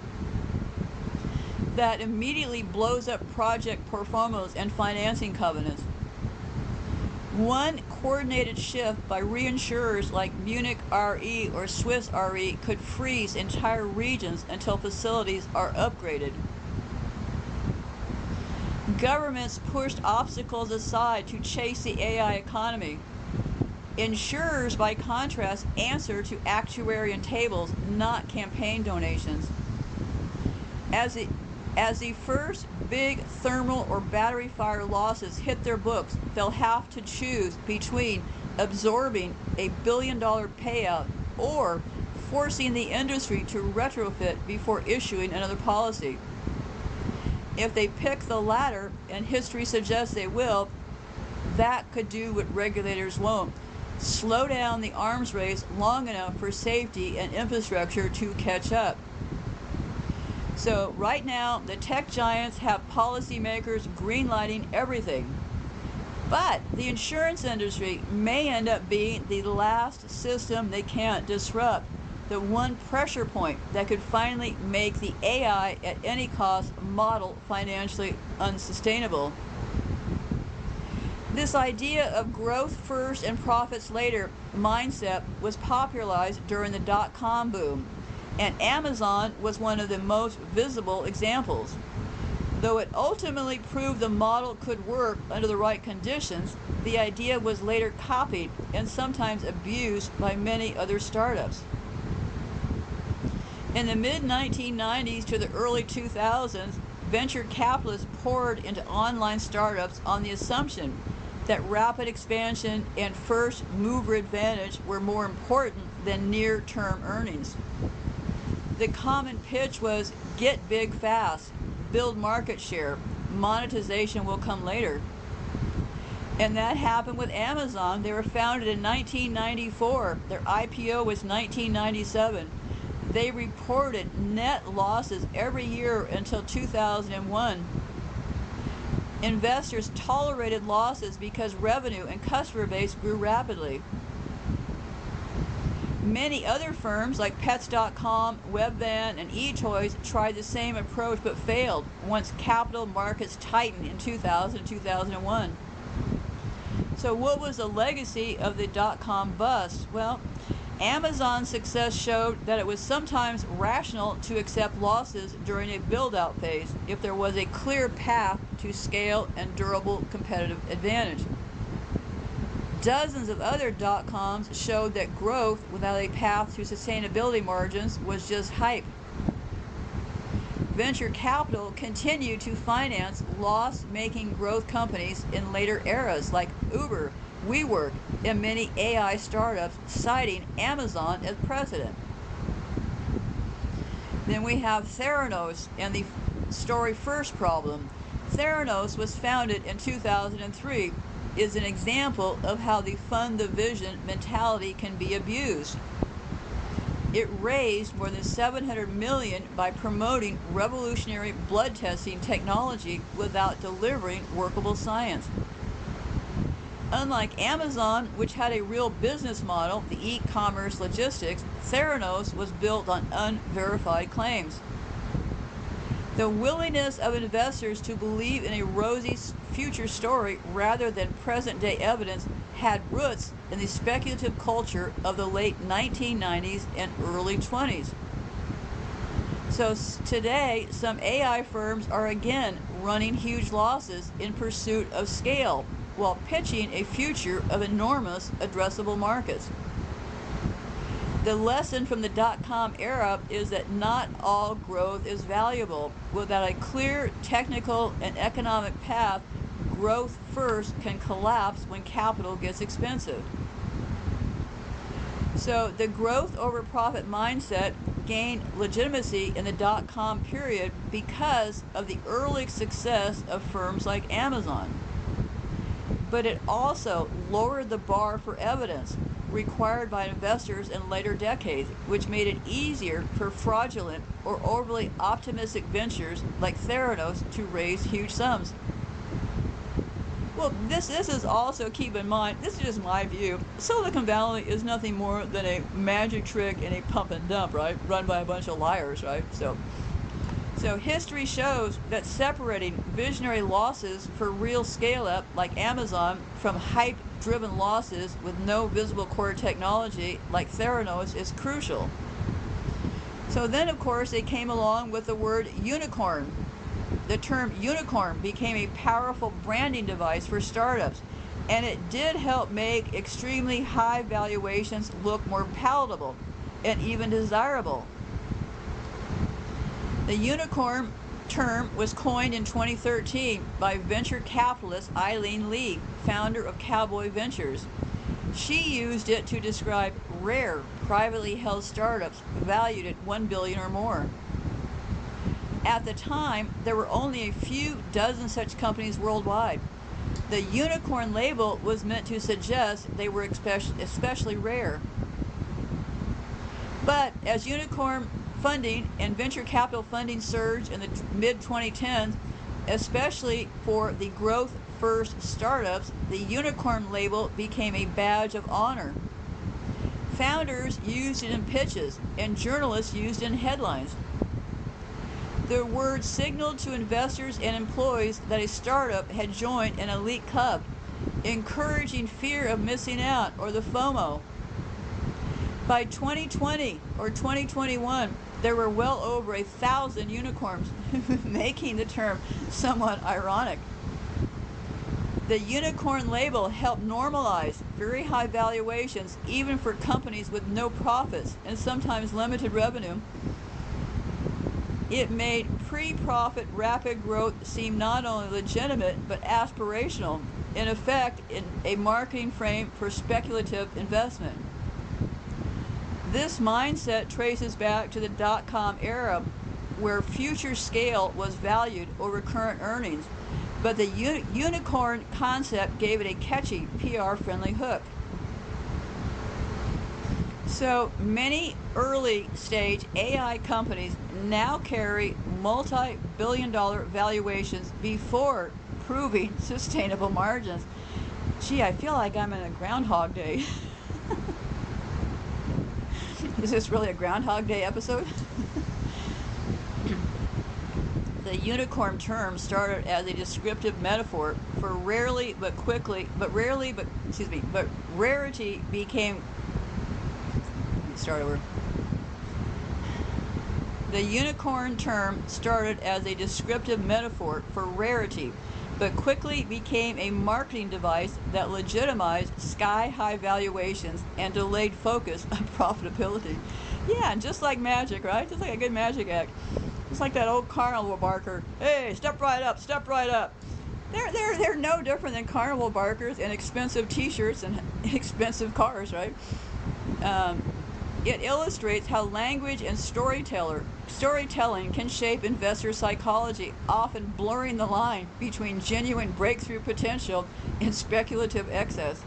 That immediately blows up project portfolios and financing covenants. One coordinated shift by reinsurers like Munich RE or Swiss RE could freeze entire regions until facilities are upgraded. Governments pushed obstacles aside to chase the AI economy. Insurers, by contrast, answer to actuarial tables, not campaign donations. As the first big thermal or battery fire losses hit their books, they'll have to choose between absorbing a billion-dollar payout or forcing the industry to retrofit before issuing another policy. If they pick the latter, and history suggests they will, that could do what regulators won't: slow down the arms race long enough for safety and infrastructure to catch up. So right now, the tech giants have policymakers greenlighting everything. But the insurance industry may end up being the last system they can't disrupt, the one pressure point that could finally make the AI at any cost model financially unsustainable. This idea of growth first and profits later mindset was popularized during the dot-com boom, and Amazon was one of the most visible examples. Though it ultimately proved the model could work under the right conditions, the idea was later copied and sometimes abused by many other startups. In the mid-1990s to the early 2000s, venture capitalists poured into online startups on the assumption that rapid expansion and first mover advantage were more important than near-term earnings. The common pitch was get big fast, build market share, monetization will come later. And that happened with Amazon. They were founded in 1994. Their IPO was 1997. They reported net losses every year until 2001. Investors tolerated losses because revenue and customer base grew rapidly. Many other firms like Pets.com, Webvan, and eToys tried the same approach but failed once capital markets tightened in 2000 and 2001. So what was the legacy of the dot-com bust? Well, Amazon's success showed that it was sometimes rational to accept losses during a build-out phase if there was a clear path to scale and durable competitive advantage. Dozens of other dot-coms showed that growth without a path to sustainability margins was just hype. Venture capital continued to finance loss-making growth companies in later eras like Uber, WeWork, and many AI startups, citing Amazon as precedent. Then we have Theranos and the story first problem. Theranos was founded in 2003, is an example of how the fund the vision mentality can be abused. It raised more than $700 million by promoting revolutionary blood testing technology without delivering workable science. Unlike Amazon, which had a real business model, the e-commerce logistics, Theranos was built on unverified claims. The willingness of investors to believe in a rosy future story rather than present-day evidence had roots in the speculative culture of the late 1990s and early 20s. So today, some AI firms are again running huge losses in pursuit of scale, while pitching a future of enormous addressable markets. The lesson from the dot-com era is that not all growth is valuable. Without a clear technical and economic path, growth first can collapse when capital gets expensive. So the growth over profit mindset gained legitimacy in the dot-com period because of the early success of firms like Amazon. But it also lowered the bar for evidence required by investors in later decades, which made it easier for fraudulent or overly optimistic ventures like Theranos to raise huge sums. Well, this is also, keep in mind, this is just my view. Silicon Valley is nothing more than a magic trick and a pump and dump, right? Run by a bunch of liars, right? So history shows that separating visionary losses for real scale-up like Amazon from hype-driven losses with no visible core technology like Theranos is crucial. So then, of course, they came along with the word unicorn. The term unicorn became a powerful branding device for startups, and it did help make extremely high valuations look more palatable and even desirable. The unicorn term was coined in 2013 by venture capitalist Eileen Lee, founder of Cowboy Ventures. She used it to describe rare, privately held startups valued at $1 billion or more. At the time, there were only a few dozen such companies worldwide. The unicorn label was meant to suggest they were especially rare. But as unicorn funding and venture capital funding surged in the mid-2010s, especially for the growth-first startups, the unicorn label became a badge of honor. Founders used it in pitches, and journalists used it in headlines. The word signaled to investors and employees that a startup had joined an elite club, encouraging fear of missing out or the FOMO. By 2020 or 2021, there were well over 1,000 unicorns, making the term somewhat ironic. The unicorn label helped normalize very high valuations even for companies with no profits and sometimes limited revenue. It made pre-profit rapid growth seem not only legitimate but aspirational, in effect, in a marketing frame for speculative investment. This mindset traces back to the dot-com era, where future scale was valued over current earnings, but the unicorn concept gave it a catchy, PR-friendly hook. So many early-stage AI companies now carry multi-billion-dollar valuations before proving sustainable margins. Gee, I feel like I'm in a Groundhog Day. Is this really a Groundhog Day episode? The unicorn term started as a descriptive metaphor for rarity became. Start over. The unicorn term started as a descriptive metaphor for rarity, but quickly became a marketing device that legitimized sky-high valuations and delayed focus on profitability. Yeah, and just like magic, right? Just like a good magic act. It's like that old carnival barker. Hey, step right up, step right up. They're no different than carnival barkers and expensive T-shirts and expensive cars, right? It illustrates how language and storytelling can shape investor psychology, often blurring the line between genuine breakthrough potential and speculative excess.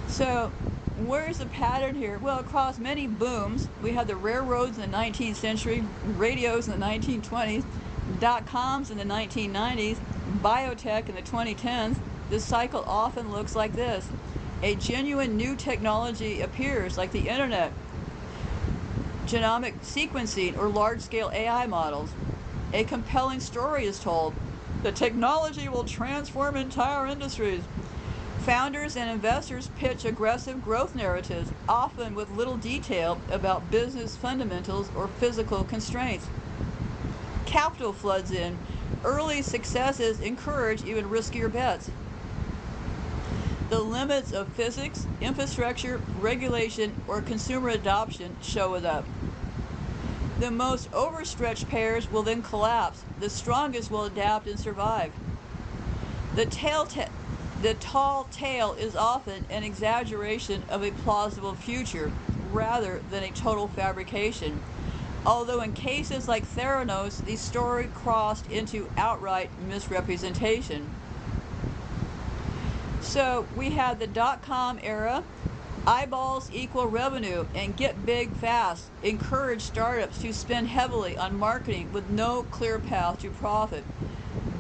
So, where's the pattern here? Well, across many booms, we had the railroads in the 19th century, radios in the 1920s, dot-coms in the 1990s, biotech in the 2010s. The cycle often looks like this. A genuine new technology appears, like the internet, genomic sequencing, or large-scale AI models. A compelling story is told. The technology will transform entire industries. Founders and investors pitch aggressive growth narratives, often with little detail about business fundamentals or physical constraints. Capital floods in. Early successes encourage even riskier bets. The limits of physics, infrastructure, regulation, or consumer adoption show it up. The most overstretched pairs will then collapse. The strongest will adapt and survive. The tall tale is often an exaggeration of a plausible future, rather than a total fabrication. Although in cases like Theranos, the story crossed into outright misrepresentation. So we had the dot-com era. Eyeballs equal revenue, and get big fast encourage startups to spend heavily on marketing with no clear path to profit.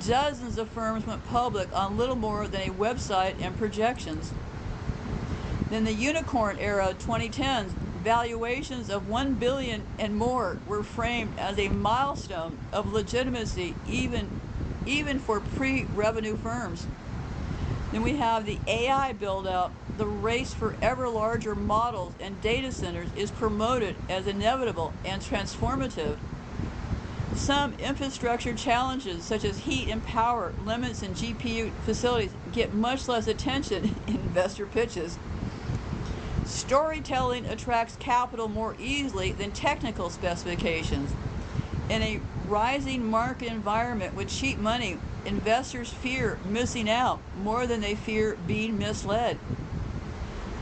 Dozens of firms went public on little more than a website and projections. Then the unicorn era, 2010s, valuations of $1 billion and more were framed as a milestone of legitimacy, even for pre-revenue firms. Then we have the AI build-out. The race for ever larger models and data centers is promoted as inevitable and transformative. Some infrastructure challenges, such as heat and power limits in GPU facilities, get much less attention in investor pitches. Storytelling attracts capital more easily than technical specifications. In a rising market environment with cheap money, investors fear missing out more than they fear being misled.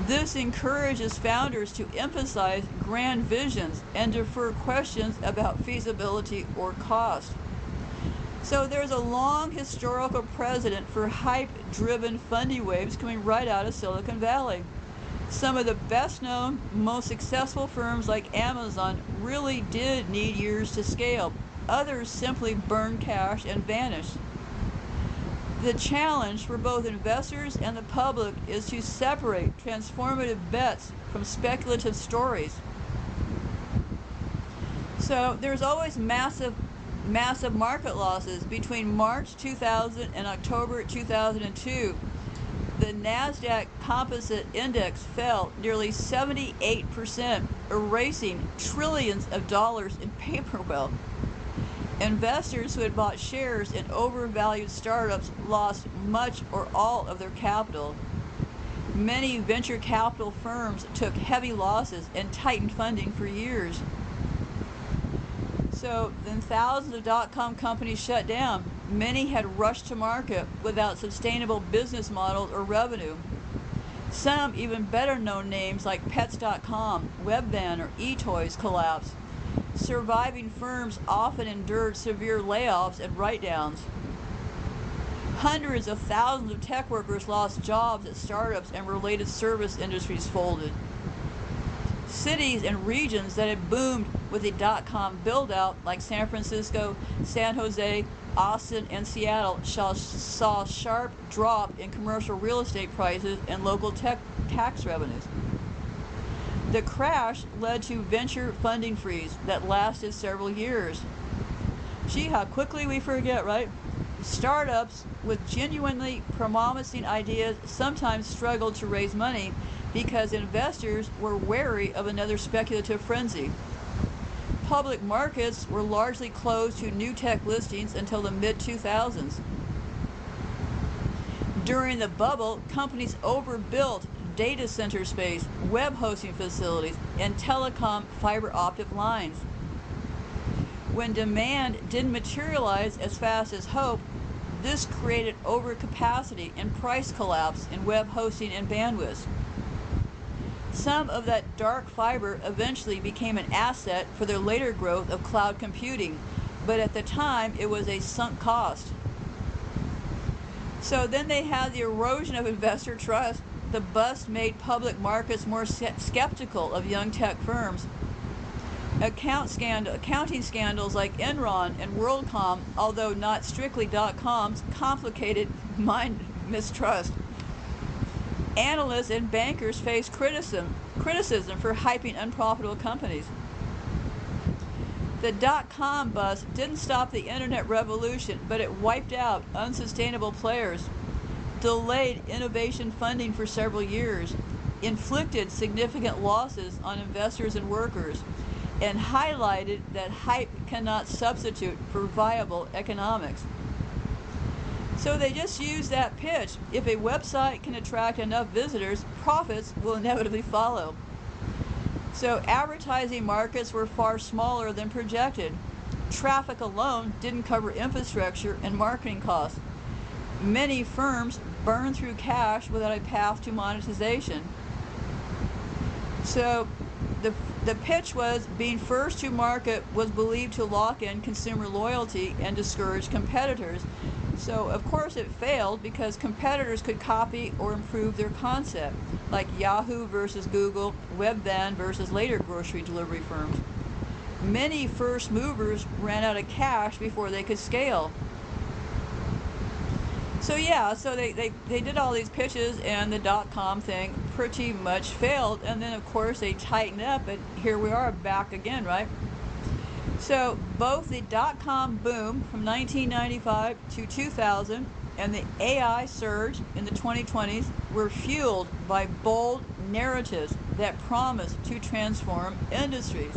This encourages founders to emphasize grand visions and defer questions about feasibility or cost. So there's a long historical precedent for hype-driven funding waves coming right out of Silicon Valley. Some of the best-known, most successful firms like Amazon really did need years to scale. Others simply burned cash and vanished. The challenge for both investors and the public is to separate transformative bets from speculative stories. So there's always massive market losses between March 2000 and October 2002. The NASDAQ Composite Index fell nearly 78%, erasing trillions of dollars in paper wealth. Investors who had bought shares in overvalued startups lost much or all of their capital. Many venture capital firms took heavy losses and tightened funding for years. So then thousands of dot-com companies shut down. Many had rushed to market without sustainable business models or revenue. Some even better known names like Pets.com, Webvan, or eToys collapsed. Surviving firms often endured severe layoffs and write-downs. Hundreds of thousands of tech workers lost jobs at startups, and related service industries folded. Cities and regions that had boomed with the dot-com build-out, like San Francisco, San Jose, Austin, and Seattle, saw a sharp drop in commercial real estate prices and local tech tax revenues. The crash led to venture funding freeze that lasted several years. Gee, how quickly we forget, right? Startups with genuinely promising ideas sometimes struggled to raise money because investors were wary of another speculative frenzy. Public markets were largely closed to new tech listings until the mid-2000s. During the bubble, companies overbuilt data center space, web hosting facilities, and telecom fiber optic lines. When demand didn't materialize as fast as hoped, this created overcapacity and price collapse in web hosting and bandwidth. Some of that dark fiber eventually became an asset for their later growth of cloud computing, but at the time it was a sunk cost. So then they had the erosion of investor trust. The bust made public markets more skeptical of young tech firms. Accounting scandals like Enron and WorldCom, although not strictly .coms, complicated mistrust. Analysts and bankers faced criticism for hyping unprofitable companies. The .com bust didn't stop the internet revolution, but it wiped out unsustainable players, delayed innovation funding for several years, inflicted significant losses on investors and workers, and highlighted that hype cannot substitute for viable economics. So they just use that pitch. If a website can attract enough visitors, profits will inevitably follow. So advertising markets were far smaller than projected. Traffic alone didn't cover infrastructure and marketing costs. Many firms burned through cash without a path to monetization. So the pitch was being first to market was believed to lock in consumer loyalty and discourage competitors. So of course it failed because competitors could copy or improve their concept, like Yahoo versus Google, Webvan versus later grocery delivery firms. Many first movers ran out of cash before they could scale. So yeah, so they did all these pitches, and the .com thing pretty much failed, and then of course they tightened up, and here we are back again, right? So both the .com boom from 1995 to 2000 and the AI surge in the 2020s were fueled by bold narratives that promised to transform industries.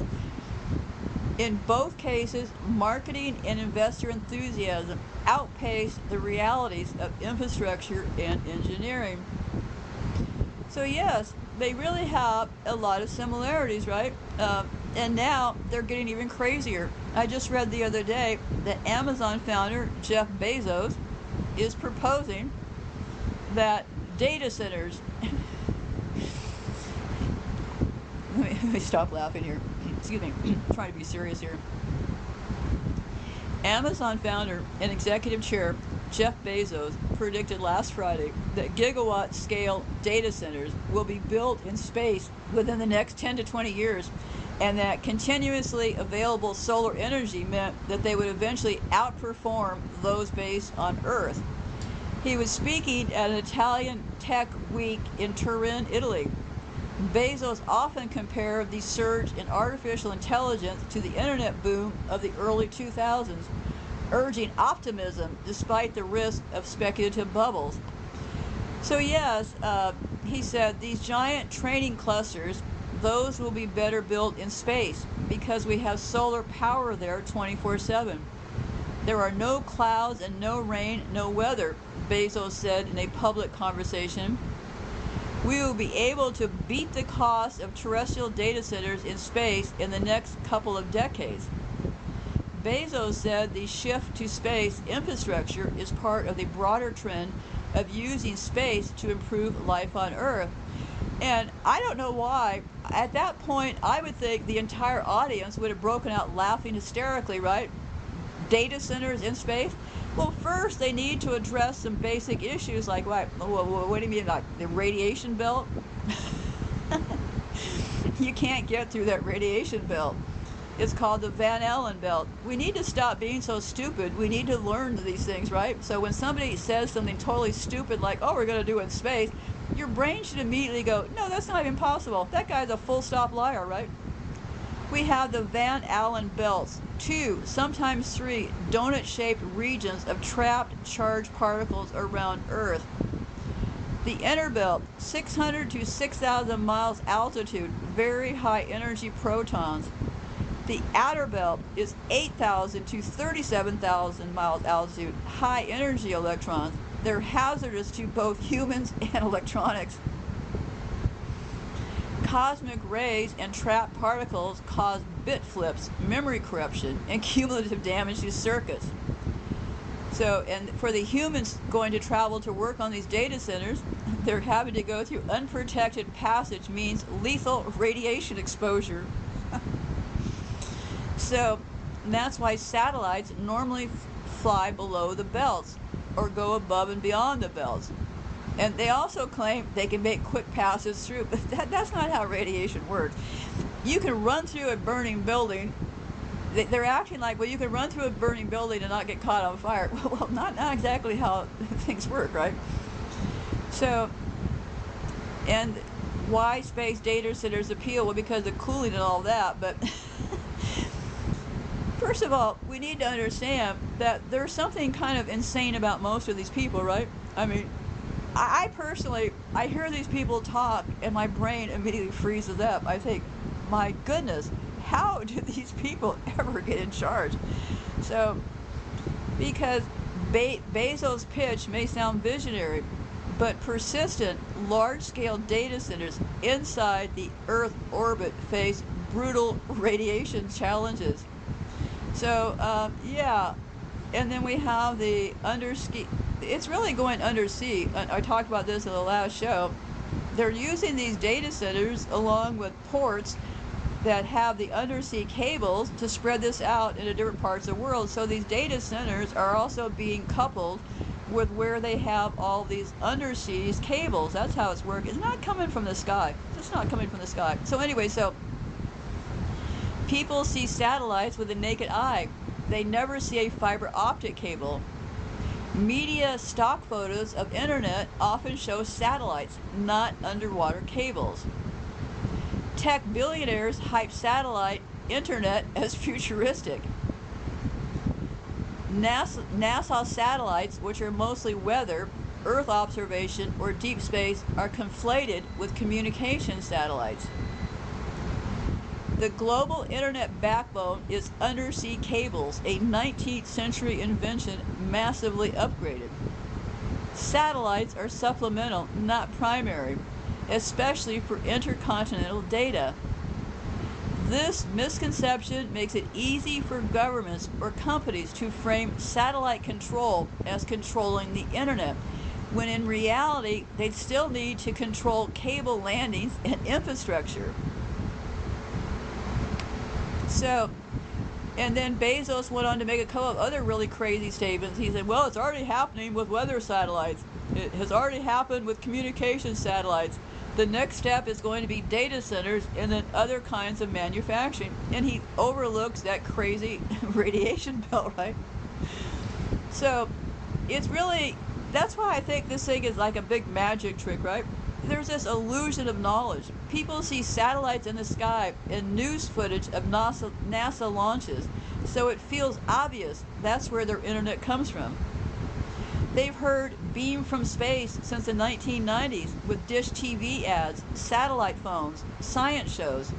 In both cases, marketing and investor enthusiasm outpaced the realities of infrastructure and engineering. So yes, they really have a lot of similarities, right? And now they're getting even crazier. I just read the other day that Amazon founder Jeff Bezos is proposing that data centers let me stop laughing here. Excuse me, I'm trying to be serious here. Amazon founder and executive chair Jeff Bezos predicted last Friday that gigawatt-scale data centers will be built in space within the next 10 to 20 years, and that continuously available solar energy meant that they would eventually outperform those based on Earth. He was speaking at an Italian Tech Week in Turin, Italy. Bezos often compared the surge in artificial intelligence to the internet boom of the early 2000s, urging optimism despite the risk of speculative bubbles. So yes, he said these giant training clusters, those will be better built in space because we have solar power there 24/7. There are no clouds and no rain, no weather, Bezos said in a public conversation. We will be able to beat the cost of terrestrial data centers in space in the next couple of decades. Bezos said the shift to space infrastructure is part of the broader trend of using space to improve life on Earth. And I don't know why. At that point, I would think the entire audience would have broken out laughing hysterically, right? Data centers in space? Well, first they need to address some basic issues like what do you mean, like the radiation belt? You can't get through that radiation belt. It's called the Van Allen belt. We need to stop being so stupid. We need to learn these things, right? So when somebody says something totally stupid like, oh, we're going to do it in space, your brain should immediately go, no, that's not even possible. That guy's a full stop liar, right? We have the Van Allen belts, 2, sometimes 3 donut-shaped regions of trapped charged particles around Earth. The inner belt, 600 to 6,000 miles altitude, very high energy protons. The outer belt is 8,000 to 37,000 miles altitude, high energy electrons. They're hazardous to both humans and electronics. Cosmic rays and trapped particles cause bit flips, memory corruption, and cumulative damage to circuits. So, and for the humans going to travel to work on these data centers, they're having to go through unprotected passage, means lethal radiation exposure. So, that's why satellites normally fly below the belts or go above and beyond the belts. And they also claim they can make quick passes through, but that's not how radiation works. You can run through a burning building. They're acting like, well, you can run through a burning building and not get caught on fire. Well, not exactly how things work, right? So, and why space data centers appeal? Well, because of cooling and all that, but first of all, we need to understand that there's something kind of insane about most of these people, right? I mean, I personally, I hear these people talk and my brain immediately freezes up. I think, my goodness, how do these people ever get in charge? So, because Bezos' pitch may sound visionary, but persistent, large-scale data centers inside the Earth orbit face brutal radiation challenges. So, yeah, and then we have the undersea. It's really going undersea. I talked about this in the last show. They're using these data centers along with ports that have the undersea cables to spread this out into different parts of the world. So these data centers are also being coupled with where they have all these undersea cables. That's how it's working. It's not coming from the sky. It's not coming from the sky. So anyway, so people see satellites with the naked eye. They never see a fiber optic cable. Media stock photos of internet often show satellites, not underwater cables. Tech billionaires hype satellite internet as futuristic. NASA satellites, which are mostly weather, Earth observation, or deep space, are conflated with communication satellites. The global internet backbone is undersea cables, a 19th century invention massively upgraded. Satellites are supplemental, not primary, especially for intercontinental data. This misconception makes it easy for governments or companies to frame satellite control as controlling the internet, when in reality, they'd still need to control cable landings and infrastructure. So, and then Bezos went on to make a couple of other really crazy statements. He said, well, it's already happening with weather satellites. It has already happened with communication satellites. The next step is going to be data centers and then other kinds of manufacturing. And he overlooks that crazy radiation belt, right? So, it's really, that's why I think this thing is like a big magic trick, right? There's this illusion of knowledge. People see satellites in the sky and news footage of NASA launches, so it feels obvious that's where their internet comes from. They've heard beam from space since the 1990s with dish TV ads, satellite phones, science shows.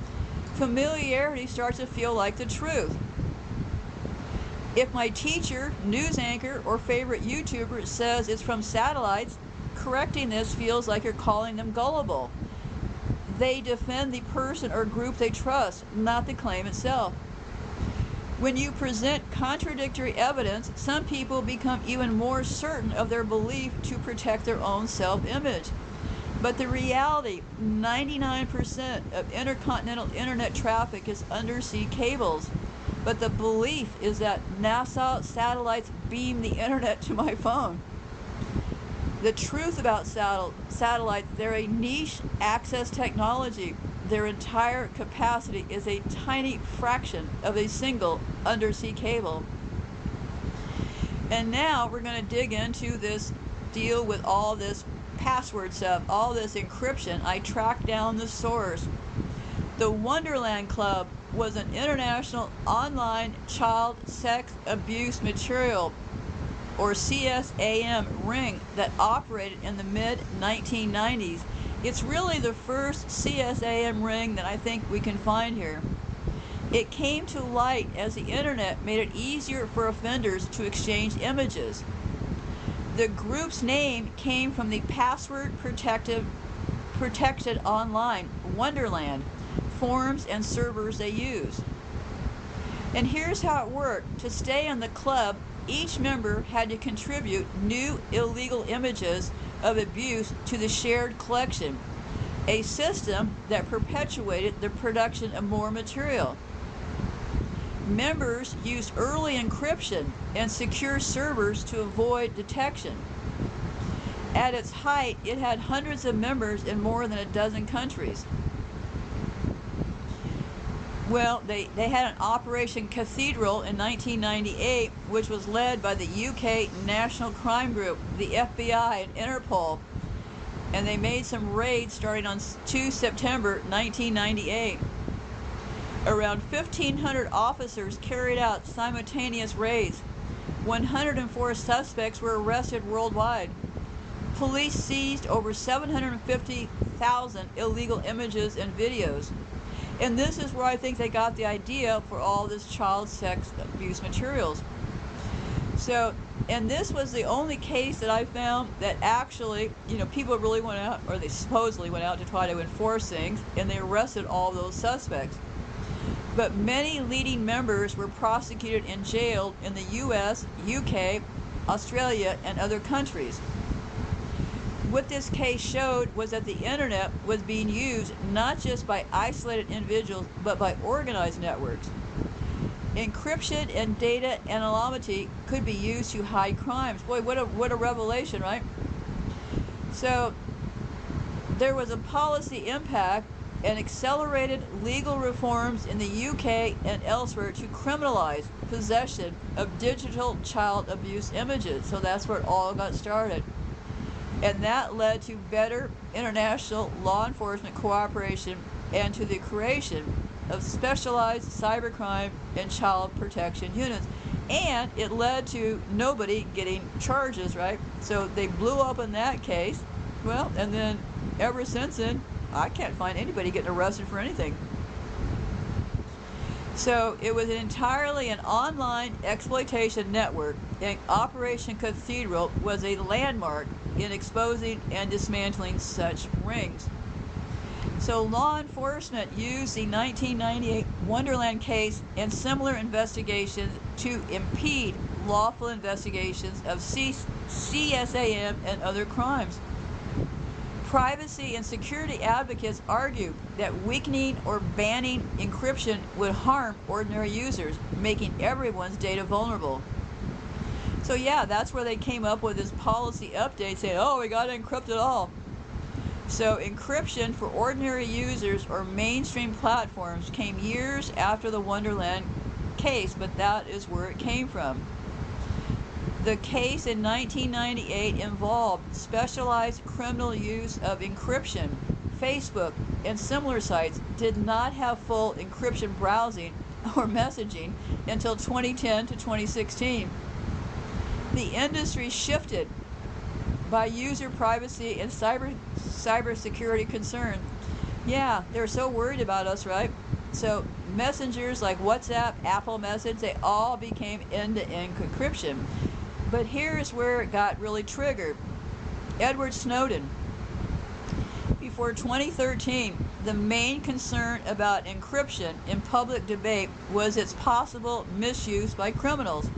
Familiarity starts to feel like the truth. If my teacher, news anchor, or favorite YouTuber says it's from satellites, correcting this feels like you're calling them gullible. They defend the person or group they trust, not the claim itself. When you present contradictory evidence, some people become even more certain of their belief to protect their own self-image. But the reality, 99% of intercontinental internet traffic is undersea cables. But the belief is that NASA satellites beam the internet to my phone. The truth about satellites, they're a niche access technology. Their entire capacity is a tiny fraction of a single undersea cable. And now we're going to dig into this deal with all this password stuff, all this encryption. I tracked down the source. The Wonderland Club was an international online child sex abuse material, or CSAM, ring that operated in the mid-1990s. It's really the first CSAM ring that I think we can find here. It came to light as the internet made it easier for offenders to exchange images. The group's name came from the password protected online, Wonderland, forums and servers they use. And here's how it worked. To stay in the club, each member had to contribute new illegal images of abuse to the shared collection, a system that perpetuated the production of more material. Members used early encryption and secure servers to avoid detection. At its height, it had hundreds of members in more than a dozen countries. Well, they had an Operation Cathedral in 1998, which was led by the UK National Crime Group, the FBI, and Interpol. And they made some raids starting on 2 September 1998. Around 1,500 officers carried out simultaneous raids. 104 suspects were arrested worldwide. Police seized over 750,000 illegal images and videos. And this is where I think they got the idea for all this child sex abuse materials. So, and this was the only case that I found that actually, people really went out, or they supposedly went out to try to enforce things, and they arrested all those suspects. But many leading members were prosecuted and jailed in the US, UK, Australia, and other countries. What this case showed was that the internet was being used not just by isolated individuals, but by organized networks. Encryption and data anonymity could be used to hide crimes. Boy, what a revelation, right? So there was a policy impact and accelerated legal reforms in the UK and elsewhere to criminalize possession of digital child abuse images. So that's where it all got started. And that led to better international law enforcement cooperation and to the creation of specialized cybercrime and child protection units. And it led to nobody getting charges, right? So they blew up in that case. Well, and then ever since then, I can't find anybody getting arrested for anything. So it was entirely an online exploitation network, and Operation Cathedral was a landmark in exposing and dismantling such rings. So law enforcement used the 1998 Wonderland case and similar investigations to impede lawful investigations of CSAM and other crimes. Privacy and security advocates argue that weakening or banning encryption would harm ordinary users, making everyone's data vulnerable. So yeah, that's where they came up with this policy update saying, oh, we got to encrypt it all. So encryption for ordinary users or mainstream platforms came years after the Wonderland case, but that is where it came from. The case in 1998 involved specialized criminal use of encryption. Facebook and similar sites did not have full encryption browsing or messaging until 2010 to 2016. The industry shifted by user privacy and cybersecurity concerns. Yeah, they're so worried about us, right? So messengers like WhatsApp, Apple Message, they all became end-to-end encryption. But here's where it got really triggered. Edward Snowden. Before 2013, the main concern about encryption in public debate was its possible misuse by criminals.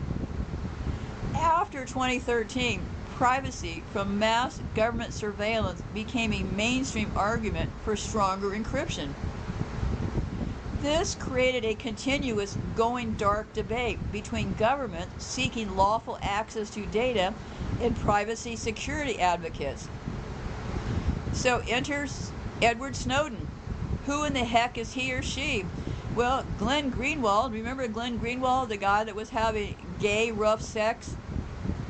After 2013, privacy from mass government surveillance became a mainstream argument for stronger encryption. This created a continuous going dark debate between governments seeking lawful access to data and privacy security advocates. So enters Edward Snowden. Who in the heck is he or she? Well, Glenn Greenwald, remember Glenn Greenwald, the guy that was having gay, rough sex,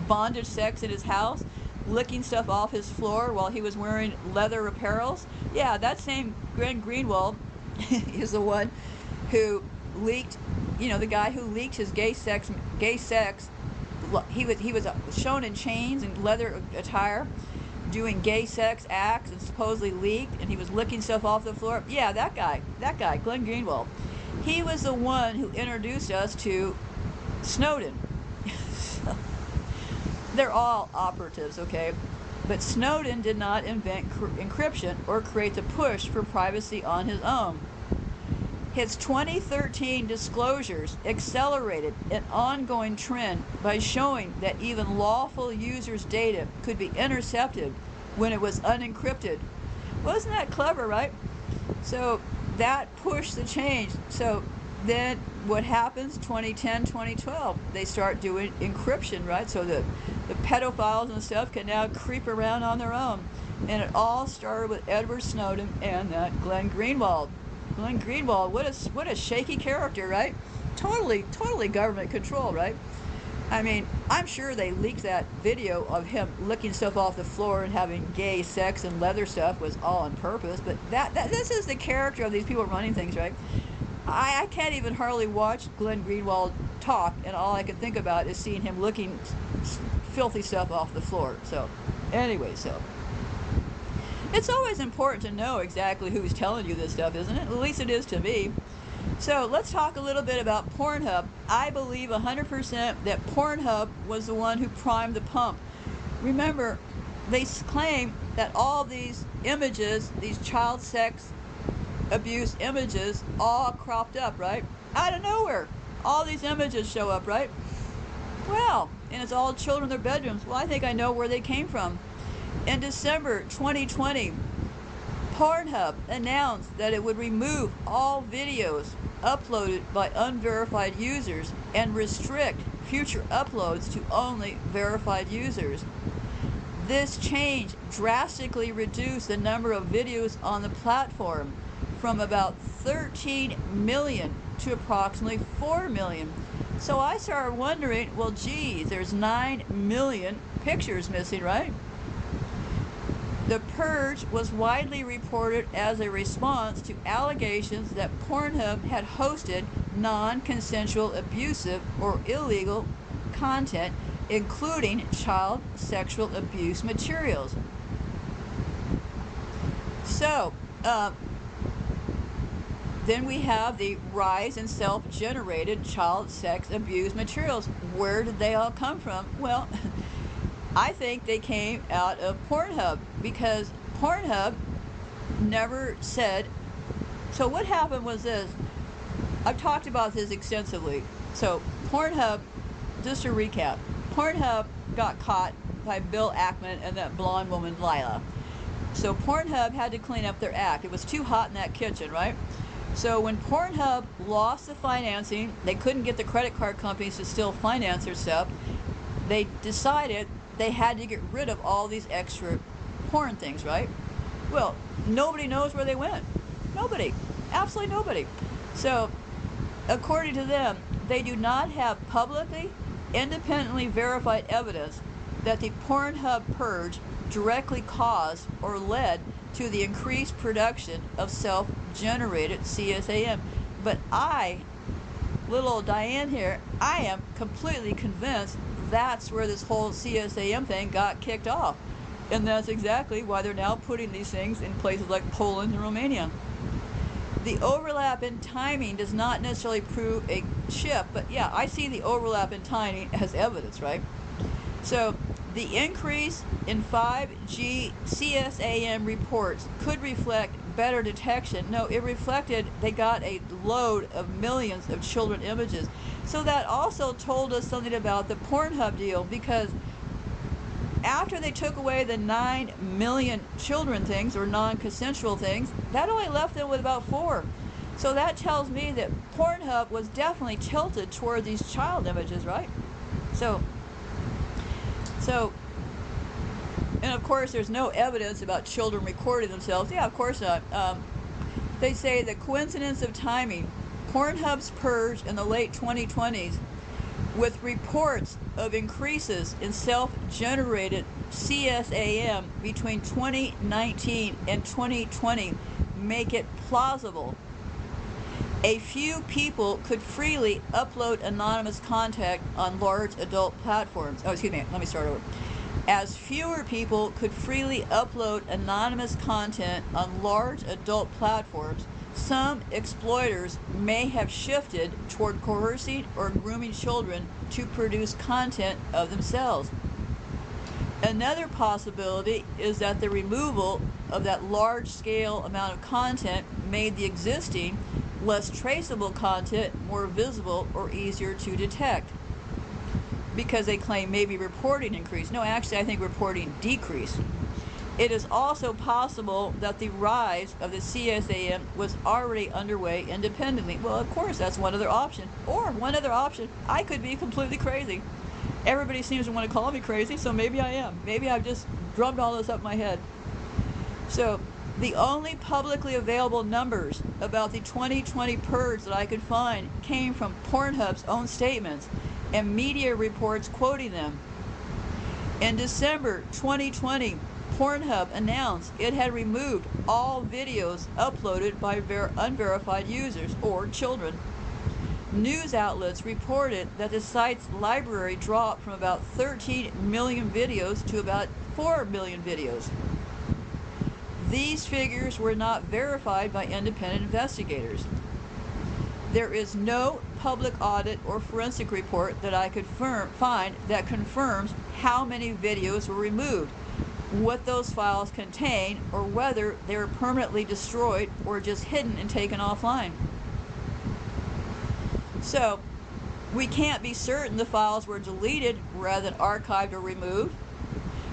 bondage sex at his house, licking stuff off his floor while he was wearing leather apparels? Yeah, that same Glenn Greenwald is the one who leaked, the guy who leaked his gay sex. He was shown in chains and leather attire doing gay sex acts and supposedly leaked, and he was licking stuff off the floor. Yeah, that guy, Glenn Greenwald. He was the one who introduced us to Snowden. They're all operatives, okay? But Snowden did not invent encryption or create the push for privacy on his own. His 2013 disclosures accelerated an ongoing trend by showing that even lawful users' data could be intercepted when it was unencrypted. Wasn't that clever, right? So that pushed the change. So then what happens? 2010, 2012, they start doing encryption, right? So the pedophiles and stuff can now creep around on their own. And it all started with Edward Snowden and that Glenn Greenwald. Glenn Greenwald, what a shaky character, right? Totally government control, right? I mean, I'm sure they leaked that video of him licking stuff off the floor and having gay sex and leather stuff was all on purpose, but this is the character of these people running things, right? I can't even hardly watch Glenn Greenwald talk, and all I can think about is seeing him licking filthy stuff off the floor. So, anyway, it's always important to know exactly who's telling you this stuff, isn't it? At least it is to me. So let's talk a little bit about Pornhub. I believe 100% that Pornhub was the one who primed the pump. Remember, they claim that all these images, these child sex abuse images, all cropped up, right? Out of nowhere. All these images show up, right? Well, and it's all children in their bedrooms. Well, I think I know where they came from. In December 2020, Pornhub announced that it would remove all videos uploaded by unverified users and restrict future uploads to only verified users. This change drastically reduced the number of videos on the platform from about 13 million to approximately 4 million. So I started wondering, well, geez, there's 9 million pictures missing, right? The purge was widely reported as a response to allegations that Pornhub had hosted non-consensual abusive or illegal content, including child sexual abuse materials. So, then we have the rise in self-generated child sex abuse materials. Where did they all come from? Well, I think they came out of Pornhub, because Pornhub never said. So what happened was this. I've talked about this extensively. So Pornhub, just to recap, Pornhub got caught by Bill Ackman and that blonde woman Lila. So Pornhub had to clean up their act. It was too hot in that kitchen, right? So when Pornhub lost the financing, they couldn't get the credit card companies to still finance their stuff. They decided they had to get rid of all these extra porn things, right? Well, nobody knows where they went. Nobody. Absolutely nobody. So, according to them, they do not have publicly, independently verified evidence that the Pornhub purge directly caused or led to the increased production of self-generated CSAM. But I, little old Diane here, I am completely convinced that's where this whole CSAM thing got kicked off. And that's exactly why they're now putting these things in places like Poland and Romania. The overlap in timing does not necessarily prove a shift, but yeah, I see the overlap in timing as evidence, right? So the increase in 5G CSAM reports could reflect better detection. No, it reflected they got a load of millions of children images. So that also told us something about the Pornhub deal, because after they took away the 9 million children things, or non-consensual things, that only left them with about 4. So that tells me that Pornhub was definitely tilted toward these child images, right? So, and of course there's no evidence about children recording themselves. Yeah, of course not. They say the coincidence of timing. Pornhub's purge in the late 2020s, with reports of increases in self-generated CSAM between 2019 and 2020, make it plausible a few people could freely upload anonymous content on large adult platforms. Oh, excuse me, let me start over. As fewer people could freely upload anonymous content on large adult platforms, some exploiters may have shifted toward coercing or grooming children to produce content of themselves. Another possibility is that the removal of that large-scale amount of content made the existing, less traceable content more visible or easier to detect, because they claim maybe reporting increased. No, actually, I think reporting decreased. It is also possible that the rise of the CSAM was already underway independently. Well, of course, that's one other option. Or one other option, I could be completely crazy. Everybody seems to want to call me crazy, so maybe I am. Maybe I've just drummed all this up my head. So, the only publicly available numbers about the 2020 purge that I could find came from Pornhub's own statements and media reports quoting them. In December 2020, Pornhub announced it had removed all videos uploaded by unverified users or children. News outlets reported that the site's library dropped from about 13 million videos to about 4 million videos. These figures were not verified by independent investigators. There is no public audit or forensic report that I could find that confirms how many videos were removed, what those files contain, or whether they were permanently destroyed or just hidden and taken offline. So, we can't be certain the files were deleted rather than archived or removed.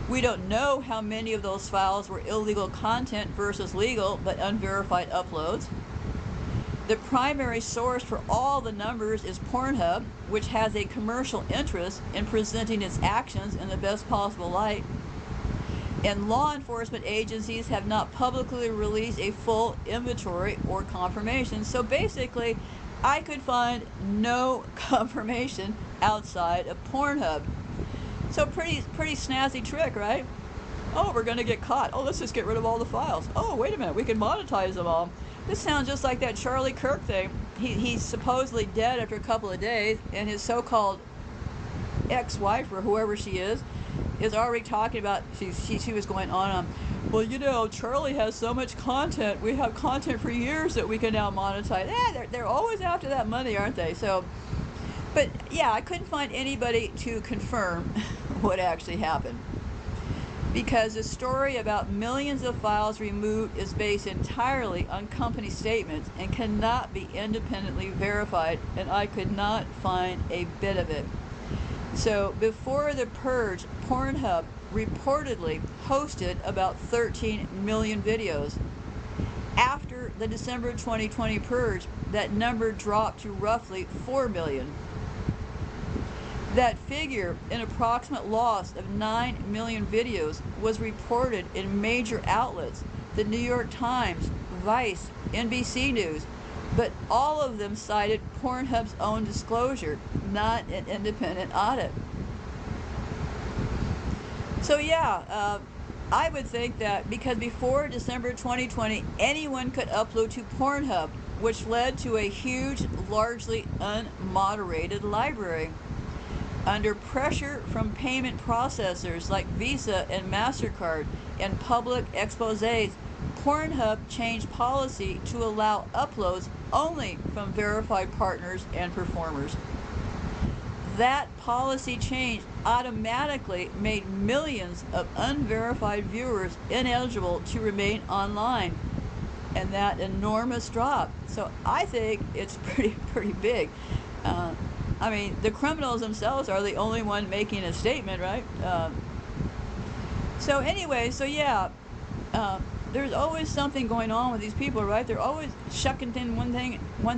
We don't know how many of those files were illegal content versus legal but unverified uploads. The primary source for all the numbers is Pornhub, which has a commercial interest in presenting its actions in the best possible light. And law enforcement agencies have not publicly released a full inventory or confirmation. So basically, I could find no confirmation outside of Pornhub. So pretty snazzy trick, right? Oh, we're going to get caught. Oh, let's just get rid of all the files. Oh, wait a minute, we can monetize them all. This sounds just like that Charlie Kirk thing. He's supposedly dead after a couple of days, and his so-called ex-wife, or whoever she is already talking about, she was going on, well, you know, Charlie has so much content. We have content for years that we can now monetize. They're always after that money, aren't they? So, but yeah, I couldn't find anybody to confirm what actually happened, because the story about millions of files removed is based entirely on company statements and cannot be independently verified, and I could not find a bit of it. So before the purge, Pornhub reportedly hosted about 13 million videos. After the December 2020 purge, that number dropped to roughly 4 million. That figure, an approximate loss of 9 million videos, was reported in major outlets, the New York Times, Vice, NBC News, but all of them cited Pornhub's own disclosure, not an independent audit. So yeah, I would think that because before December 2020, anyone could upload to Pornhub, which led to a huge, largely unmoderated library. Under pressure from payment processors like Visa and MasterCard and public exposés, Pornhub changed policy to allow uploads only from verified partners and performers. That policy change automatically made millions of unverified viewers ineligible to remain online, and that enormous drop. So I think it's pretty big. I mean, the criminals themselves are the only one making a statement, right? So anyway, so yeah, there's always something going on with these people, right? They're always shucking in one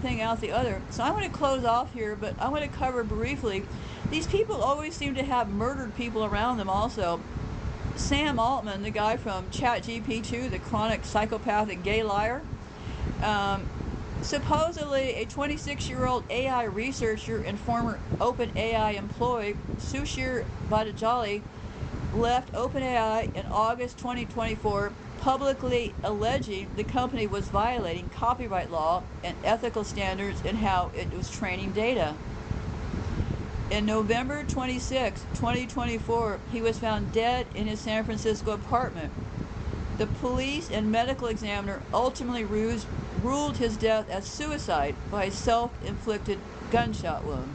thing out the other. So I want to close off here, but I want to cover briefly. These people always seem to have murdered people around them also. Sam Altman, the guy from ChatGPT, the chronic psychopathic gay liar, supposedly a 26-year-old AI researcher and former OpenAI employee, Sushir Bhattacharya, left OpenAI in August 2024, publicly alleging the company was violating copyright law and ethical standards in how it was training data. In November 26, 2024, he was found dead in his San Francisco apartment. The police and medical examiner ultimately ruled his death as suicide by a self-inflicted gunshot wound.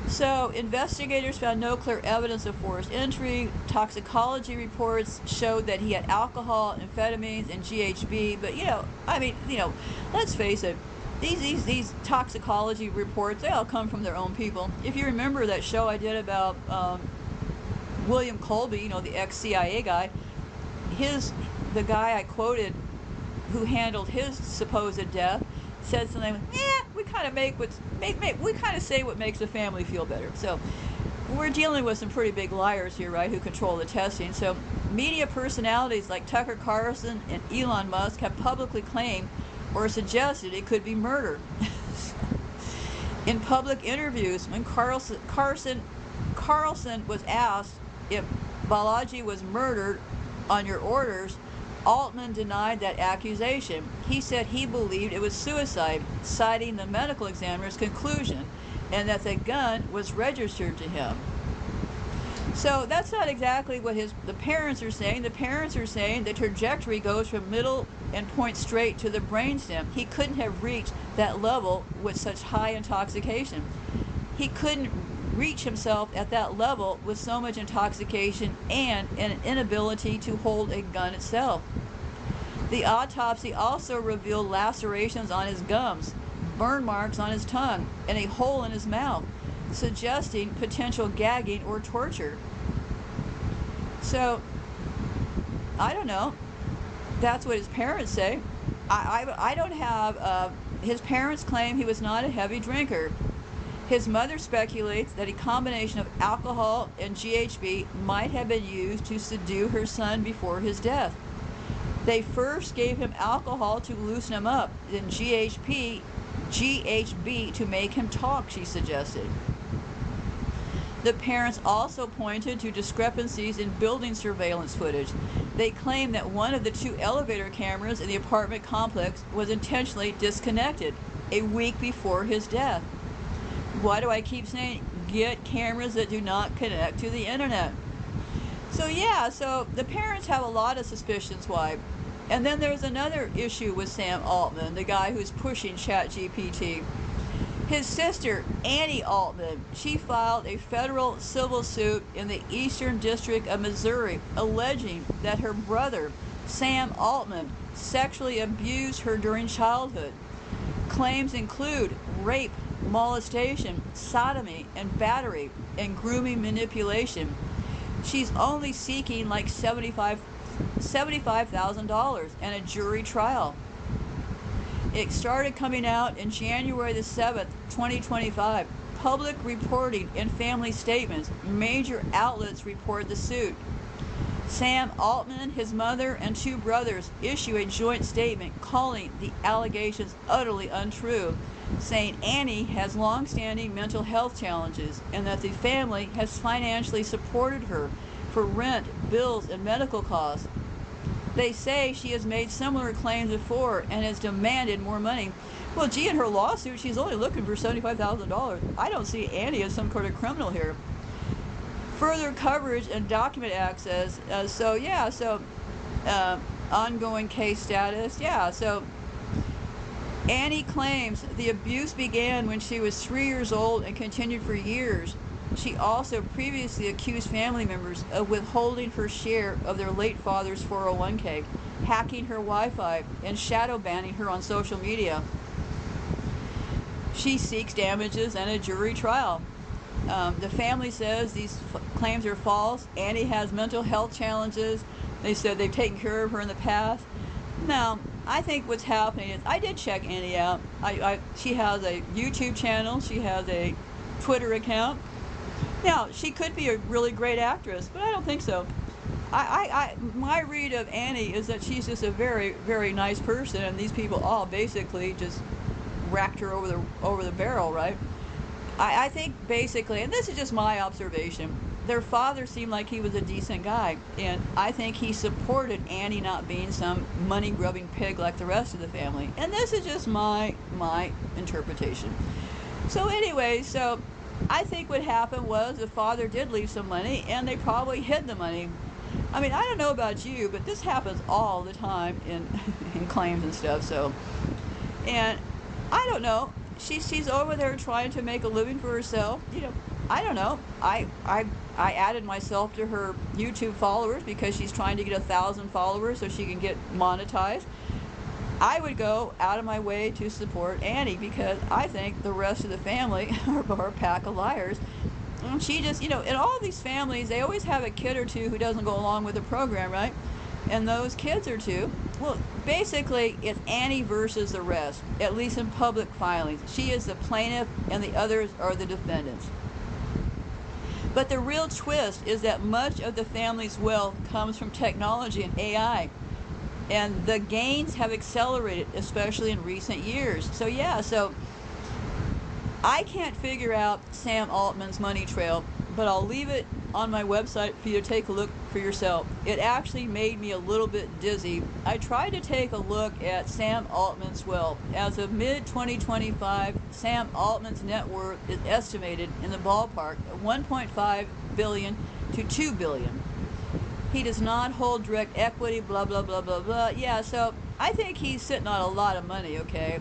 So, investigators found no clear evidence of forced entry. Toxicology reports showed that he had alcohol, amphetamines, and GHB. But let's face it, these toxicology reports, they all come from their own people. If you remember that show I did about William Colby, the ex-CIA guy, the guy I quoted who handled his supposed death said something, we kind of say what makes the family feel better. So we're dealing with some pretty big liars here, right, who control the testing. So media personalities like Tucker Carlson and Elon Musk have publicly claimed or suggested it could be murder. In public interviews, when Carlson was asked if Balaji was murdered on your orders, Altman denied that accusation. He said he believed it was suicide, citing the medical examiner's conclusion, and that the gun was registered to him. So that's not exactly what the parents are saying. The parents are saying the trajectory goes from middle and points straight to the brainstem. He couldn't have reached that level with such high intoxication. He couldn't reach himself at that level with so much intoxication and an inability to hold a gun itself. The autopsy also revealed lacerations on his gums, burn marks on his tongue, and a hole in his mouth, suggesting potential gagging or torture. So, I don't know. That's what his parents say. I don't have, his parents claim he was not a heavy drinker. His mother speculates that a combination of alcohol and GHB might have been used to seduce her son before his death. They first gave him alcohol to loosen him up, then GHB to make him talk, she suggested. The parents also pointed to discrepancies in building surveillance footage. They claimed that one of the 2 elevator cameras in the apartment complex was intentionally disconnected a week before his death. Why do I keep saying get cameras that do not connect to the internet? So the parents have a lot of suspicions why. And then there's another issue with Sam Altman, the guy who's pushing ChatGPT. His sister, Annie Altman, she filed a federal civil suit in the Eastern District of Missouri, alleging that her brother, Sam Altman, sexually abused her during childhood. Claims include rape, molestation, sodomy, and battery, and grooming manipulation. She's only seeking like $75,000 and a jury trial. It started coming out in January the 7th, 2025. Public reporting and family statements. Major outlets report the suit. Sam Altman, his mother, and 2 brothers issue a joint statement calling the allegations utterly untrue, saying Annie has long-standing mental health challenges and that the family has financially supported her for rent, bills, and medical costs. They say she has made similar claims before and has demanded more money. Well, gee, in her lawsuit, she's only looking for $75,000. I don't see Annie as some kind of criminal here. Further coverage and document access. Ongoing case status. Yeah, so Annie claims the abuse began when she was 3 years old and continued for years. She also previously accused family members of withholding her share of their late father's 401k, hacking her Wi-Fi, and shadow banning her on social media. She seeks damages and a jury trial. The family says these claims are false. Annie has mental health challenges. They said they've taken care of her in the past. Now, I think what's happening is, I did check Annie out. She has a YouTube channel. She has a Twitter account. Now, she could be a really great actress, but I don't think so. My read of Annie is that she's just a very, very nice person, and these people all basically just racked her over the barrel, right? I think basically, and this is just my observation, their father seemed like he was a decent guy, and I think he supported Annie not being some money-grubbing pig like the rest of the family. And this is just my interpretation. So anyway, so I think what happened was the father did leave some money, and they probably hid the money. I mean, I don't know about you, but this happens all the time in claims and stuff. So, and I don't know. She's over there trying to make a living for herself. You know, I don't know. I added myself to her YouTube followers because she's trying to get 1,000 followers so she can get monetized. I would go out of my way to support Annie because I think the rest of the family are a pack of liars. And she just, you know, in all these families, they always have a kid or two who doesn't go along with the program, right? And those kids are two. Well, basically, it's Annie versus the rest, at least in public filings. She is the plaintiff and the others are the defendants. But the real twist is that much of the family's wealth comes from technology and AI. And the gains have accelerated, especially in recent years. So yeah, so I can't figure out Sam Altman's money trail, but I'll leave it on my website for you to take a look for yourself. It actually made me a little bit dizzy. I tried to take a look at Sam Altman's wealth. As of mid-2025, Sam Altman's net worth is estimated in the ballpark of $1.5 billion to $2 billion. He does not hold direct equity, blah, blah, blah, blah, blah. Yeah, so I think he's sitting on a lot of money, okay?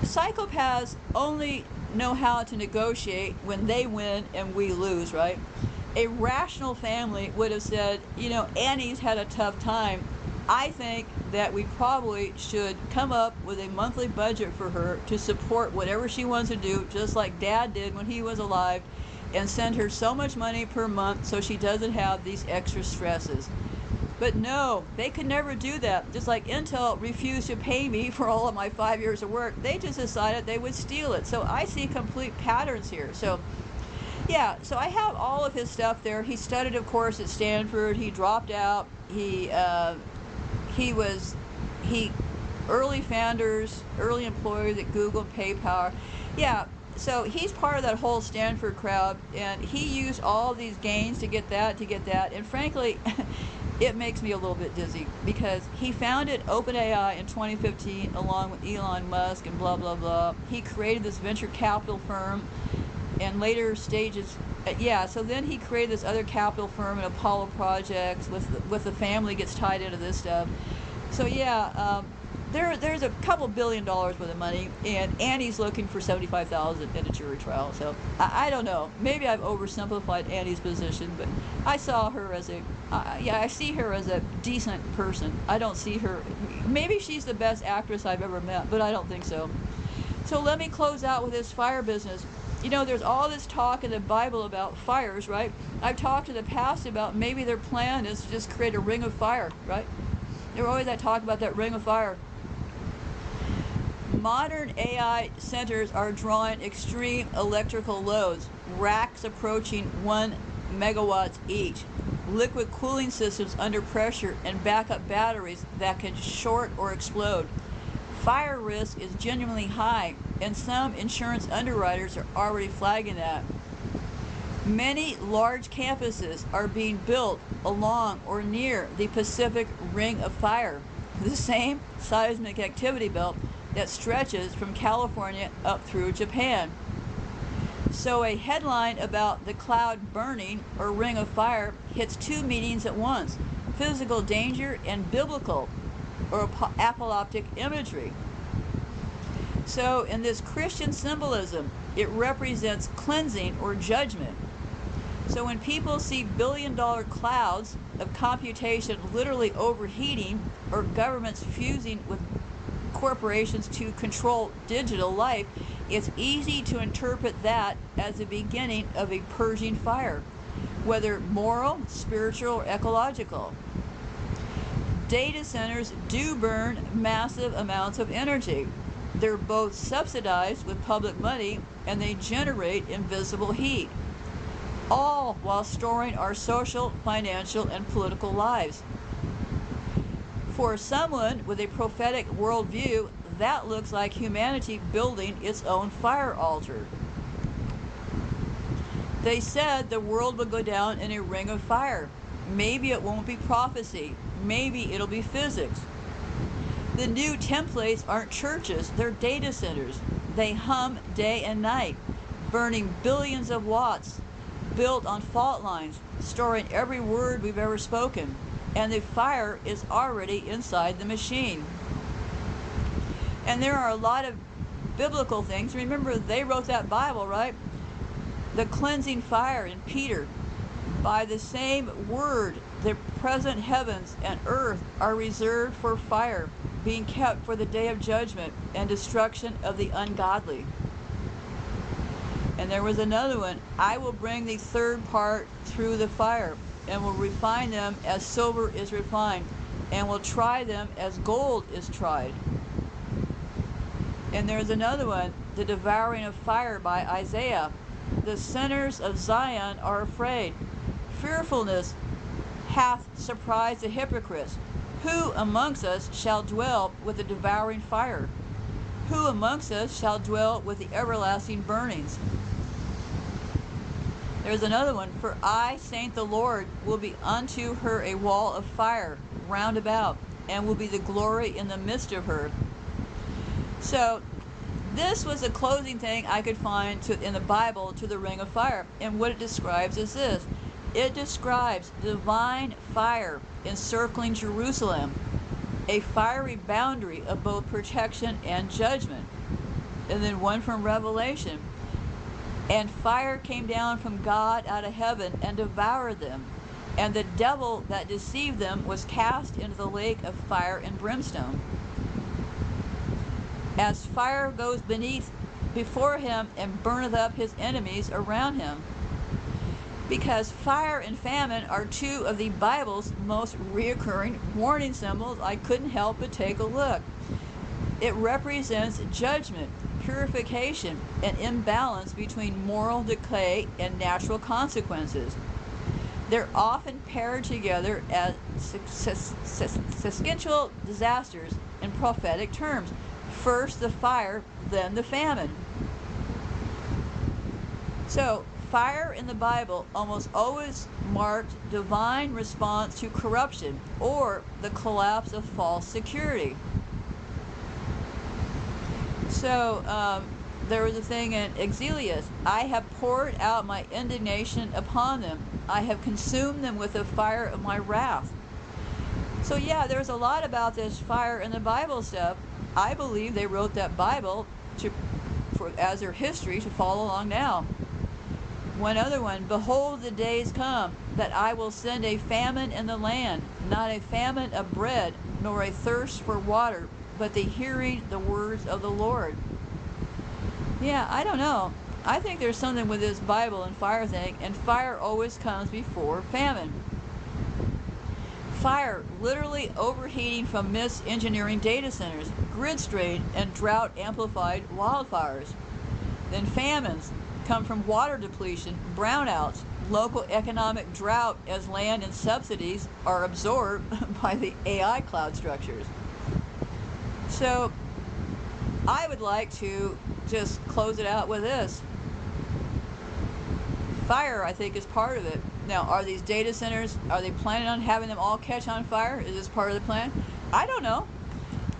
Psychopaths only know how to negotiate when they win and we lose, right? A rational family would have said, you know, Annie's had a tough time. I think that we probably should come up with a monthly budget for her to support whatever she wants to do, just like Dad did when he was alive, and send her so much money per month so she doesn't have these extra stresses. But no, they could never do that. Just like Intel refused to pay me for all of my 5 years of work, they just decided they would steal it. So I see complete patterns here. So yeah, so I have all of his stuff there. He studied, of course, at Stanford. He dropped out. He early founders, early employees at Google and PayPal. Yeah, so he's part of that whole Stanford crowd, and he used all these gains to get that, and frankly, it makes me a little bit dizzy because he founded OpenAI in 2015 along with Elon Musk and blah, blah, blah. He created this venture capital firm and later stages. So then he created this other capital firm and Apollo projects with the family gets tied into this stuff. So yeah, there's a couple $1 billion worth of money, and Annie's looking for $75,000 in a jury trial. So I don't know. Maybe I've oversimplified Annie's position, but I saw her as I see her as a decent person. I don't see her. Maybe she's the best actress I've ever met, but I don't think so. So let me close out with this fire business. You know, there's all this talk in the Bible about fires, right? I've talked in the past about maybe their plan is to just create a ring of fire, right? There's always that talk about that ring of fire. Modern AI centers are drawing extreme electrical loads, racks approaching 1 megawatts each, liquid cooling systems under pressure, and backup batteries that can short or explode. Fire risk is genuinely high, and some insurance underwriters are already flagging that. Many large campuses are being built along or near the Pacific Ring of Fire, the same seismic activity belt that stretches from California up through Japan. So a headline about the cloud burning or ring of fire hits two meanings at once: physical danger and biblical or apocalyptic imagery. So in this Christian symbolism, it represents cleansing or judgment. So when people see billion-dollar clouds of computation literally overheating, or governments fusing with corporations to control digital life, it's easy to interpret that as the beginning of a purging fire, whether moral, spiritual, or ecological. Data centers do burn massive amounts of energy. They're both subsidized with public money, and they generate invisible heat, all while storing our social, financial, and political lives. For someone with a prophetic worldview, that looks like humanity building its own fire altar. They said the world would go down in a ring of fire. Maybe it won't be prophecy. Maybe it'll be physics. The new templates aren't churches, they're data centers. They hum day and night, burning billions of watts, built on fault lines, storing every word we've ever spoken. And the fire is already inside the machine. And there are a lot of biblical things. Remember, they wrote that Bible, right? The cleansing fire in Peter. By the same word, the present heavens and earth are reserved for fire, being kept for the day of judgment and destruction of the ungodly. And there was another one. I will bring the third part through the fire, and will refine them as silver is refined, and will try them as gold is tried. And there's another one, the devouring of fire by Isaiah. The sinners of Zion are afraid. Fearfulness hath surprised the hypocrites. Who amongst us shall dwell with the devouring fire? Who amongst us shall dwell with the everlasting burnings? There's another one. For I, saint the Lord, will be unto her a wall of fire round about, and will be the glory in the midst of her. So this was a closing thing I could find in the Bible to the ring of fire. And what it describes is this. It describes divine fire encircling Jerusalem, a fiery boundary of both protection and judgment. And then one from Revelation. And fire came down from God out of heaven and devoured them. And the devil that deceived them was cast into the lake of fire and brimstone. As fire goes before him and burneth up his enemies around him. Because fire and famine are two of the Bible's most reoccurring warning symbols, I couldn't help but take a look. It represents judgment, purification, and imbalance between moral decay and natural consequences. They're often paired together as sequential disasters in prophetic terms. First the fire, then the famine. So, fire in the Bible almost always marked divine response to corruption or the collapse of false security. So, there was a thing in Exilius. I have poured out my indignation upon them. I have consumed them with the fire of my wrath. So yeah, there's a lot about this fire in the Bible stuff. I believe they wrote that Bible as their history to follow along now. One other one, behold the days come, that I will send a famine in the land, not a famine of bread, nor a thirst for water, but the hearing the words of the Lord. Yeah, I don't know. I think there's something with this Bible and fire thing, and fire always comes before famine. Fire literally overheating from misengineering data centers, grid strain, and drought-amplified wildfires. Then famines come from water depletion, brownouts, local economic drought as land and subsidies are absorbed by the AI cloud structures. So I would like to just close it out with this. Fire, I think, is part of it. Now, are these data centers, are they planning on having them all catch on fire? Is this part of the plan? I don't know.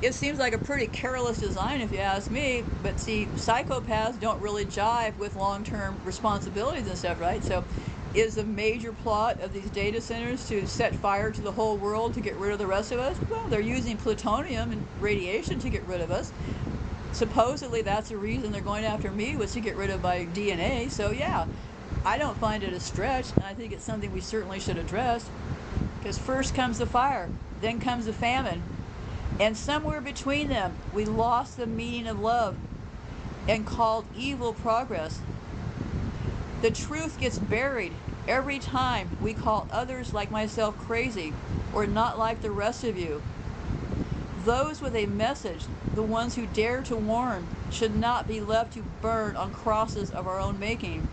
It seems like a pretty careless design if you ask me, but see, psychopaths don't really jive with long-term responsibilities and stuff, right? So is the major plot of these data centers to set fire to the whole world to get rid of the rest of us? Well, they're using plutonium and radiation to get rid of us. Supposedly that's the reason they're going after me, was to get rid of my DNA. So yeah, I don't find it a stretch, and I think it's something we certainly should address, because first comes the fire, then comes the famine, and somewhere between them we lost the meaning of love and called evil progress. The truth gets buried every time we call others like myself crazy or not like the rest of you. Those with a message, the ones who dare to warn, should not be left to burn on crosses of our own making.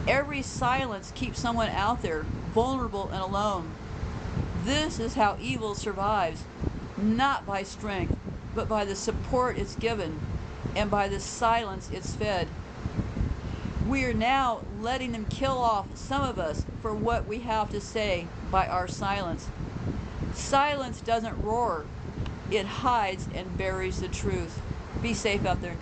Every silence keeps someone out there, vulnerable and alone. This is how evil survives, not by strength, but by the support it's given and by the silence it's fed. We are now letting them kill off some of us for what we have to say by our silence. Silence doesn't roar, it hides and buries the truth. Be safe out there.